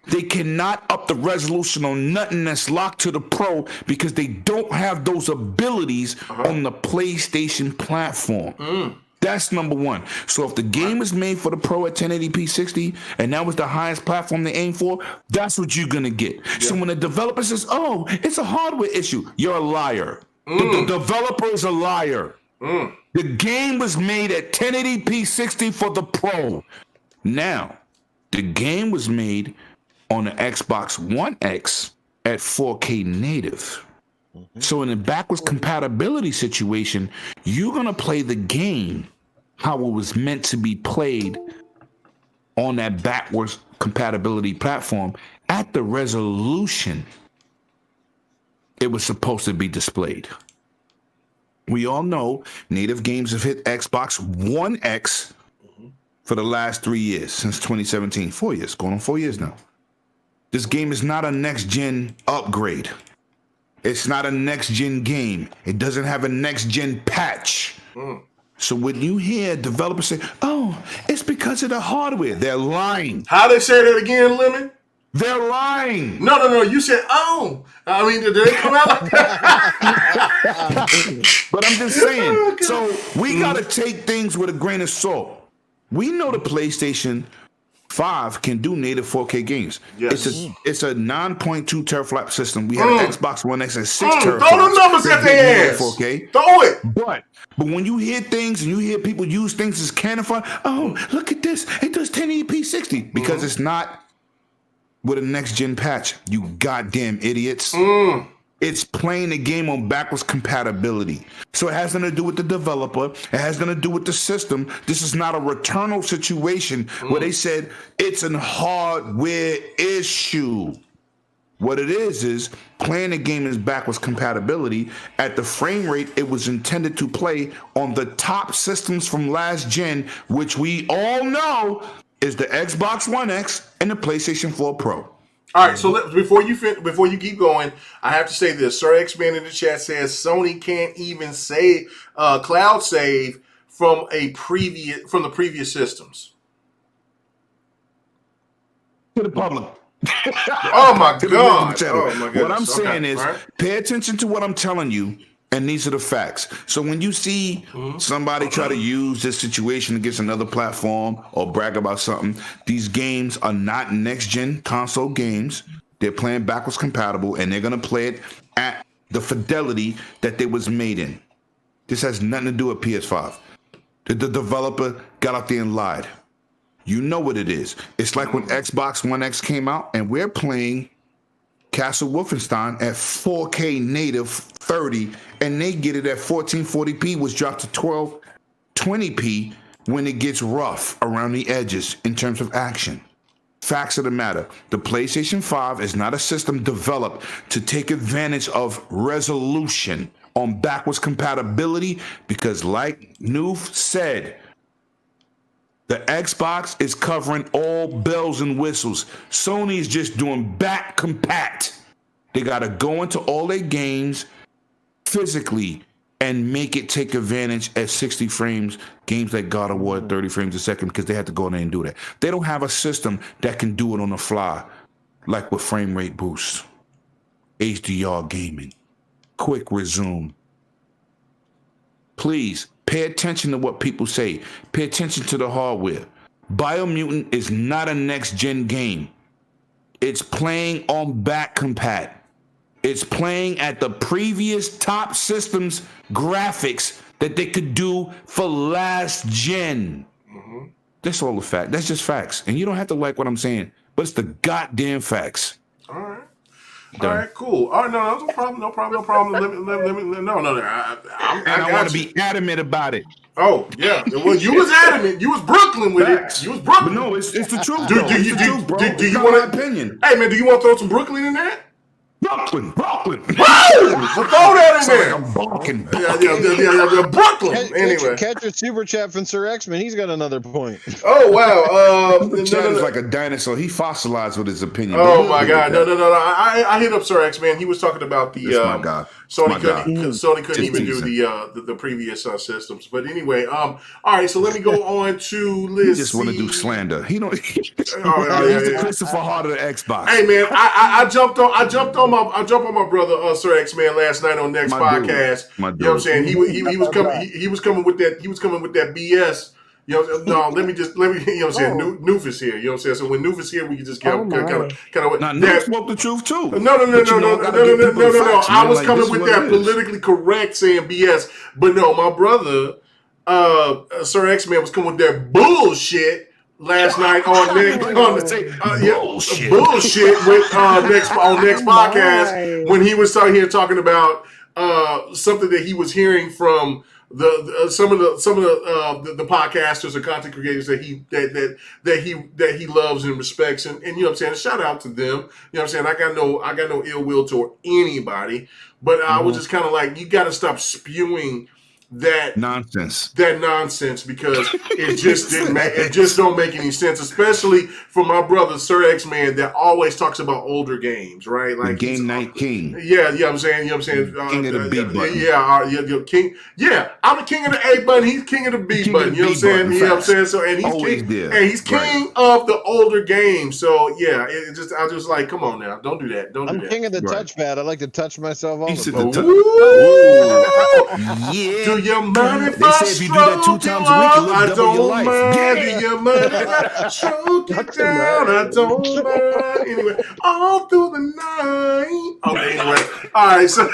they cannot up the resolution on nothing that's locked to the Pro because they don't have those abilities on the PlayStation platform. That's number one. So if the game is made for the Pro at 1080p 60, and that was the highest platform they aim for, that's what you're gonna get. Yeah. So when the developer says, "Oh, it's a hardware issue," you're a liar. The developer is a liar. The game was made at 1080p 60 for the Pro. Now, the game was made on the Xbox One X at 4K native. So in a backwards compatibility situation, you're going to play the game how it was meant to be played on that backwards compatibility platform at the resolution it was supposed to be displayed. We all know native games have hit Xbox One X for the last 3 years, since 2017. 4 years, going on 4 years now. This game is not a next-gen upgrade. It's not a next-gen game. It doesn't have a next-gen patch. So when you hear developers say, "Oh, it's because of the hardware," they're lying. How they say that again, Lemon? They're lying. No. You said, "Oh." I mean, did they come out like that? But I'm just saying. So we got to take things with a grain of salt. We know the PlayStation 5 can do native 4K games. Yes. It's a 9.2 teraflop system. We have an Xbox One X at 6 teraflops. Throw the numbers at their ass. 4K. Throw it. But when you hear things and you hear people use things as cannon fodder, "Oh, look at this. It does 1080p 60. Because it's not with a next-gen patch, you goddamn idiots. It's playing the game on backwards compatibility. So it has nothing to do with the developer. It has nothing to do with the system. This is not a returnal situation where they said it's a hardware issue. What it is playing the game is backwards compatibility at the frame rate it was intended to play on the top systems from last gen, which we all know is the Xbox One X and the PlayStation 4 Pro. All right, so before you keep going, I have to say this. Sir X-Man in the chat says Sony can't even say cloud save from the previous systems. To the public. Oh my God! What I'm saying is, pay attention to what I'm telling you, and these are the facts. So when you see somebody try to use this situation against another platform or brag about something, these games are not next-gen console games. They're playing backwards compatible, and they're going to play it at the fidelity that they was made in. This has nothing to do with PS5. The developer got out there and lied. You know what it is. It's like when Xbox One X came out, and we're playing Castle Wolfenstein at 4K native 30, and they get it at 1440p, which dropped to 1220p when it gets rough around the edges in terms of action. Facts of the matter. The PlayStation 5 is not a system developed to take advantage of resolution on backwards compatibility because, like Noof said, the Xbox is covering all bells and whistles. Sony is just doing back compat. They got to go into all their games physically and make it take advantage at 60 frames, games like God of War 30 frames a second, because they have to go in there and do that. They don't have a system that can do it on the fly, like with frame rate boost, HDR gaming, quick resume. Please, pay attention to what people say. Pay attention to the hardware. Biomutant is not a next-gen game. It's playing on back compat. It's playing at the previous top systems graphics that they could do for last gen. That's all the fact. That's just facts. And you don't have to like what I'm saying, but it's the goddamn facts. All right. All right, cool. All right, no problem. I want to be adamant about it. Oh, yeah. Well, you was adamant. You was Brooklyn with it. You was Brooklyn. But no, it's the truth. Do you want my opinion? Hey, man, do you want to throw some Brooklyn in there? Brooklyn. Woo! Throw that in there. I'm barking. Yeah, Brooklyn. Anyway. Catch a super chat from Sir X-Man. He's got another point. Oh, wow. Chad is like a dinosaur. He fossilized with his opinion. Oh, my God. No. I hit up Sir X-Man. He was talking about the Sony couldn't even do the previous systems. But anyway, all right, so let me go on to Liz. He just want to do slander. He don't. He's the Christopher Hart of the Xbox. Hey, man, I jumped on on my brother Sir X Man last night on Next Podcast. You know what I'm saying? He was coming with that BS. You know, no, let me you know what I'm saying, Noof is here. You know what I'm saying? So when Noof is here, we can just kind of now Noof spoke the truth too. No. I was coming with that politically correct saying BS. But no, my brother, Sir X Man was coming with that bullshit last night on bullshit with next podcast when he was talking about something that he was hearing from some of the podcasters or content creators that he loves and respects, and you know what I'm saying, shout out to them. You know what I'm saying? I got no ill will toward anybody, but I was just kind of like, you got to stop spewing that nonsense because it just don't make any sense, especially for my brother Sir X Man that always talks about older games, right? Like the game night king. Yeah, I'm saying, king of the B button. Yeah, king. Yeah, I'm the king of the A button. He's king of the B button. You know what I'm saying? You know what I'm saying? So and he's king of the older games. So yeah, I just like, come on now, don't do that. I'm king of the touchpad. I like to touch myself all the time. Yeah. Do you mind if I if you do that 2 times a week, you live double your life. Do you mind if I stroke it down? I don't mind. Anyway, all through the night. Okay, anyway. All right, so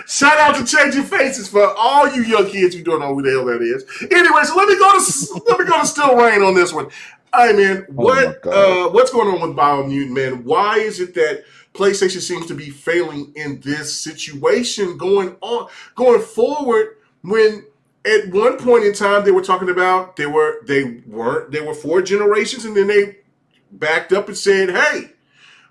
shout out to Changing Faces for all you young kids who don't know who the hell that is. Anyway, so let me go to Still Rain on this one. All right, man. What's going on with Biomutant, man? Why is it that PlayStation seems to be failing in this situation going forward, when at one point in time they were talking about they were 4 generations, and then they backed up and said, hey,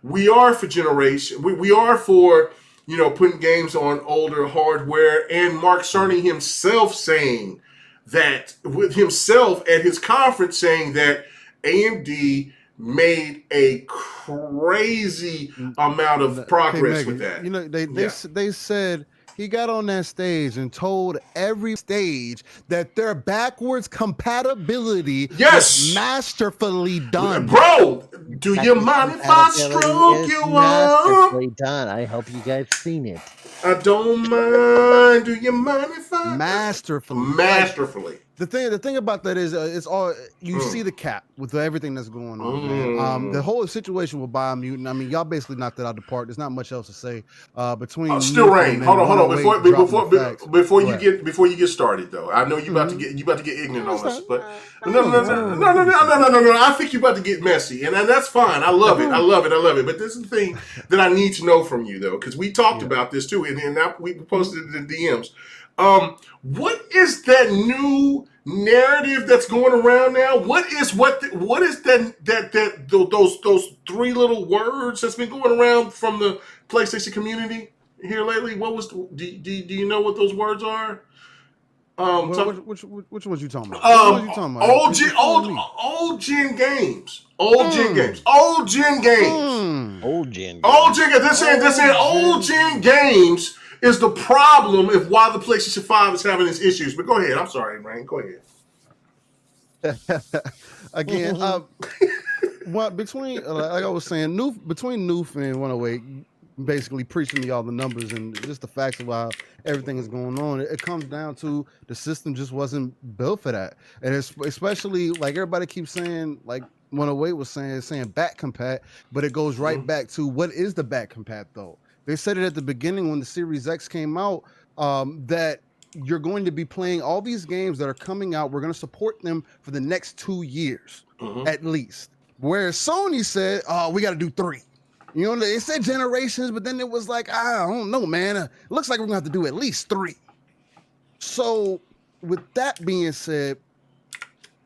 we are for generation, we are for, you know, putting games on older hardware. And Mark Cerny himself saying that, with himself at his conference saying that AMD made a crazy amount of progress with that. You know, they said he got on that stage and told every stage that their backwards compatibility was masterfully done. Bro, do you mind if I stroke you up? Masterfully done. I hope you guys seen it. I don't mind. Do you mind if I masterfully? The thing about that is it's all you see the cap with everything that's going on, man. The whole situation with Biomutant, I mean, y'all basically knocked it out of the park. There's not much else to say between Still Rain. Hold on. Before you get started though, I know you about to get ignorant on us, but no. I think you about to get messy, and that's fine. I love it. But this is the thing that I need to know from you though, because we talked about this too, and we posted it in the DMs. What is that new narrative that's going around now? What is that those 3 little words that's been going around from the PlayStation community here lately? What was do you know what those words are? Which ones you talking about? Old gen games. Old gen games. They're saying old gen games is the problem if why the PlayStation 5 is having its issues. But go ahead. I'm sorry, Rain. Go ahead. Again, between like I was saying, between Noof and 108, basically preaching me all the numbers and just the facts of how everything is going on, it comes down to the system just wasn't built for that. And it's especially like everybody keeps saying, like 108 was saying back compat, but it goes right back to what is the back compat though? They said it at the beginning when the Series X came out, that you're going to be playing all these games that are coming out. We're going to support them for the next 2 years, at least. Whereas Sony said, oh, we got to do 3. You know, they said generations, but then it was like, I don't know, man. It looks like we're going to have to do at least 3. So with that being said,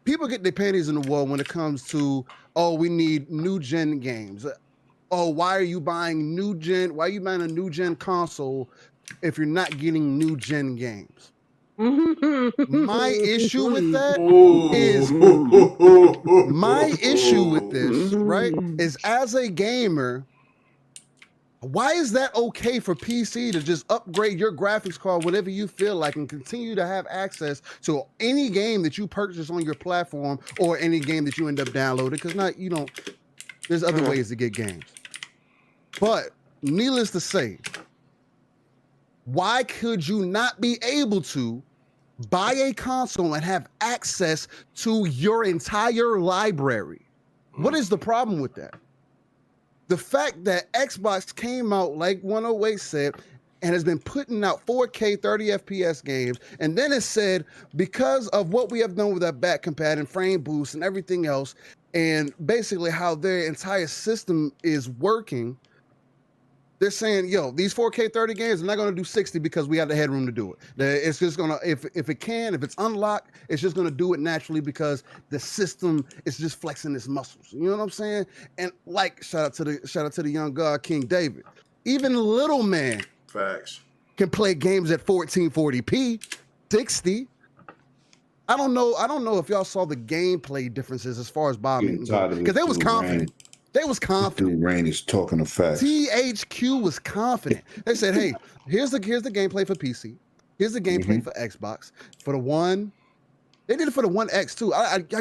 people get their panties in the wall when it comes to, oh, we need new gen games. Oh, why are you buying new gen? Why are you buying a new gen console if you're not getting new gen games? My issue with that is right, is as a gamer, why is that okay for PC to just upgrade your graphics card whenever you feel like and continue to have access to any game that you purchase on your platform or any game that you end up downloading? Because there's other ways to get games. But needless to say, why could you not be able to buy a console and have access to your entire library? What is the problem with that? The fact that Xbox came out, like 108 said, and has been putting out 4K 30 FPS games, and then it said, because of what we have done with that back compat and frame boost and everything else, and basically how their entire system is working, they're saying, yo, these 4K 30 games are not going to do 60 because we have the headroom to do it. It's just going to, if it's unlocked, it's just going to do it naturally because the system is just flexing its muscles. You know what I'm saying? And like, shout out to the young God, King David. Even little man can play games at 1440p, 60. I don't know if y'all saw the gameplay differences as far as Biomutant, because they was confident. They was confident. Dude, Rain is talking the facts. THQ was confident. They said, "Hey, here's the gameplay for PC. Here's the gameplay for Xbox. For the One, they did it for the One X too.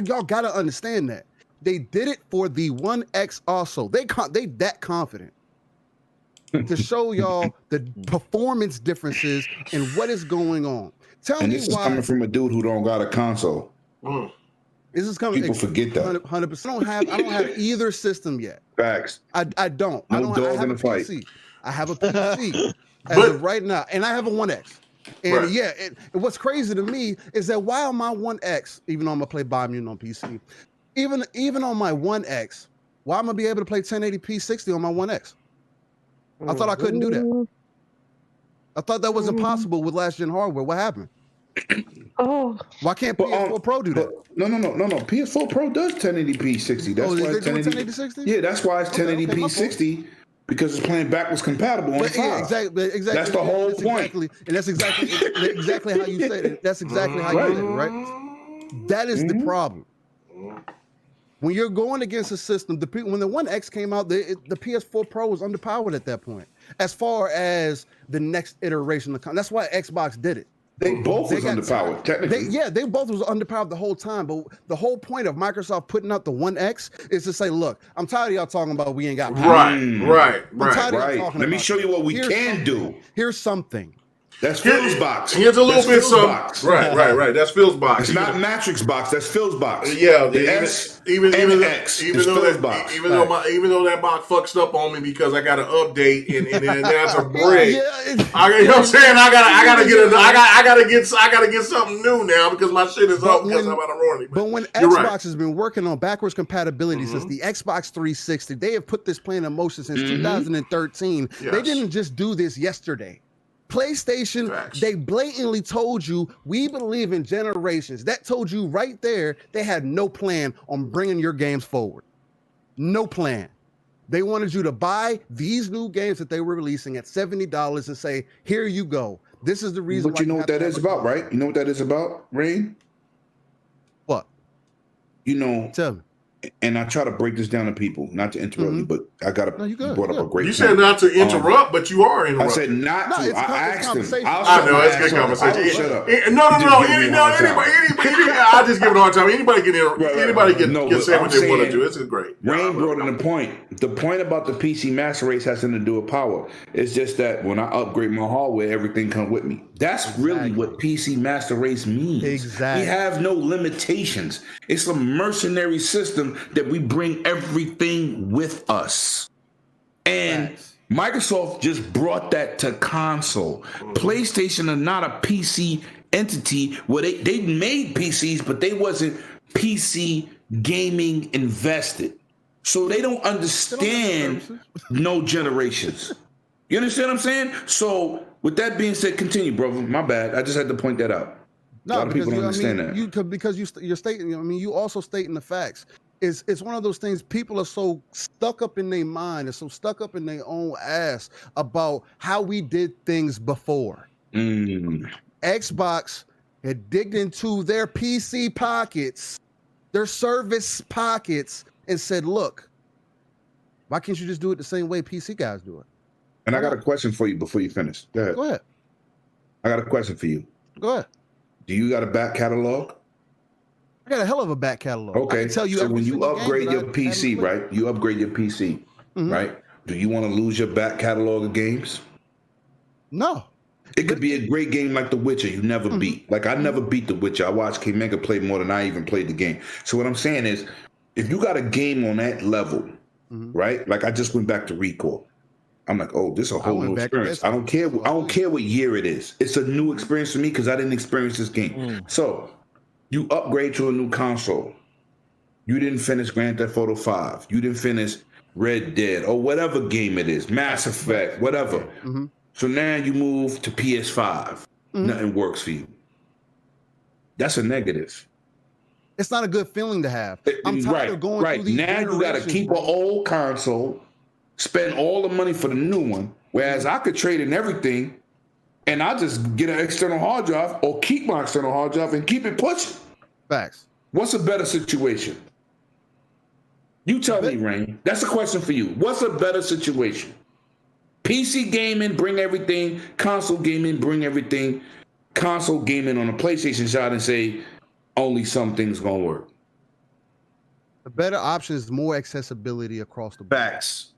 Y'all gotta understand that they did it for the One X also. They that confident to show y'all the performance differences and what is going on. Tell me why. This is coming from a dude who don't got a console. This is coming. People forget that. 100%. I don't have either system yet. Facts. I don't. No I don't. dog I have in a the fight. PC. I have a PC as of right now, and I have a One X. And yeah, what's crazy to me is that while my One X, even though I'm gonna play Biomutant on PC, even on my One X, why I'm gonna be able to play 1080p 60 on my One X? I thought I couldn't do that. I thought that was impossible with last gen hardware. What happened? Why can't PS4 Pro do that? No. PS4 Pro does 1080p 60. That's why it's 1080p 60. Yeah, that's why it's 1080p 60 because it's playing backwards compatible on 5. Yeah, exactly. That's the whole point. And that's exactly how you said it. That's exactly how you said it, right? That is the problem. When you're going against a system, when the One X came out, the PS4 Pro was underpowered at that point. As far as the next iteration, that's why Xbox did it. They both was underpowered, technically. They both was underpowered the whole time. But the whole point of Microsoft putting out the One X is to say, look, I'm tired of y'all talking about we ain't got power. Right. Let me show you what we can do. Here's something. That's Phil's box. Here's a little bit some box. Right. That's Phil's box. It's not Matrix box. That's Phil's box. Yeah, the S even though that box fucks up on me because I got to update and that's a break. You know what I'm saying? I gotta get something new now because my shit is up because I'm out of warranty. But when Xbox has been working on backwards compatibility since the Xbox 360, they have put this plan in motion since 2013. Yes. They didn't just do this yesterday. PlayStation, they blatantly told you, we believe in generations. That told you right there, they had no plan on bringing your games forward. No plan. They wanted you to buy these new games that they were releasing at $70 and say, here you go. This is the reason why. But you know what that is about, right? You know what that is about, Rain? What? Tell me. And I try to break this down to people, not to interrupt you, but I got to you brought up a great You said not to interrupt, but you are interrupting. I said not to. I asked him. I know, it's good conversation. Shut up. No. Anybody, I just give it a hard time. Anybody can say what they want to do. This is great. Rain brought in a point. The point about the PC Master Race has nothing to do with power. It's just that when I upgrade my hardware, everything comes with me. That's really what PC Master Race means. Exactly. We have no limitations. It's a mercenary system that we bring everything with us. And Microsoft just brought that to console. PlayStation are not a PC entity where they made PCs, but they wasn't PC gaming invested. So they don't understand no generations. You understand what I'm saying? So with that being said, continue, brother. My bad. I just had to point that out. No, a lot of people don't understand that. Because you're stating, you also stating the facts. It's one of those things, people are so stuck up in their mind and so stuck up in their own ass about how we did things before. Xbox had digged into their PC pockets, their service pockets, and said, look, why can't you just do it the same way PC guys do it? And I got a question for you before you finish. Go ahead. I got a question for you. Go ahead. Do you got a back catalog? I got a hell of a back catalog. Okay. I can tell you so when you upgrade your PC, right? You upgrade your PC, right? Do you want to lose your back catalog of games? No. It could be a great game like The Witcher you never beat. Like, I never beat The Witcher. I watched King Mega play more than I even played the game. So what I'm saying is, if you got a game on that level, right? Like, I just went back to Recall. I'm like, oh, this is a whole new experience. I don't care what year it is. It's a new experience for me because I didn't experience this game. So you upgrade to a new console. You didn't finish Grand Theft Auto 5. You didn't finish Red Dead or whatever game it is, Mass Effect, whatever. So now you move to PS5. Nothing works for you. That's a negative. It's not a good feeling to have. I'm tired of going through these now you got to keep an old console, spend all the money for the new one, whereas I could trade in everything and I just get an external hard drive or keep my external hard drive and keep it pushing. Facts. What's a better situation? You tell me, Rain. That's a question for you. What's a better situation? PC gaming, bring everything. Console gaming, bring everything. Console gaming on a PlayStation side and say only some things gonna work. The better option is more accessibility across the board. Facts.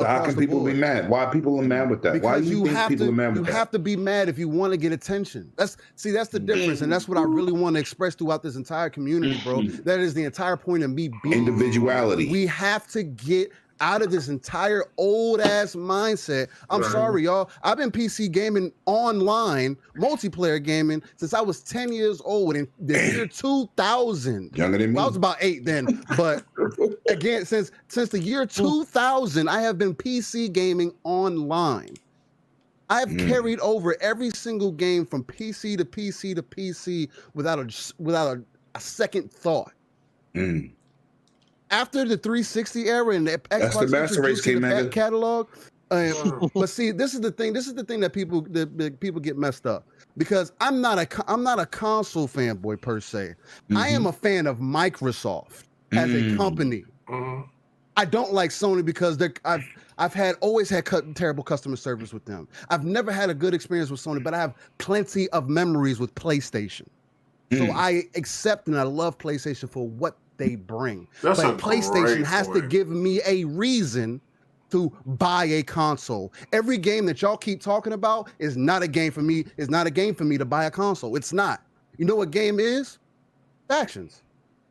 How can people be mad? Why people are mad with that? Because why do you think people are mad with that? You have to be mad if you want to get attention. That's the difference, and that's what I really want to express throughout this entire community, bro. That is the entire point of me being individuality. We have to get out of this entire old ass mindset. I'm sorry, y'all. I've been PC gaming online, multiplayer gaming since I was 10 years old in the year 2000. Younger than me. Well, I was about 8 then, but again, since the year 2000, I have been PC gaming online. I have carried over every single game from PC to PC to PC without a second thought. After the 360 era and the Xbox introduced the back catalog, but see, this is the thing. This is the thing that people get messed up because I'm not a console fanboy per se. I am a fan of Microsoft as a company. I don't like Sony because I've always had terrible customer service with them. I've never had a good experience with Sony, but I have plenty of memories with PlayStation. So I accept and I love PlayStation for what they bring. But PlayStation has to give me a reason to buy a console. Every game that y'all keep talking about is not a game for me. It's not a game for me to buy a console. It's not. You know what game is? Factions.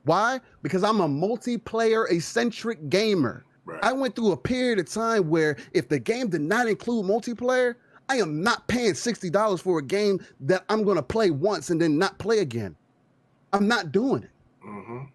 Why? Because I'm a multiplayer eccentric gamer. I went through a period of time where if the game did not include multiplayer, I am not paying $60 for a game that I'm going to play once and then not play again. I'm not doing it.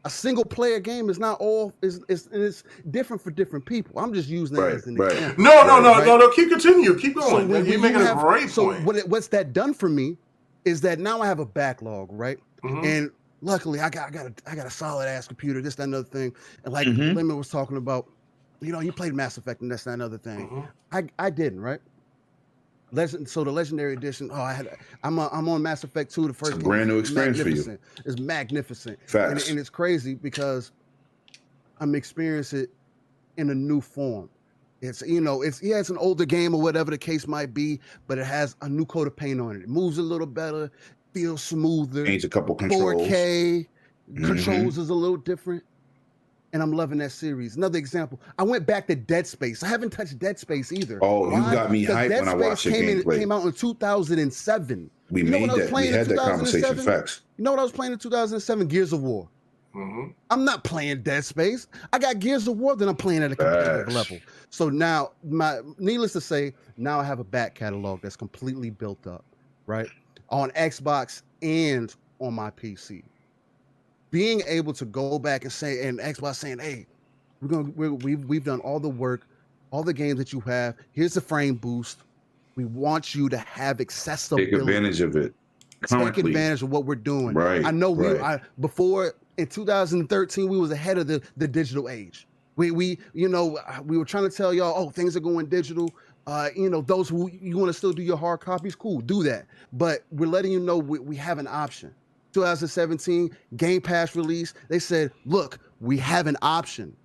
A single player game is not all it's different for different people. I'm just using that as an example. No. Keep going. So You're making a great point. What's that done for me is that now I have a backlog, right? And luckily I got a solid ass computer, this, that, another thing. And like Lemon was talking about, you played Mass Effect and that's that another thing. I didn't, right? So the Legendary Edition. I'm on Mass Effect 2. The first it's a brand new experience for you. It's magnificent. Facts. And it's crazy because I'm experiencing it in a new form. It's it's an older game or whatever the case might be, but it has a new coat of paint on it. It moves a little better, feels smoother. Change a couple controls. 4K controls is a little different. And I'm loving that series. Another example, I went back to Dead Space. I haven't touched Dead Space either. Oh, you got me hyped when I watched your gameplay. Came out in 2007. We had that conversation. Facts. You know what I was playing in 2007? Gears of War. I'm not playing Dead Space. I got Gears of War, then I'm playing at a competitive level. So now, needless to say, now I have a back catalog that's completely built up, right? On Xbox and on my PC. Being able to go back and say, and Xbox saying, hey, we've done all the work, all the games that you have. Here's the frame boost. We want you to have accessibility. Take advantage of it. Take advantage of what we're doing. Right. I know before in 2013 we was ahead of the digital age. We were trying to tell y'all, things are going digital. Those who you want to still do your hard copies, cool, do that. But we're letting you know we have an option. 2017 Game Pass release, they said, look, we have an option.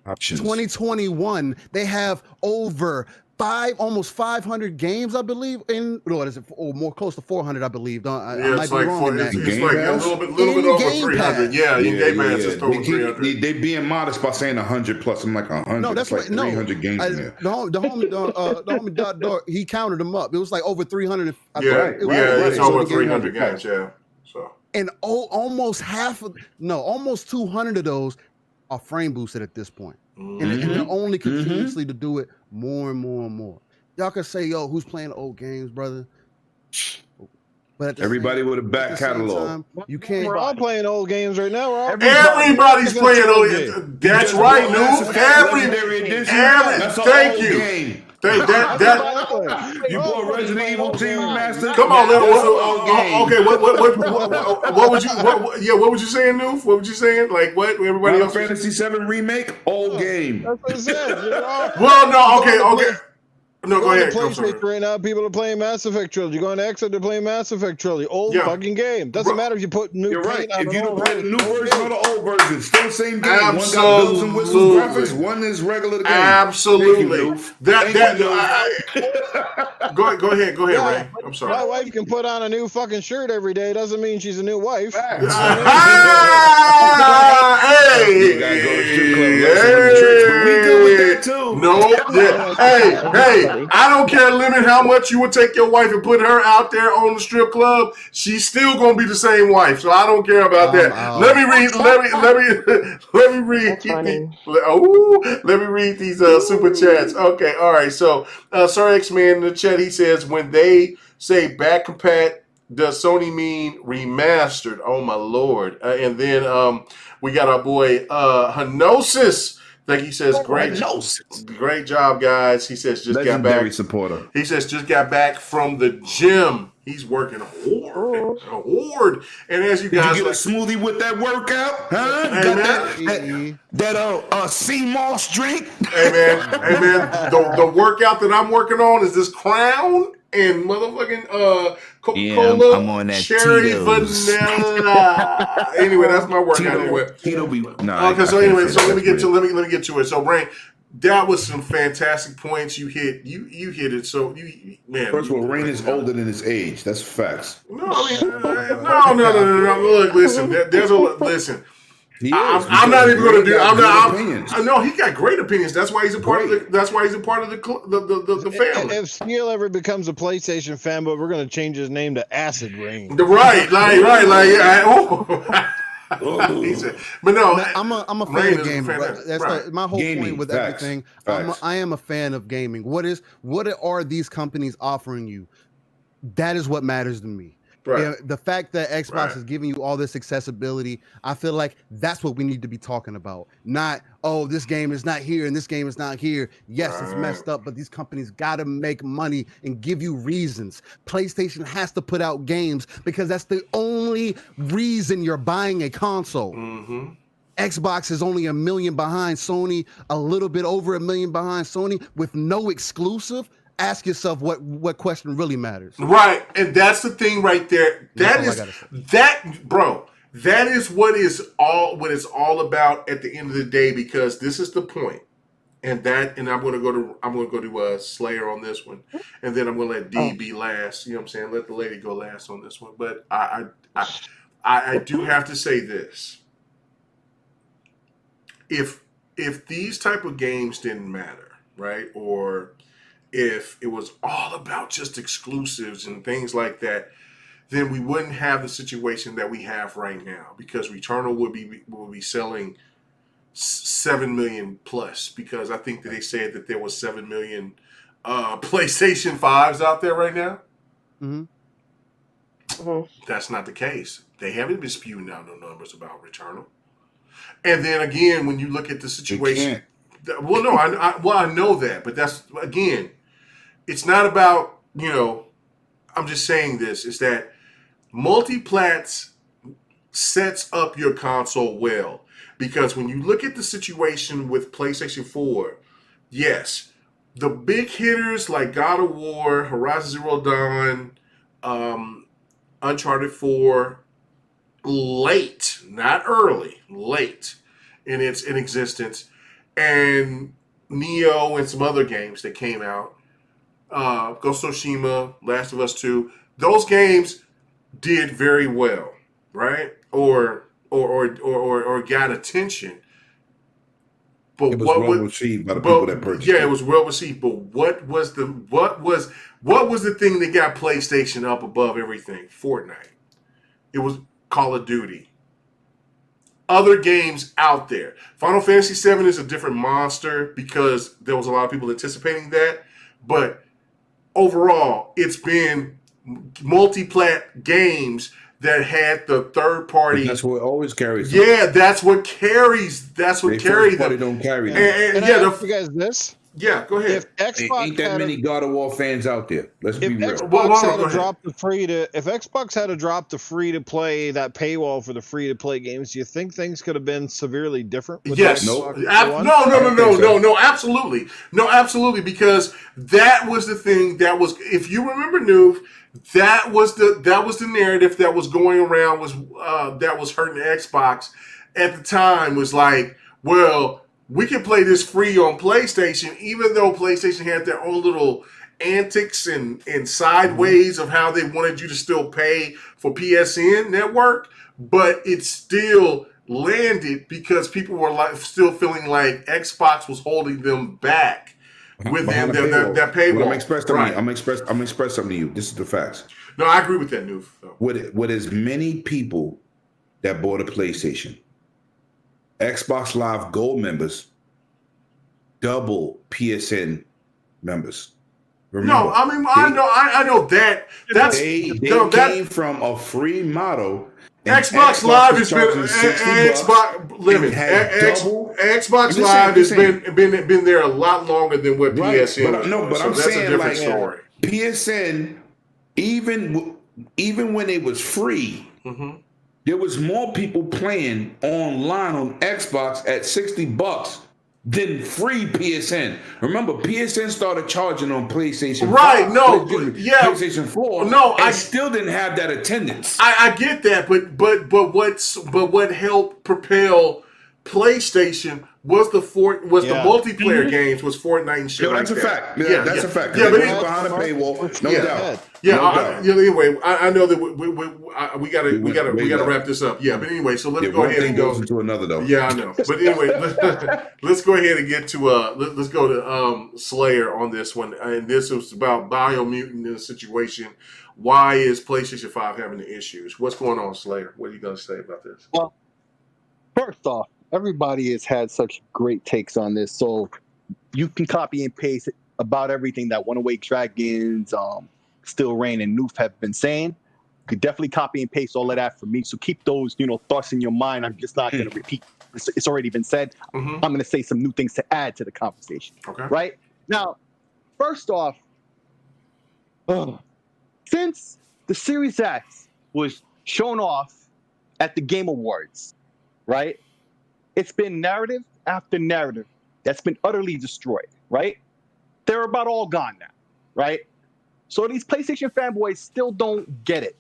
Options. 2021, they have over almost 500 games, I believe. What is it? Or more close to 400, I believe. I Yeah, might it's be like wrong in that. it's like a little bit over 300. Yeah, in Game Pass it's over 300. They being modest by saying 100 plus. I'm like 100. No, that's like right. No, 300 games in there. The homie Dot Dog, he counted them up. It was like over 300. It's over 300 games. Yeah. So and almost almost 200 of those are frame boosted at this point. And they're only continuously to do it more and more and more. Y'all can say, yo, who's playing old games, brother? But everybody with a back catalog. You can't. We're all playing old games right now. Everybody's playing old games. That's right, Noob. Thank you. You bought Resident Evil 2 Remastered. Come on, okay. What would you saying, Noof? What would you saying? Like what? Everybody else? Fantasy 7 remake, old game. That's what I said. Well, no, okay. No, go ahead. PlayStation right now, people are playing Mass Effect Trilogy. Going to Xbox, they're playing Mass Effect Trilogy. Old fucking game. Doesn't matter if you put new. You're right. If you don't play the new version or the old version, still the same game. Absolutely. One got bells and whistles graphics. One is regular game. Absolutely. Go ahead, Ray. I'm sorry. My wife can put on a new fucking shirt every day. Doesn't mean she's a new wife. Hey. You gotta go to strip club. But we good with that too. No. Hey. I don't care, limit how much you would take your wife and put her out there on the strip club. She's still gonna be the same wife, so I don't care about that. Let me read these super chats. Okay, all right. So, Sir X Man in the chat, he says when they say back compat, does Sony mean remastered? Oh my lord! And then we got our boy Henosis. Like he says, great job, guys. He says just legendary got back. Supporter. He says just got back from the gym. He's working hard. And as you guys, did you get a smoothie with that workout? Huh? Hey, that sea moss drink. Hey man. The workout that I'm working on is this Crown and motherfucking Coca-Cola, I'm on that cherry Tito's. vanilla. Anyway, that's my workout. Anyway, Tito be let me get to it. So, Brain, that was some fantastic points you hit. You hit it. So, man. First of all, Rain is older than his age. That's facts. No. Look, listen. Listen. I'm not even going to do. No, he got great opinions. That's why he's a part of the. That's why he's a part of the family. If Steele ever becomes a PlayStation fanboy, we're going to change his name to Acid Rain. Right. He said, but no, I'm a fan of gaming. That's my whole point with everything. I am a fan of gaming. What are these companies offering you? That is what matters to me. Right. The fact that Xbox is giving you all this accessibility, I feel like that's what we need to be talking about. Not, oh, this game is not here and this game is not here. Yes, it's messed up, but these companies got to make money and give you reasons. PlayStation has to put out games because that's the only reason you're buying a console. Mm-hmm. Xbox is only 1 million behind Sony, a little bit over 1 million behind Sony with no exclusive. Ask yourself what question really matters. Right. And that's the thing right there. That is what it's all about at the end of the day, because this is the point. And I'm gonna go to Slayer on this one. And then I'm gonna let D be last. You know what I'm saying? Let the lady go last on this one. But I do have to say this. If these type of games didn't matter, right? Or if it was all about just exclusives and things like that, then we wouldn't have the situation that we have right now, because Returnal will be selling 7 million plus, because I think that they said that there was 7 million PlayStation 5s out there right now. Mm-hmm. That's not the case. They haven't been spewing out no numbers about Returnal. And then again, when you look at the situation, well, no, I know that, but that's, again, it's not about, I'm just saying this, is that multiplats sets up your console well. Because when you look at the situation with PlayStation 4, yes, the big hitters like God of War, Horizon Zero Dawn, Uncharted 4, late, not early, late in existence, and Neo and some other games that came out. Ghost of Tsushima, Last of Us 2, those games did very well, right? Or got attention. But it was well received by the people that purchased it was well received. But what was the thing that got PlayStation up above everything? Fortnite. It was Call of Duty. Other games out there. Final Fantasy VII is a different monster because there was a lot of people anticipating that. But overall, it's been multi-plat games that had the third party. That's what always carries. Yeah, that's what carries. That's what carries them. Don't carry them. And I ask you guys this. Yeah, go ahead. If Xbox ain't that many God of War fans out there? Let's be real. If Xbox had to drop the free to play, that paywall for the free to play games, do you think things could have been severely different? Yes. No, absolutely. No, absolutely. Because that was the thing that was, if you remember, Noob, that was the narrative that was going around, that was hurting Xbox at the time, was like, well, we can play this free on PlayStation, even though PlayStation had their own little antics and side ways of how they wanted you to still pay for PSN network, but it still landed because people were still feeling like Xbox was holding them back with their paywall. I'm gonna express something to you. This is the facts. No, I agree with that, Noob. With as many people that bought a PlayStation, Xbox Live Gold members double PSN members. Remember, I know that. They came from a free model. Xbox Live has been Xbox Live has been there a lot longer than what PSN. But I'm saying, like, story. PSN, even when it was free. Mm-hmm. There was more people playing online on Xbox at $60 than free PSN. Remember, PSN started charging on PlayStation 5, PlayStation 4. I still didn't have that attendance. I get that, but what helped propel PlayStation was the multiplayer games, was Fortnite and shit like that. That's a fact. Yeah, but it's behind a paywall, no doubt. Anyway, I know that we gotta wrap this up. Yeah, but anyway, so let's go ahead and go into another though. Yeah, I know. But anyway, let's go ahead and get to let's go to Slayer on this one, and this was about Biomutant in the situation. Why is PlayStation 5 having the issues? What's going on, Slayer? What are you gonna say about this? Well, first off, everybody has had such great takes on this, so you can copy and paste about everything that One Awake Dragons, Still Rain, and Noof have been saying. You could definitely copy and paste all of that for me. So keep those, thoughts in your mind. I'm just not going to repeat. It's already been said. Mm-hmm. I'm going to say some new things to add to the conversation. Okay. Right now, first off, since the Series X was shown off at the Game Awards, right? It's been narrative after narrative that's been utterly destroyed, right? They're about all gone now, right? So these PlayStation fanboys still don't get it.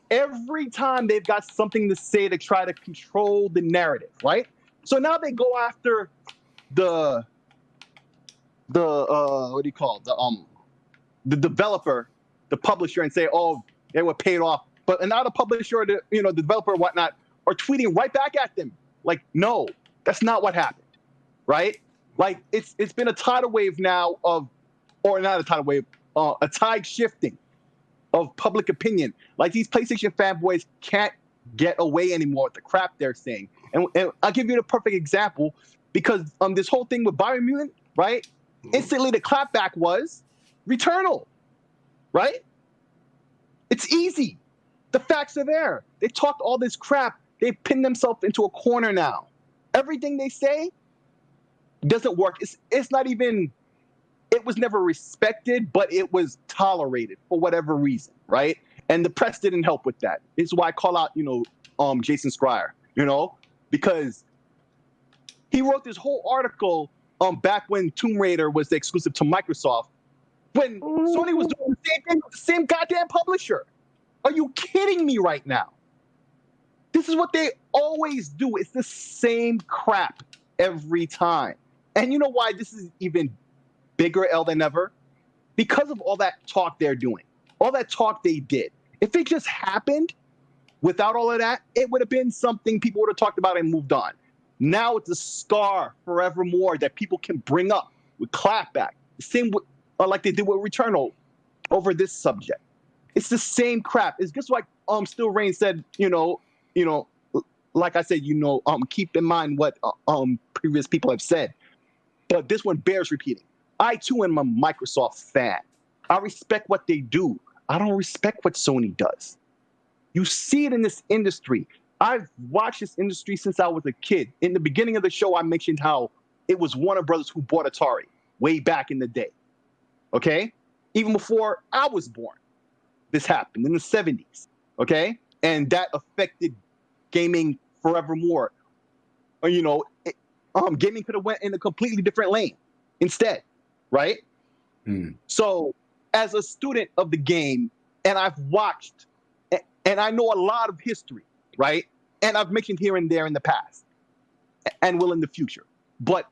Every time they've got something to say to try to control the narrative, right? So now they go after the what do you call it? The developer, the publisher, and say, oh, they were paid off. But now the publisher, the developer and whatnot are tweeting right back at them. Like, no, that's not what happened, right? Like, it's been a tidal wave now or not a tidal wave, a tide shifting of public opinion. Like, these PlayStation fanboys can't get away anymore with the crap they're saying. And I'll give you the perfect example, because this whole thing with Biomutant, right? Instantly the clapback was Returnal, right? It's easy. The facts are there. They talked all this crap. They've pinned themselves into a corner now. Everything they say doesn't work. It's not even, it was never respected, but it was tolerated for whatever reason, right? And the press didn't help with that. It's why I call out, Jason Schreier, because he wrote this whole article back when Tomb Raider was the exclusive to Microsoft, when Sony was doing the same thing with the same goddamn publisher. Are you kidding me right now? This is what they always do. It's the same crap every time. And you know why this is even bigger L than ever? because of all that talk they're doing, all that talk they did. If it just happened without all of that, it would have been something people would have talked about and moved on. Now it's a scar forevermore that people can bring up with clapback. The same like they did with Returnal over this subject. It's the same crap. It's just like Still Rain said, like I said, keep in mind what previous people have said. But this one bears repeating. I too am a Microsoft fan. I respect what they do. I don't respect what Sony does. You see it in this industry. I've watched this industry since I was a kid. In the beginning of the show, I mentioned how it was Warner Brothers who bought Atari way back in the day. Okay? Even before I was born, this happened in the 70s. Okay? And that affected gaming forevermore. Gaming could have went in a completely different lane instead, right? So as a student of the game, and I've watched, and I know a lot of history, right? And I've mentioned here and there in the past, and will in the future. But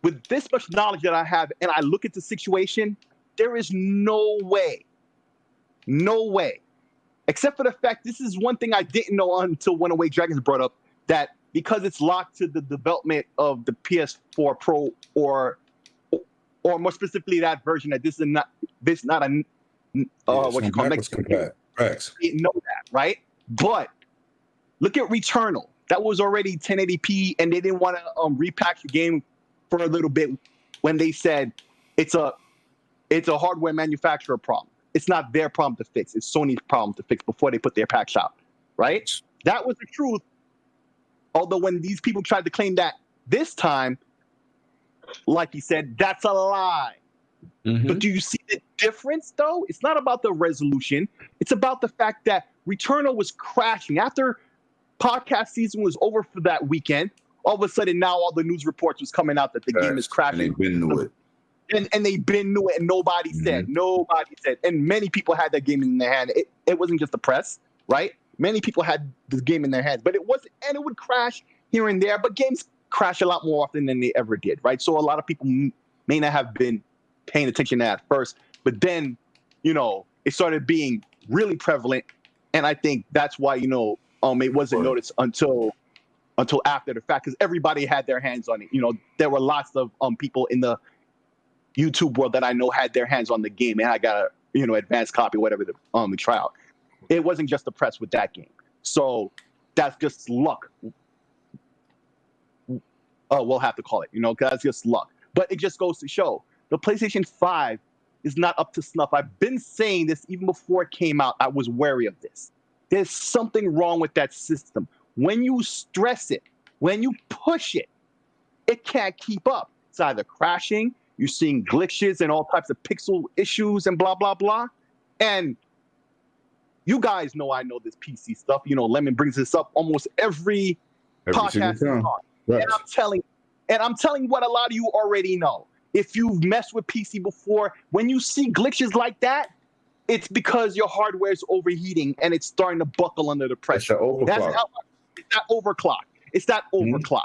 with this much knowledge that I have, and I look at the situation, there is no way, except for the fact this is one thing I didn't know until One Away Dragons brought up, that because it's locked to the development of the PS4 Pro, or more specifically that version, that this is not a what you call next. Didn't know that, right? But look at Returnal. That was already 1080p, and they didn't want to repack the game for a little bit when they said it's a hardware manufacturer problem. It's not their problem to fix. It's Sony's problem to fix before they put their packs out, right? That was the truth. Although when these people tried to claim that this time, like he said, that's a lie. But do you see the difference, though? It's not about the resolution. It's about the fact that Returnal was crashing. After podcast season was over for that weekend, all of a sudden now all the news reports was coming out that the game is crashing. And they've been knew it. And they've been knew it, and nobody said. And many people had that game in their hand. It wasn't just the press, right? Many people had this game in their hands, but it would crash here and there, but games crash a lot more often than they ever did, right? So a lot of people may not have been paying attention to that at first, but then, it started being really prevalent, and I think that's why, it wasn't noticed until after the fact, because everybody had their hands on it. There were lots of people in the YouTube world that I know had their hands on the game, and I got a advanced copy, whatever to try out. It wasn't just the press with that game. So that's just luck. We'll have to call it, that's just luck. But it just goes to show the PlayStation 5 is not up to snuff. I've been saying this even before it came out. I was wary of this. There's something wrong with that system. When you stress it, when you push it, it can't keep up. It's either crashing, you're seeing glitches and all types of pixel issues and blah, blah, blah. And you guys know I know this PC stuff. Lemon brings this up almost every podcast. Right. And I'm telling what a lot of you already know. If you've messed with PC before, when you see glitches like that, it's because your hardware is overheating and it's starting to buckle under the pressure. It's that overclock.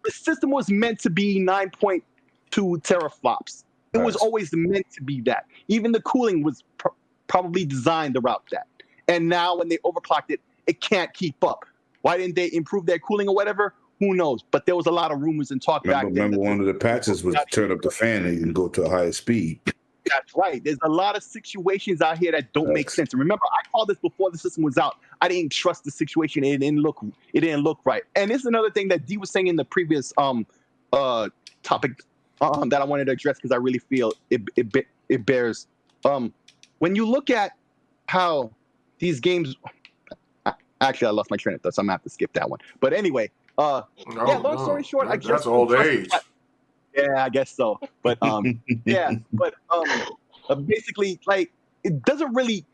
The system was meant to be 9.2 teraflops. It was always meant to be that. Even the cooling was probably designed around that. And now when they overclocked it, it can't keep up. Why didn't they improve their cooling or whatever? Who knows? But there was a lot of rumors and talk back then. Remember one of the patches was to turn up the fan and you can go to a higher speed. That's right. There's a lot of situations out here that don't make sense. And remember, I called this before the system was out. I didn't trust the situation. It didn't look right. And this is another thing that Dee was saying in the previous topic that I wanted to address, because I really feel it bears. When you look at how these games, actually I lost my train of thought, so I'm gonna have to skip that one. But anyway, long story short, that's old age. Yeah, I guess so. But basically, like, it doesn't really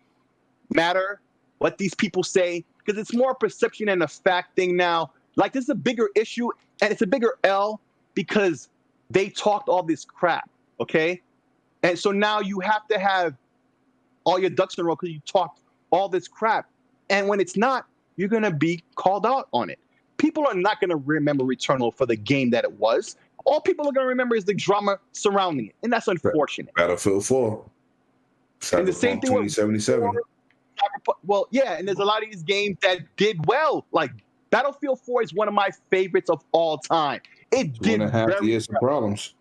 matter what these people say, because it's more perception and a fact thing now. Like, this is a bigger issue, and it's a bigger L because they talked all this crap, okay? And so now you have to have all your ducks in a row because you talked all this crap. And when it's not, you're going to be called out on it. People are not going to remember Returnal for the game that it was. All people are going to remember is the drama surrounding it. And that's unfortunate. Battlefield 4. And the same thing 2077. Well, yeah, and there's a lot of these games that did well. Like Battlefield 4 is one of my favorites of all time. It did 2.5 years of problems.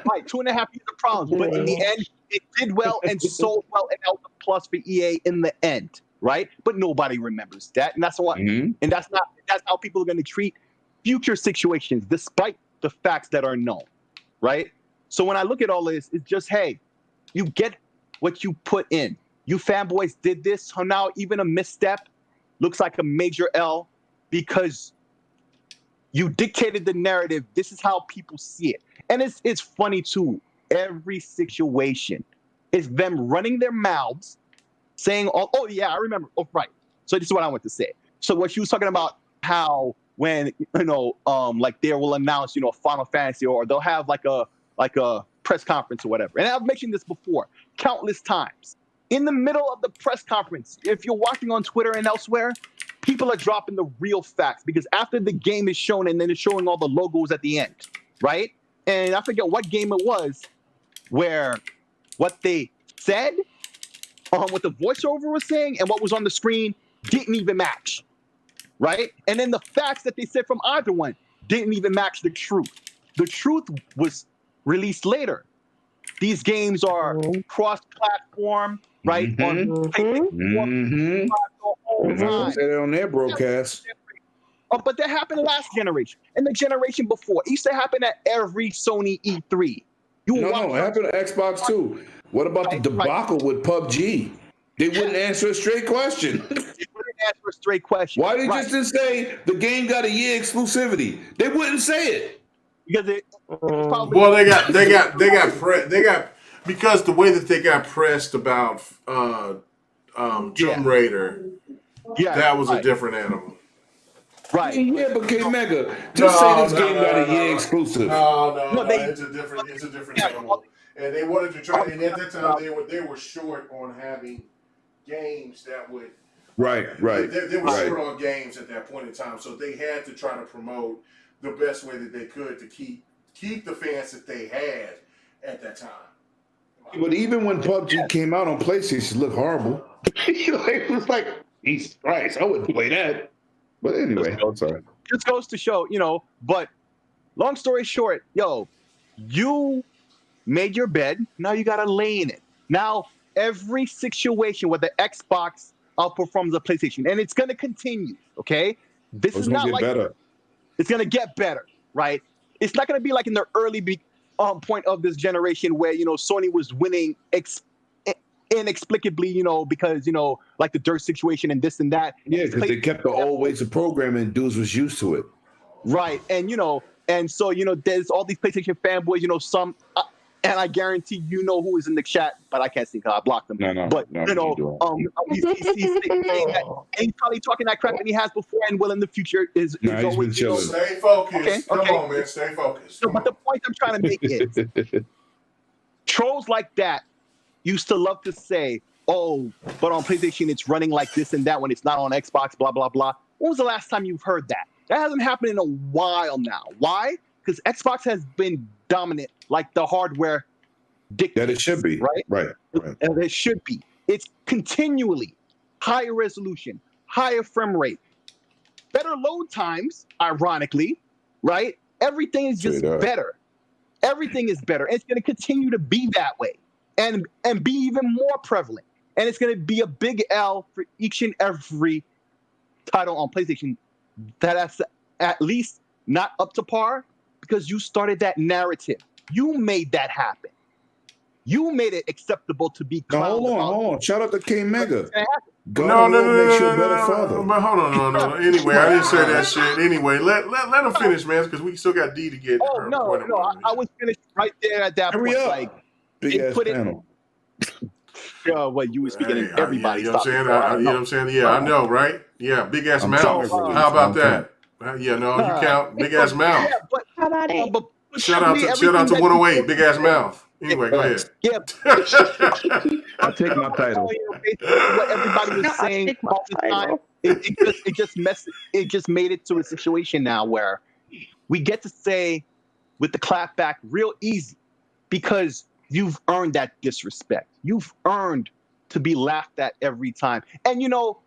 Right, 2.5 years of problems, but in the end, it did well and sold well, and that was a plus for EA in the end, right? But nobody remembers that, and that's what, and that's how people are going to treat future situations, despite the facts that are known, right? So when I look at all this, it's just, hey, you get what you put in. You fanboys did this, so now even a misstep looks like a major L because you dictated the narrative. This is how people see it. And it's funny, too. Every situation is them running their mouths, saying, oh yeah, I remember. Oh, right. So this is what I want to say. So what she was talking about, how when, like they will announce, Final Fantasy, or they'll have like a press conference or whatever. And I've mentioned this before countless times. In the middle of the press conference, if you're watching on Twitter and elsewhere, people are dropping the real facts, because after the game is shown and then it's showing all the logos at the end, right? And I forget what game it was where what they said, what the voiceover was saying and what was on the screen didn't even match, right? And then the facts that they said from either one didn't even match the truth. The truth was released later. These games are cross-platform, right? On PlayStation 4, Say that on their broadcast. But that happened last generation and the generation before. It used to happen at every Sony E3. No, it happened to Xbox too. What about the debacle with PUBG? They wouldn't answer a straight question. They wouldn't answer a straight question. Why they just didn't say the game got a year exclusivity? They wouldn't say it. Because it probably because the way that they got pressed about Tomb Raider, that was a different animal. Right. Yeah, but K-Mega, just say this game got a year exclusive. No, it's a different animal. And they wanted to try, and at that time they were short on having games that would. Right. They were short on games at that point in time, so they had to try to promote the best way that they could to keep the fans that they had at that time. But even when PUBG came out on PlayStation, it looked horrible. It was like, Jesus Christ, I wouldn't play that. But anyway, I'm sorry. Just goes to show, but long story short, you made your bed, now you got to lay in it. Now, every situation where the Xbox outperforms the PlayStation, and it's going to continue, okay? This is not like better. It's going to get better, right? It's not going to be like in the early point of this generation where, Sony was winning inexplicably, because, like the dirt situation and this and that. Yeah, because they kept the old ways of programming and dudes was used to it. Right. And, and so, there's all these PlayStation fanboys, some, and I guarantee who is in the chat, but I can't see because I blocked them. But he's saying that, and he's probably talking that crap that he has before and will in the future is always chilling. Stay focused. Okay. Come on, man. Stay focused. So, but the point I'm trying to make is trolls like that used to love to say, oh, but on PlayStation it's running like this and that when it's not on Xbox, blah, blah, blah. When was the last time you've heard that? That hasn't happened in a while now. Why? Because Xbox has been dominant, like the hardware dictates. That it should be. Right. And it should be. It's continually higher resolution, higher frame rate, better load times, ironically, right? Everything is just better. Everything is better. And it's going to continue to be that way and be even more prevalent. And it's going to be a big L for each and every title on PlayStation that's at least not up to par, because you started that narrative. You made that happen. You made it acceptable to be clowned. Hold on. Shout out to K-Mega. No. But hold on, no. Anyway, I didn't say that shit. Anyway, let him finish, man, because we still got D to get. Oh, no. I was finished right there at that point. Like, big ass panel. What you was speaking, everybody. You know what I'm saying? Yeah, I know, right? Yeah, big ass mouth. How about that? Yeah, no, you count. Big ass mouth. Yeah, but how about it? Shout out to 108. Big ass mouth. Anyway, go ahead. Yeah. I'll take my title. What everybody was saying all the time, it just made it to a situation now where we get to say with the clap back real easy, because you've earned that disrespect. You've earned to be laughed at every time. And, you know,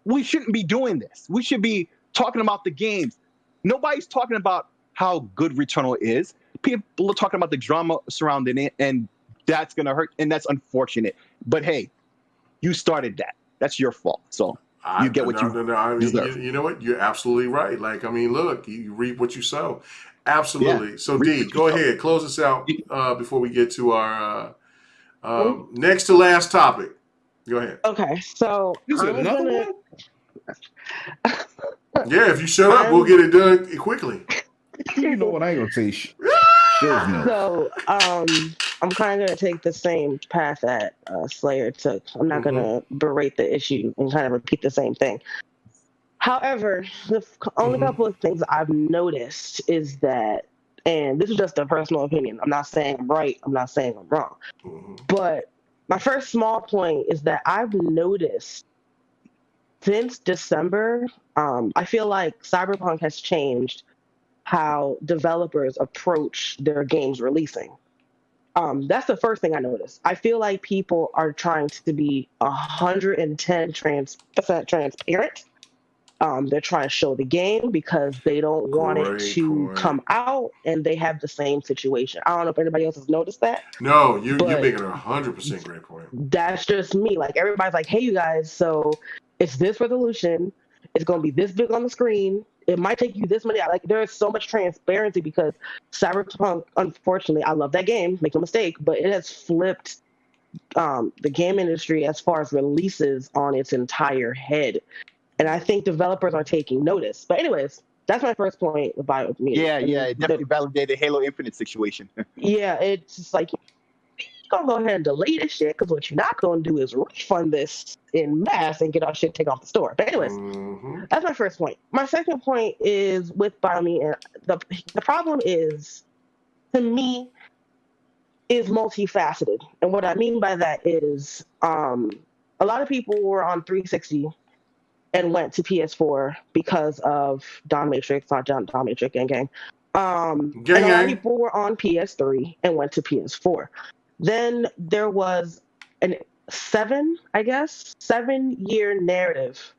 we shouldn't be doing this. We should be talking about the games. Nobody's talking about how good Returnal is. People are talking about the drama surrounding it, and that's going to hurt, and that's unfortunate. But, hey, you started that. That's your fault. So you get what you deserve. You know what? You're absolutely right. Like, I mean, look, you reap what you sow. Absolutely. Yeah. So, D, go ahead. Close us out before we get to our next to last topic. Go ahead. Okay, so is it another one? Yeah, if you shut up, we'll get it done quickly. You know what? I ain't gonna say shit. So, I'm kind of gonna take the same path that Slayer took. I'm not gonna berate the issue and kind of repeat the same thing. However, the only couple of things I've noticed is that, and this is just a personal opinion. I'm not saying I'm right. I'm not saying I'm wrong. But my first small point is that I've noticed since December, I feel like Cyberpunk has changed how developers approach their games releasing. That's the first thing I noticed. I feel like people are trying to be 110% transparent. They're trying to show the game because they don't want it to come out, and they have the same situation. I don't know if anybody else has noticed that. No, you're making a 100% great point. That's just me. Like, everybody's like, hey, you guys, so it's this resolution. It's going to be this big on the screen. It might take you this many. Like, there is so much transparency because Cyberpunk, unfortunately, I love that game, make no mistake, but it has flipped the game industry as far as releases on its entire head. And I think developers are taking notice. But anyways, that's my first point with Biomutant. Yeah, it definitely validated Halo Infinite situation. Yeah, it's just like, you're going to go ahead and delete this shit, because what you're not going to do is refund this in mass and get our shit taken off the store. But anyways, that's my first point. My second point is with Biomutant. The problem is, to me, is multifaceted. And what I mean by that is a lot of people were on 360 and went to PS4 because of Dominatrix, not Dominatrix, gang. And a lot of people were on PS3 and went to PS4. Then there was a 7-year narrative,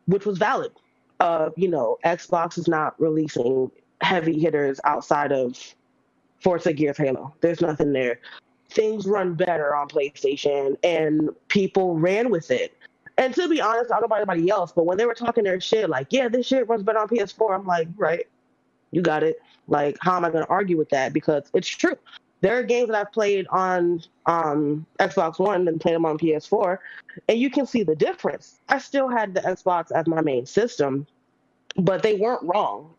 which was valid. Xbox is not releasing heavy hitters outside of Forza Gears Halo. There's nothing there. Things run better on PlayStation, and people ran with it. And to be honest, I don't know about anybody else, but when they were talking their shit, like, yeah, this shit runs better on PS4, I'm like, right, you got it. Like, how am I going to argue with that? Because it's true. There are games that I've played on Xbox One and played them on PS4, and you can see the difference. I still had the Xbox as my main system, but they weren't wrong,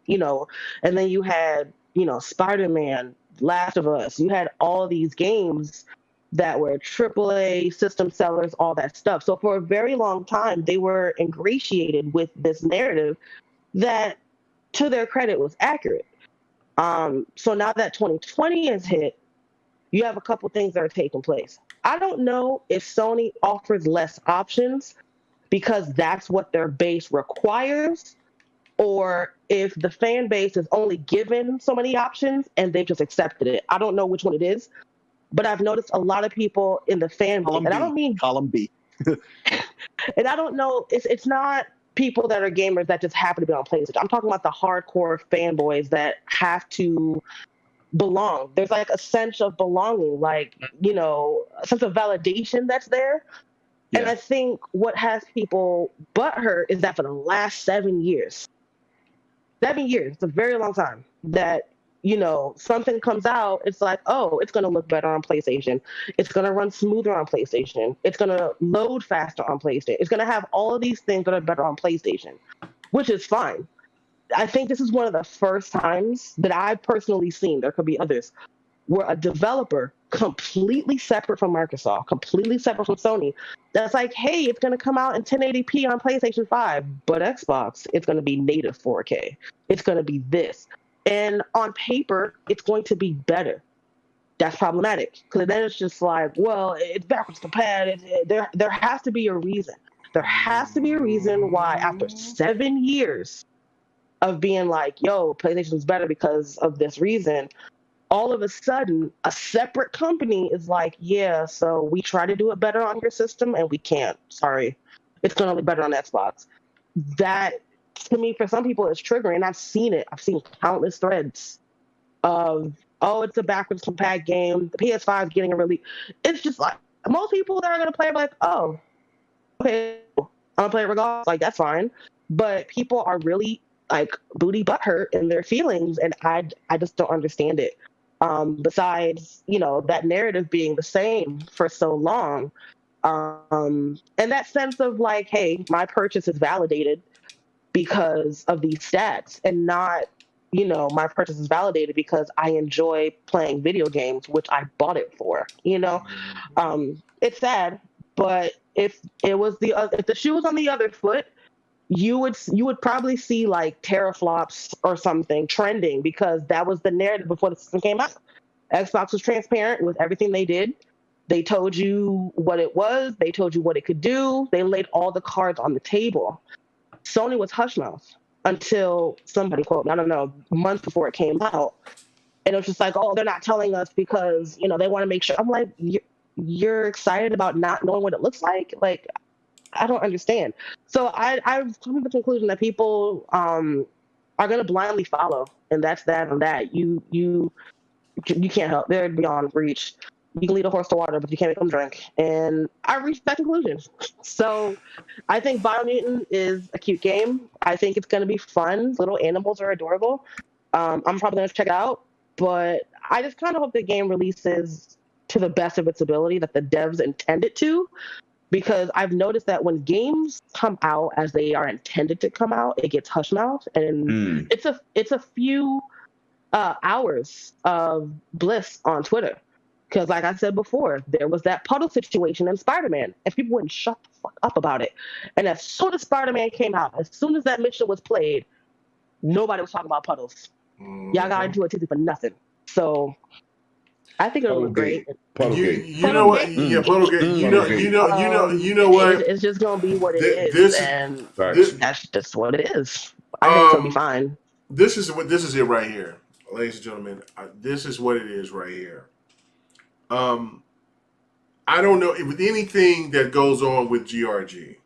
And then you had, Spider-Man, Last of Us. You had all these games that were AAA system sellers, all that stuff. So for a very long time, they were ingratiated with this narrative that, to their credit, was accurate. So now that 2020 has hit, you have a couple things that are taking place. I don't know if Sony offers less options because that's what their base requires, or if the fan base is only given so many options and they've just accepted it. I don't know which one it is. But I've noticed a lot of people in the fan base, and I don't mean column B. And I don't know, it's not people that are gamers that just happen to be on PlayStation. I'm talking about the hardcore fanboys that have to belong. There's like a sense of belonging, like, a sense of validation that's there. Yeah. And I think what has people butthurt is that for the last 7 years, it's a very long time, that something comes out, it's like, oh, it's going to look better on PlayStation. It's going to run smoother on PlayStation. It's going to load faster on PlayStation. It's going to have all of these things that are better on PlayStation, which is fine. I think this is one of the first times that I've personally seen, there could be others, where a developer completely separate from Microsoft, completely separate from Sony, that's like, hey, it's going to come out in 1080p on PlayStation 5, but Xbox, it's going to be native 4K. It's going to be this. And on paper, it's going to be better. That's problematic, because then it's just like, well, it's backwards compatible. There has to be a reason. There has to be a reason why, after 7 years of being like, yo, PlayStation's better because of this reason, all of a sudden, a separate company is like, yeah, so we try to do it better on your system and we can't. Sorry. It's going to look better on Xbox. That, to me, for some people, is triggering. I've seen it. I've seen countless threads of, oh, it's a backwards compact game. The PS5 is getting a release. It's just like, most people that are going to play are like, oh, okay, I'm going to play it regardless. Like, that's fine. But people are really, like, booty butthurt in their feelings, and I just don't understand it. Besides, that narrative being the same for so long. And that sense of like, hey, my purchase is validated because of these stats, and not, my purchase is validated because I enjoy playing video games, which I bought it for, It's sad, but if it was if the shoe was on the other foot, you would probably see like teraflops or something trending, because that was the narrative before the system came out. Xbox was transparent with everything they did. They told you what it was. They told you what it could do. They laid all the cards on the table. Sony was hush mouth until somebody quote, I don't know, months before it came out. And it was just like, oh, they're not telling us because, they want to make sure. I'm like, you're excited about not knowing what it looks like? Like, I don't understand. So I've come to the conclusion that people are going to blindly follow, and that's that and that. You can't help. They're beyond reach. You can lead a horse to water, but you can't make them drink. And I reached that conclusion. So I think Biomutant is a cute game. I think it's going to be fun. Little animals are adorable. I'm probably going to check it out. But I just kind of hope the game releases to the best of its ability that the devs intend it to. Because I've noticed that when games come out as they are intended to come out, it gets hush mouth. And it's a few hours of bliss on Twitter. Because like I said before, there was that puddle situation in Spider-Man, and people wouldn't shut the fuck up about it. And as soon as Spider-Man came out, as soon as that mission was played, nobody was talking about puddles. Y'all got into it for nothing. So I think it'll be great. You know what? Yeah, puddle game. You know what? It's just gonna be what it is, and that's just what it is. I think it'll be fine. This is it right here, ladies and gentlemen. This is what it is right here. I don't know with anything that goes on with GRG.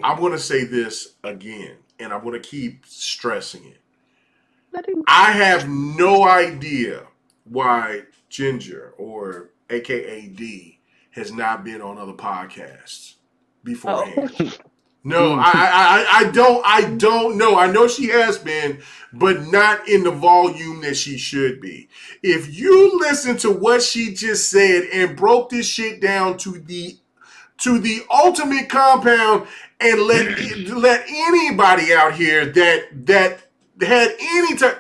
I'm going to say this again, and I'm going to keep stressing it. I have no idea why Ginger, or AKA D, has not been on other podcasts beforehand. Oh. No, I don't know. I know she has been, but not in the volume that she should be. If you listen to what she just said and broke this shit down to the ultimate compound, and let anybody out here that had any time,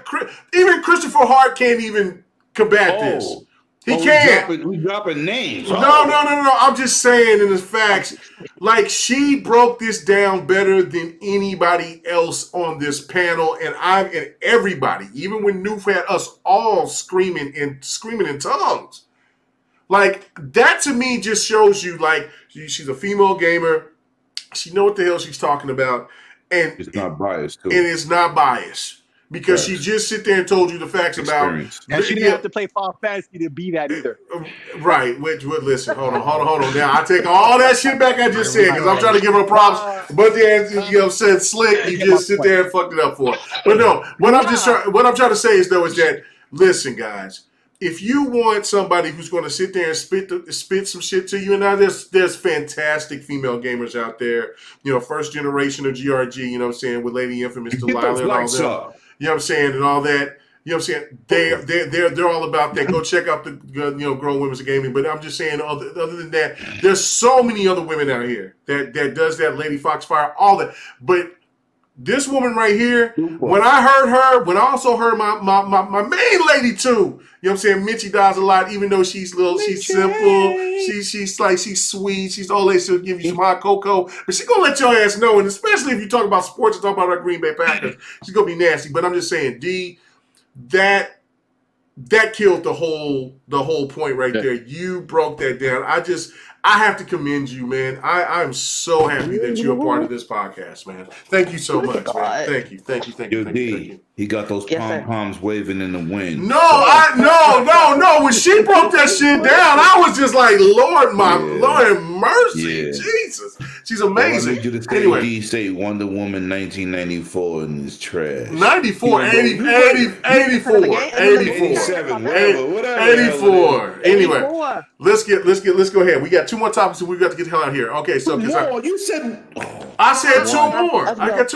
even Christopher Hart can't even combat this. He can't. We dropping names. No. I'm just saying in the facts. Like, she broke this down better than anybody else on this panel, and everybody, even when Noof had us all screaming in tongues. Like, that to me just shows you, like, she's a female gamer. She knows what the hell she's talking about, and it's not biased too. And it's not biased. Because she just sit there and told you the facts Experience. And she didn't have to play Final Fantasy to be that either. Right. Listen, hold on. Now, I take all that shit back I just said, because I'm trying to give her props. But then, said slick, you just sit there and fucked it up for her. But no, what I'm trying to say is that, listen, guys, if you want somebody who's going to sit there and spit some shit to you, and now there's fantastic female gamers out there, first generation of GRG, you know what I'm saying, with Lady Infamous, Delilah, and all that. You know what I'm saying, and all that. You know what I'm saying? They're all about that. Go check out the Grown Women's Gaming. But I'm just saying, other than that, there's so many other women out here that does that. Lady Foxfire, all that. But this woman right here, when I heard her, when I also heard my main lady too. You know what I'm saying? Mitchie does a lot, even though she's simple. She's sweet. She's always she'll give you some hot cocoa, but she's gonna let your ass know. And especially if you talk about sports and talk about our Green Bay Packers, she's gonna be nasty. But I'm just saying, D, that that killed the whole point right there. You broke that down. I have to commend you, man. I'm so happy that you're a part of this podcast, man. Thank you so much, man. Thank you. Yo, D, he got those pom-poms waving in the wind. No. When she broke that shit down, I was just like, Lord mercy. Jesus. She's amazing. I need you to say, anyway. D, say Wonder Woman 1994 and it's trash. 94, 84, 87, whatever. 84. Anyway, let's go ahead. We got two more topics and we've got to get the hell out of here. Okay, so you said I said two more. I got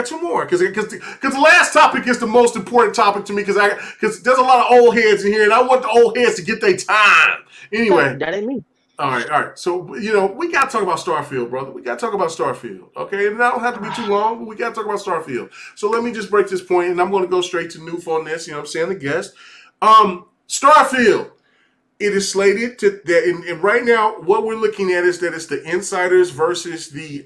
two more because the last topic is the most important topic to me because there's a lot of old heads in here and I want the old heads to get their time. Anyway, that ain't me. All right. So, we got to talk about Starfield, brother. We got to talk about Starfield, okay? And that don't have to be too long, but we got to talk about Starfield. So let me just break this point, and I'm going to go straight to Noof on this, the guest. Starfield, it is slated to, and right now, what we're looking at is that it's the insiders versus the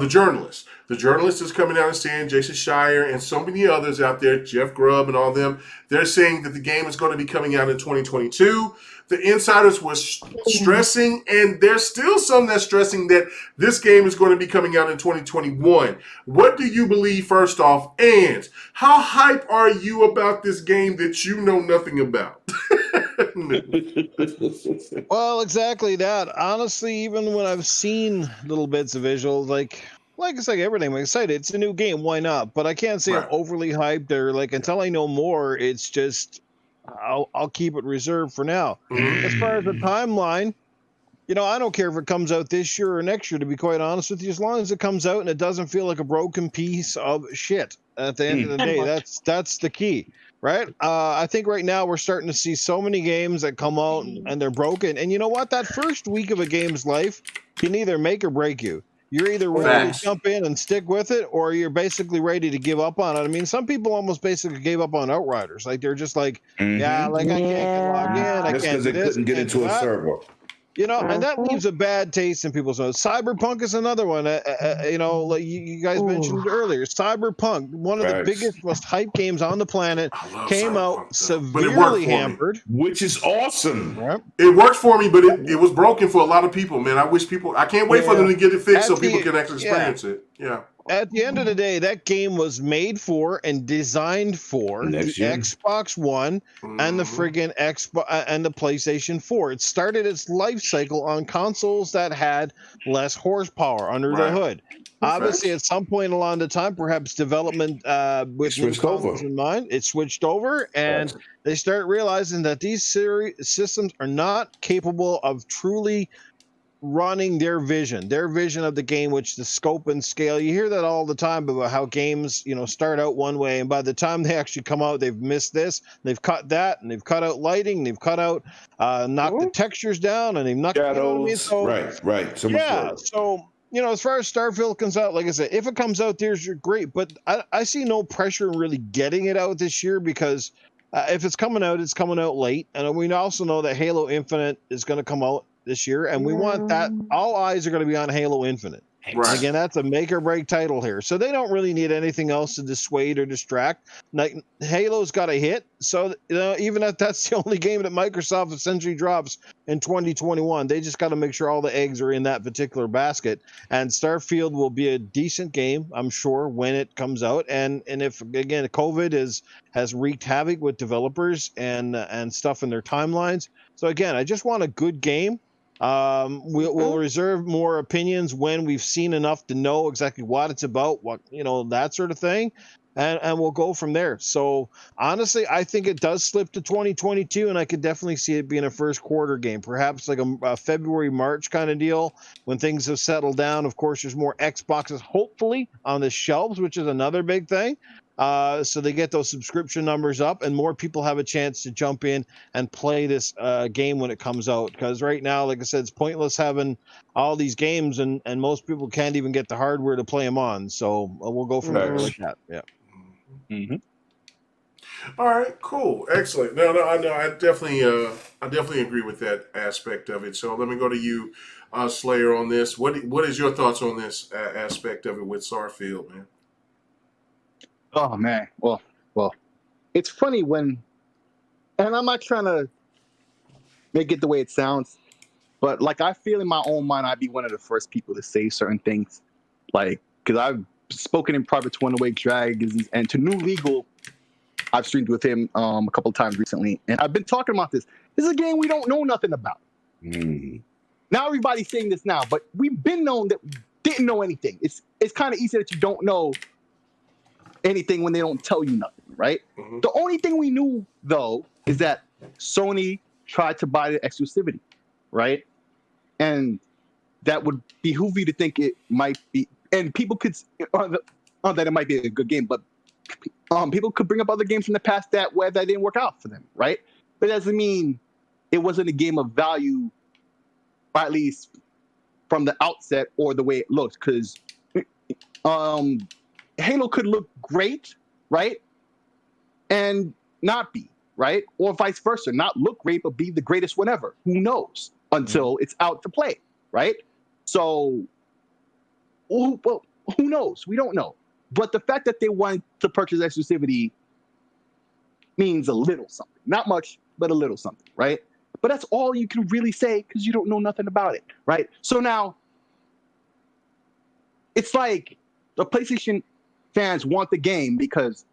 journalists. The journalist is coming out and saying, Jason Schreier and so many others out there, Jeff Grubb and all them, they're saying that the game is going to be coming out in 2022. The insiders were stressing, and there's still some that's stressing that this game is going to be coming out in 2021. What do you believe, first off? And how hype are you about this game that you know nothing about? Well, exactly that. Honestly, even when I've seen little bits of visuals, like it's like everything. I'm excited. It's a new game. Why not? But I can't say I'm overly hyped or until I know more, it's just I'll keep it reserved for now. As far as the timeline, I don't care if it comes out this year or next year, to be quite honest with you, as long as it comes out and it doesn't feel like a broken piece of shit at the end of the day. That's the key, right? I think right now we're starting to see so many games that come out and they're broken. And you know what? That first week of a game's life can either make or break you. You're either ready to jump in and stick with it, or you're basically ready to give up on it. I mean, some people almost basically gave up on Outriders. Like, they're just like, I can't get logged in. I can't because they couldn't get into a server. And that leaves a bad taste in people's nose. Cyberpunk is another one. Like you guys mentioned earlier, Cyberpunk, one of the biggest, most hyped games on the planet, came out severely hampered, which is awesome. Right? It worked for me, but it was broken for a lot of people, man. I can't wait for them to get it fixed so people can actually experience it. Yeah. At the end of the day, that game was made for and designed for the Xbox One and the friggin' Xbox and the PlayStation 4. It started its life cycle on consoles that had less horsepower under the hood. Obviously, at some point along the time, perhaps development with new consoles in mind, it switched over, and they start realizing that these systems are not capable of truly running their vision of the game, which the scope and scale. You hear that all the time about how games, start out one way, and by the time they actually come out, they've missed this, they've cut that, and they've cut out lighting, they've cut out, knocked the textures down, and they've knocked shadows. So, right. So as far as Starfield comes out, like I said, if it comes out this year, great, but I see no pressure in really getting it out this year because if it's coming out late, and we also know that Halo Infinite is going to come out this year, and we want that. All eyes are going to be on Halo Infinite. Right. Again, that's a make or break title here, so they don't really need anything else to dissuade or distract. Like, Halo's got a hit, so even if that's the only game that Microsoft essentially drops in 2021, they just got to make sure all the eggs are in that particular basket. And Starfield will be a decent game, I'm sure, when it comes out. And if again COVID has wreaked havoc with developers and stuff in their timelines, so again, I just want a good game. We'll reserve more opinions when we've seen enough to know exactly what it's about, that sort of thing, and we'll go from there. So honestly, I think it does slip to 2022, and I could definitely see it being a first quarter game, perhaps like a February, March kind of deal when things have settled down. Of course, there's more Xboxes hopefully on the shelves, which is another big thing. So they get those subscription numbers up, and more people have a chance to jump in and play this game when it comes out. Because right now, like I said, it's pointless having all these games, and most people can't even get the hardware to play them on. So we'll go from there like that. Yeah. Mm-hmm. All right, cool, excellent. No, I definitely agree with that aspect of it. So let me go to you, Slayer, on this. What is your thoughts on this aspect of it with Starfield, man? Oh man, well, it's funny when and I'm not trying to make it the way it sounds, but like I feel in my own mind, I'd be one of the first people to say certain things, like because I've spoken in private to One Awake Dragons and to New Legal. I've streamed with him a couple of times recently, and I've been talking about this. This is a game we don't know nothing about. Now everybody's saying this now, but we've been known that we didn't know anything. It's kind of easy that you don't know anything when they don't tell you nothing, right? The only thing we knew though is that Sony tried to buy the exclusivity, right? And that would behoove you to think it might be, and people could that it might be a good game, but people could bring up other games from the past that didn't work out for them, right? But that doesn't mean it wasn't a game of value, or at least from the outset or the way it looks. Because Halo could look great, right, and not be, right, or vice versa, not look great but be the greatest whatever. Who knows until it's out to play, right? So, who knows? We don't know. But the fact that they want to purchase exclusivity means a little something. Not much, but a little something, right? But that's all you can really say because you don't know nothing about it, right? So now, it's like the PlayStation fans want the game because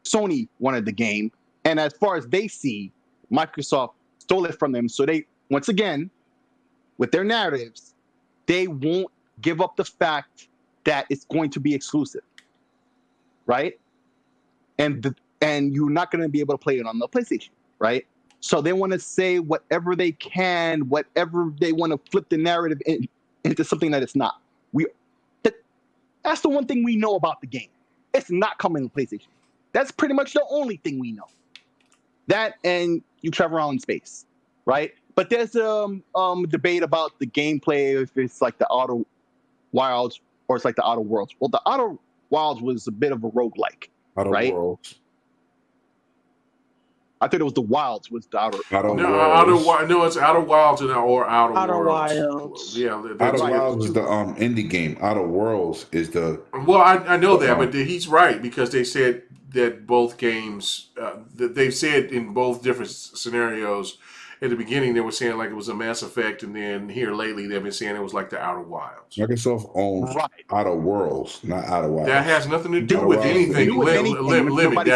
Sony wanted the game. And as far as they see, Microsoft stole it from them. So they, once again, with their narratives, they won't give up the fact that it's going to be exclusive. Right? And you're not going to be able to play it on the PlayStation, right? So they want to say whatever they can, whatever they want to flip the narrative into something that it's not. That's the one thing we know about the game. It's not coming to PlayStation. That's pretty much the only thing we know. That and you travel around in space, right? But there's a debate about the gameplay, if it's like the Outer Wilds or it's like the Outer Worlds. Well, the Outer Wilds was a bit of a roguelike, right? Worlds. I thought it was the Wilds was the Outer. No, it's Outer Wilds or Outer Worlds. Wilds. Yeah, Outer Wilds is the indie game. Outer Worlds is the. Well, I know that, but he's right because they said that both games. They've said in both different scenarios. At the beginning, they were saying like it was a Mass Effect, and then here lately they've been saying it was like the Outer Wilds. Microsoft owns Outer Worlds, not Outer Wilds. That has nothing to do with anything. Limit. Nobody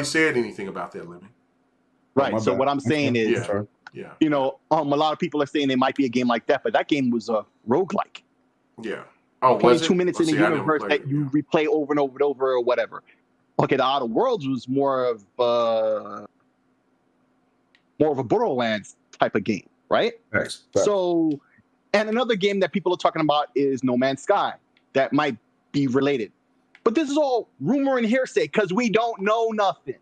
said anything about that, Limit. Right. So what I'm saying is, you know, a lot of people are saying it might be a game like that, but that game was a roguelike. Yeah. Oh, 22 minutes in the universe that you replay over and over and over or whatever. Okay, the Outer Worlds was more of a Borderlands type of game, right? Thanks. So, and another game that people are talking about is No Man's Sky that might be related. But this is all rumor and hearsay because we don't know nothing.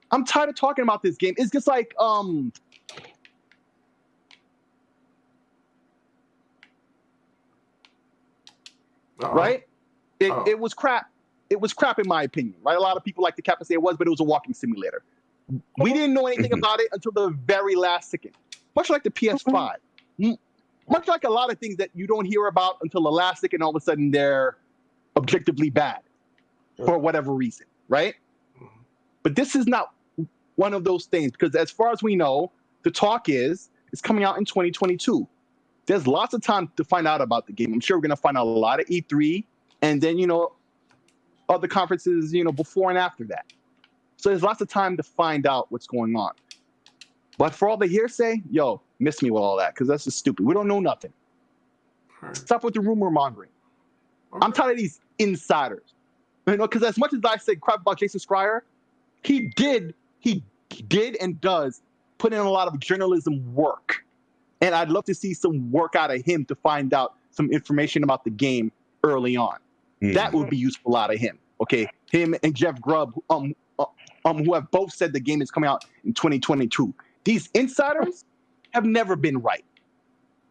I'm tired of talking about this game. It's just like, right? It was crap. It was crap in my opinion, right? A lot of people like to cap and say it was, but it was a walking simulator. We didn't know anything about it until the very last second. Much like the PS5. Much like a lot of things that you don't hear about until the last second, all of a sudden they're objectively bad for whatever reason, right? But this is not one of those things because as far as we know, the talk is it's coming out in 2022. There's lots of time to find out about the game. I'm sure we're going to find out a lot of E3 and then, you know, other conferences, you know, before and after that. So there's lots of time to find out what's going on. But for all the hearsay, miss me with all that because that's just stupid. We don't know nothing. Stop with the rumor mongering. I'm tired of these insiders. You know, because as much as I said crap about Jason Schreier, he did and does put in a lot of journalism work. And I'd love to see some work out of him to find out some information about the game early on. That would be useful out of him. Okay, him and Jeff Grubb, who have both said the game is coming out in 2022. These insiders have never been right.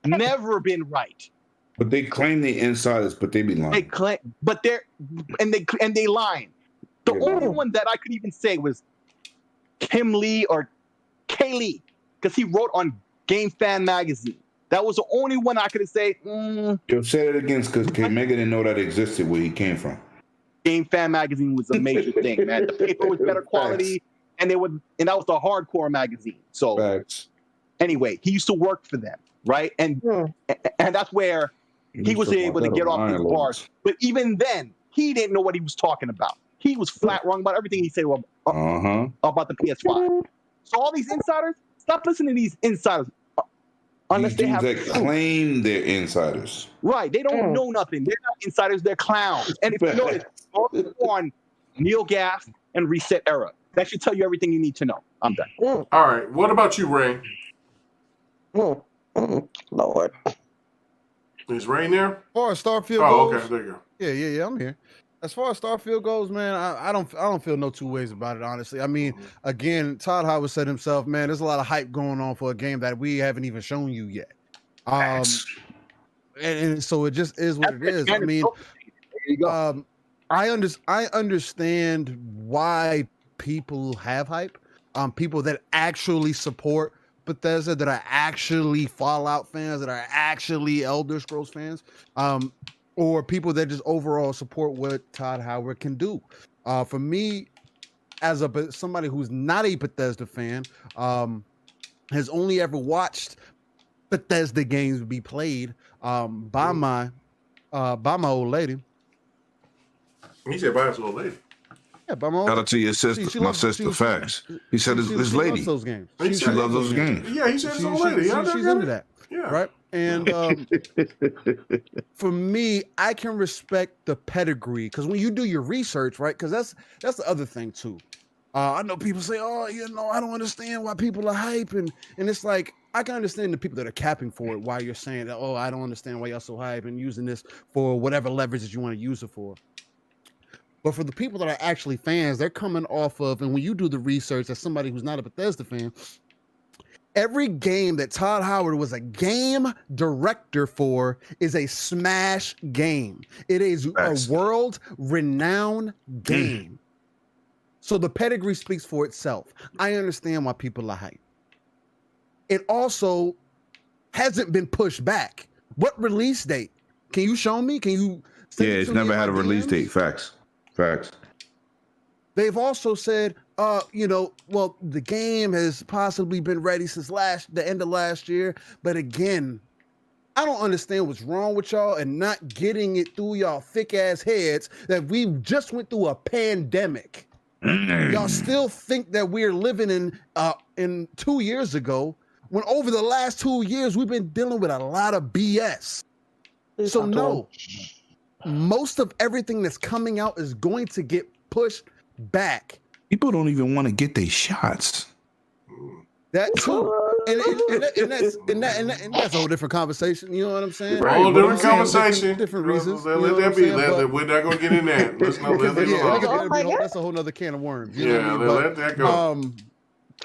Never been right. But they claim they insiders, but they be lying. They claim, but they lying. The only one that I could even say was Kim Lee or Kay Lee, because he wrote on Game Fan Magazine. That was the only one I could say. You'll say it again because K Mega didn't know that existed where he came from. Game Fan Magazine was a major thing, man. The paper was better quality, and that was the hardcore magazine. So anyway, he used to work for them, right? And that's where he was able to get off his bars. But even then, he didn't know what he was talking about. He was flat wrong about everything he said about the PS5. So all these insiders, stop listening to these insiders. Unless they have that claim they're insiders. Right. They don't know nothing. They're not insiders, they're clowns. And if you notice, all on Neil Gas and Reset Era. That should tell you everything you need to know. I'm done. All right. What about you, Ray? Lord. Is Rain there? As far as Starfield goes. Okay, There you go. Yeah, I'm here. As far as Starfield goes, man, I don't feel no two ways about it, honestly. I mean, again, Todd Howard said himself, man, there's a lot of hype going on for a game that we haven't even shown you yet. And so it just is what it is. I mean, I understand why people have hype. People that actually support Bethesda, that are actually Fallout fans, that are actually Elder Scrolls fans. Or people that just overall support what Todd Howard can do. For me, as somebody who's not a Bethesda fan, has only ever watched Bethesda games be played by my old lady. He said by his old lady. Yeah, by my old Shout out to your sister, my sister. Facts. He said his lady. Loves those games. She loves those games. Yeah, he said his old lady. She's into that. Yeah. Right. And for me, I can respect the pedigree because when you do your research, right? Because that's the other thing too. I know people say, "Oh, I don't understand why people are hyping," and it's like I can understand the people that are capping for it. Why you're saying that? Oh, I don't understand why y'all so hype and using this for whatever leverage that you want to use it for. But for the people that are actually fans, they're coming off of, and when you do the research as somebody who's not a Bethesda fan. Every game that Todd Howard was a game director for is a smash game. It is a world-renowned game. So the pedigree speaks for itself. I understand why people are hyped. It also hasn't been pushed back. What release date? Can you show me? Can you? It's never had a release date. Facts. They've also said, well, the game has possibly been ready since the end of last year. But again, I don't understand what's wrong with y'all and not getting it through y'all thick ass heads that we just went through a pandemic. Y'all still think that we're living in 2 years ago when over the last 2 years we've been dealing with a lot of BS. So no, most of everything that's coming out is going to get pushed back. People don't even want to get their shots. That too, and that's a whole different conversation. You know what I'm saying? Right. Whole different conversation. Different reasons. Let that be. We're not gonna get in that. Let's not let that go. That's a whole other can of worms. Let that go.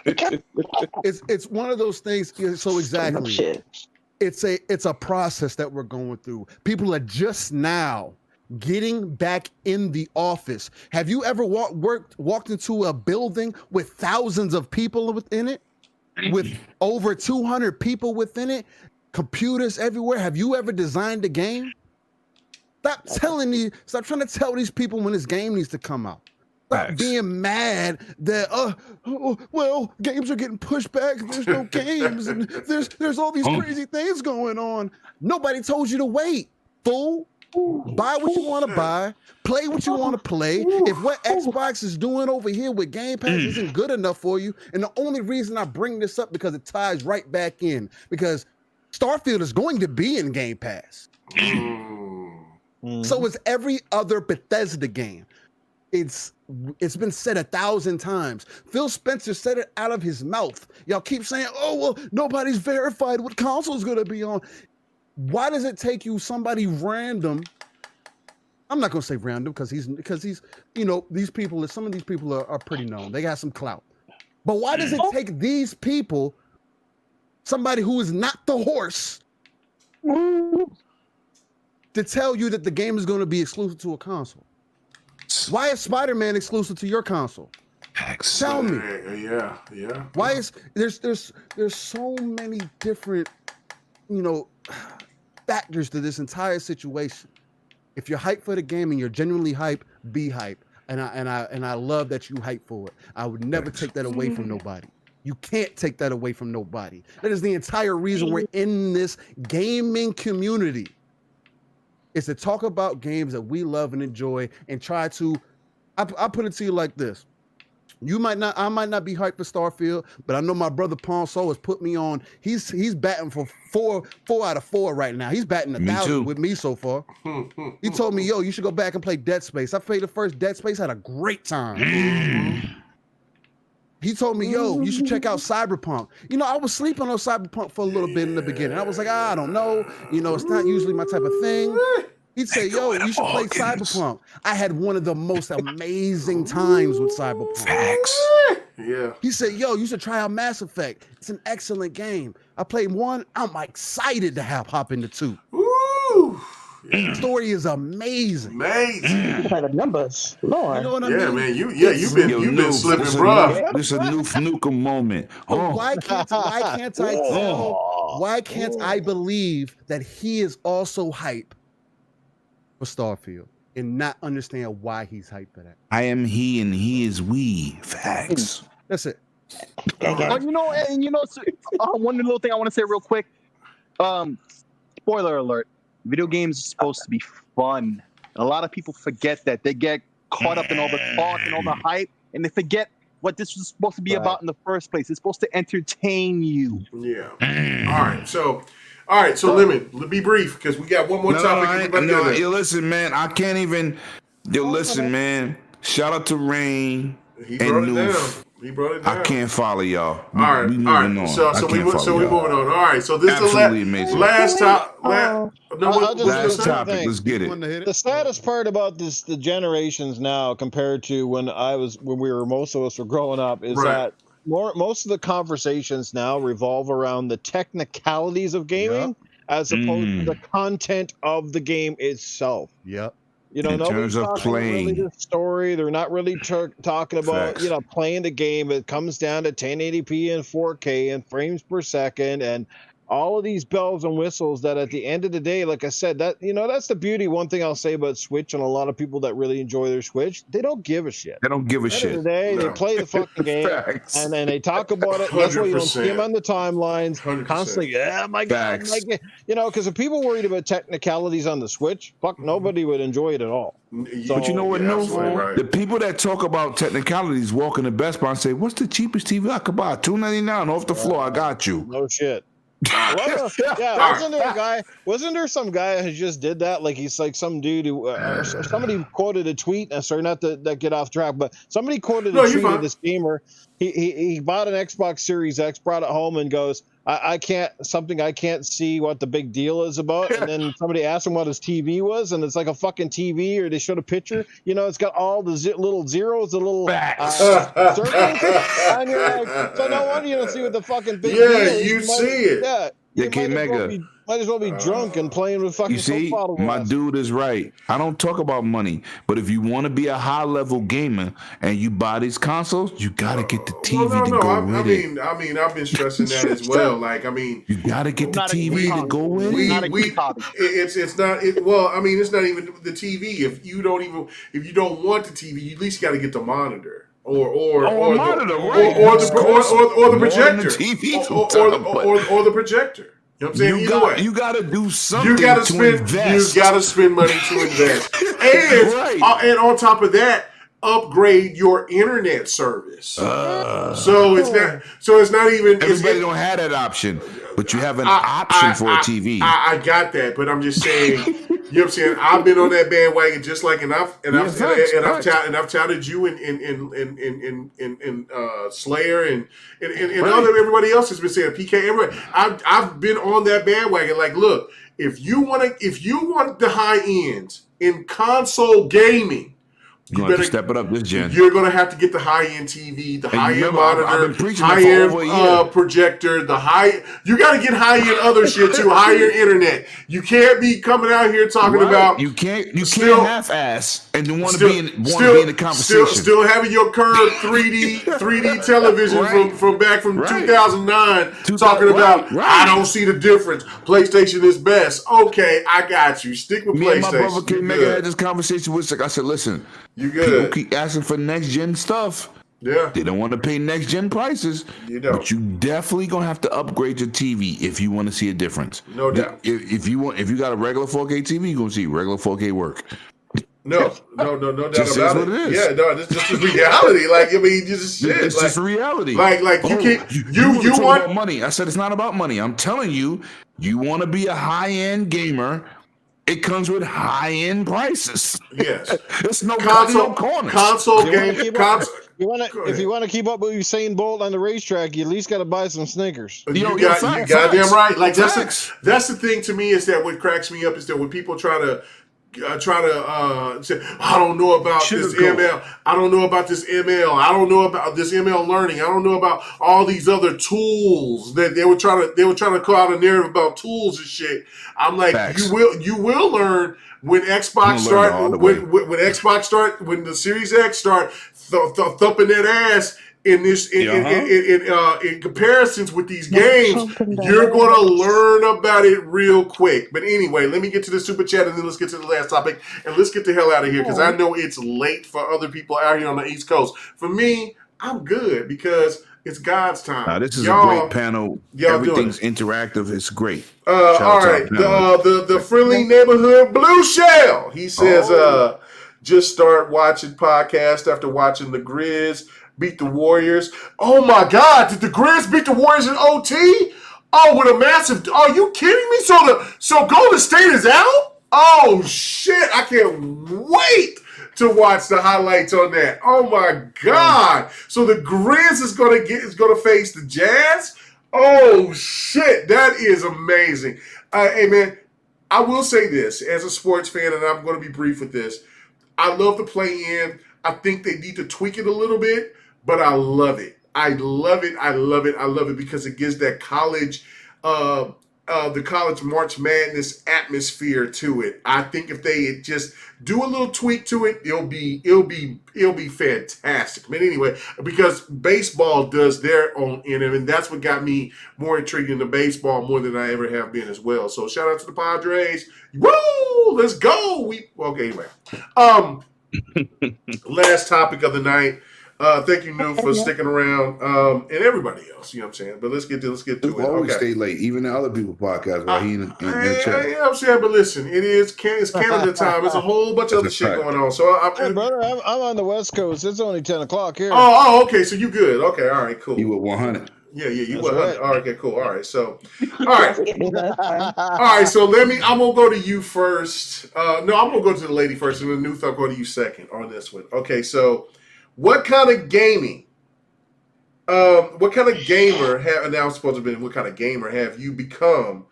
It's one of those things. So exactly, it's a process that we're going through. People are just now getting back in the office. Have you ever walked into a building with thousands of people within it, with over 200 people within it, computers everywhere? Have you ever designed a game? Stop trying to tell these people when this game needs to come out. Stop being mad that well, games are getting pushed back. There's no games, and there's all these crazy things going on. Nobody told you to wait, fool. Buy what you want to buy, play what you want to play. If what Xbox is doing over here with Game Pass isn't good enough for you, and the only reason I bring this up because it ties right back in, because Starfield is going to be in Game Pass. So is every other Bethesda game. It's been said 1,000 times. Phil Spencer said it out of his mouth. Y'all keep saying, "Oh well, nobody's verified what console is going to be on." Why does it take you somebody random? I'm not gonna say random because he's these people. Some of these people are pretty known. They got some clout. But why does it take these people, somebody who is not the horse, to tell you that the game is going to be exclusive to a console? Why is Spider-Man exclusive to your console? Tell me. Yeah. Why is there's so many different, factors to this entire situation. If you're hyped for the game and you're genuinely hyped, be hyped. and I love that you hype for it. I would never take that away from nobody. You can't take that away from nobody. That is the entire reason we're in this gaming community. Is to talk about games that we love and enjoy and try to. I put it to you like this. I might not be hyped for Starfield, but I know my brother Pawn Soul has put me on. He's batting for four out of 4 right now. He's batting 1,000 with me so far. He told me, yo, you should go back and play Dead Space. I played the first Dead Space, had a great time. He told me, yo, you should check out Cyberpunk. You know, I was sleeping on Cyberpunk for a little bit in the beginning. I was like, I don't know. You know, it's not usually my type of thing. He'd say, yo, you should play Cyberpunk. I had one of the most amazing times with Cyberpunk. Facts. Yeah. He said, yo, you should try out Mass Effect. It's an excellent game. I played 1. I'm excited to hop into 2. Woo! Yeah. The story is amazing. Amazing. By the numbers, Lord. You know what I Yeah, mean? man. You've been slipping, bro. This a new Fnuka moment. Why can't I believe that he is also hype for Starfield and not understand why he's hyped for that? I am he and he is we. Facts. That's it. You know, one little thing I want to say real quick. Spoiler alert. Video games are supposed to be fun. A lot of people forget that. They get caught up in all the talk and all the hype, and they forget what this was supposed to be about in the first place. It's supposed to entertain you. Yeah. All right. So Lemon, be brief because we got one more topic. You listen, man. I can't even. Listen, man. Shout out to Rain He and brought it Noof. down. He brought it down. I can't follow y'all. All right. We moving on. So we moving on. All right. So this is the last topic. Last topic. Let's get it. The saddest part about the generations now compared to when most of us were growing up is that most of the conversations now revolve around the technicalities of gaming as opposed to the content of the game itself. Yep. You know, nobody's talking really the story. They're not really talking about, playing the game. It comes down to 1080p and 4K and frames per second and all of these bells and whistles that at the end of the day, like I said, that that's the beauty. One thing I'll say about Switch and a lot of people that really enjoy their Switch, they don't give a shit. They don't give a shit. At the end of the day, they play the fucking game and then they talk about it. That's why you don't see them on the timelines 100%. Constantly. Oh my God, because if people worried about technicalities on the Switch, nobody would enjoy it at all. So, but you know what, The people that talk about technicalities walk in the Best Buy and say, "What's the cheapest TV I could buy? $299 off the floor. I got you." No shit. Wasn't there some guy who just did that? Like he's like some dude who somebody quoted a tweet. Sorry, not to get off track, but somebody quoted a tweet of this gamer. He bought an Xbox Series X, brought it home, and goes, I can't see what the big deal is about. And then somebody asked him what his TV was, and it's like a fucking TV, or they showed a picture. It's got all the little zeros, the little circles, and you're like, so no wonder you don't see what the fucking big deal is. You see it. Yeah, might as well be drunk and playing with fucking. You see, my dude is right. I don't talk about money, but if you want to be a high-level gamer and you buy these consoles, you got to get the TV to go with it. I mean, I've been stressing that as well. Like, I mean, you got to get the TV to go with it. It's not even the TV. If you don't want the TV, you at least got to get the monitor. Or the projector, or the projector. You know what I'm saying? You got to do something. You got to spend money to invest, and on top of that, upgrade your internet service. So it's not even. Everybody don't have that option, but you have an option for a TV. I got that, but I'm just saying. You know what I'm saying? I've been on that bandwagon just like, and I've touted you in Slayer and everybody else has been saying PK. Everybody, I've been on that bandwagon. Like, look, if you want the high end in console gaming. You better step it up this gen. You're going to have to get the high-end TV, the high-end monitor, high-end projector, you got to get high-end other shit too, higher internet. You can't be coming out here talking about. You can't half-ass and want to be in the conversation. Still having your curved 3D television from 2009 talking about. I don't see the difference. PlayStation is best. Okay, I got you. Stick with PlayStation. Me and my brother King Mega had this conversation with. I said, listen. You good. People keep asking for next gen stuff. Yeah. They don't want to pay next gen prices. You don't. But you definitely gonna have to upgrade your TV if you want to see a difference. No doubt. If you got a regular 4K TV, you're gonna see regular 4K work. No doubt about Just it. what it is. Yeah, no, it's just the reality. Like, I mean, just shit. It's just reality. Like you can't. You want about money? I said it's not about money. I'm telling you, you want to be a high end gamer. It comes with high end prices. Yes, it's no console corners. Console game. If you want to keep up with Usain Bolt on the racetrack, you at least got to buy some Snickers. You goddamn right. Like that's the thing to me is that what cracks me up is that when people try to say, I don't know about this ML. I don't know about this ML. I don't know about this ML learning. I don't know about all these other tools that they were trying to call out a narrative about tools and shit. I'm like, Facts. you will learn when Xbox when the Series X start thumping that ass. In comparisons with these games, you're going to learn about it real quick. But anyway, let me get to the super chat and then let's get to the last topic and let's get the hell out of here because I know it's late for other people out here on the East Coast. For me, I'm good because it's God's time. Now, this is a great panel. Everything's interactive. It's great. All right, the friendly neighborhood Blue Shell. He says, just start watching podcast after watching the Grizz beat the Warriors. Oh my God! Did the Grizz beat the Warriors in OT? Oh, with a massive! Are you kidding me? So Golden State is out? Oh shit! I can't wait to watch the highlights on that. Oh my God! So the Grizz is gonna face the Jazz. Oh shit! That is amazing. Hey man, I will say this as a sports fan, and I'm going to be brief with this. I love the play-in. I think they need to tweak it a little bit. But I love it. I love it because it gives that college, the college March Madness atmosphere to it. I think if they just do a little tweak to it, it'll be fantastic. But anyway, because baseball does their own in it, and that's what got me more intrigued into baseball more than I ever have been as well. So shout out to the Padres. Woo! Let's go. Anyway. Last topic of the night. Thank you, Noob, for sticking around, and everybody else. You know what I'm saying? But let's get to it. Always stay late, even the other people podcast while he in the chat. You know what I'm saying? But listen, it's Canada time. There's a whole bunch of other shit going on. So, brother, I'm on the West Coast. It's only 10 o'clock here. Oh, okay. So you good? Okay, all right, cool. You were 100. Yeah, you were 100. All right, okay, cool. All right, so, all right. All right, so I'm gonna go to you first. I'm gonna go to the lady first, and then Noob, I'll go to you second on this one. Okay, so. What kind of gamer what kind of gamer have you become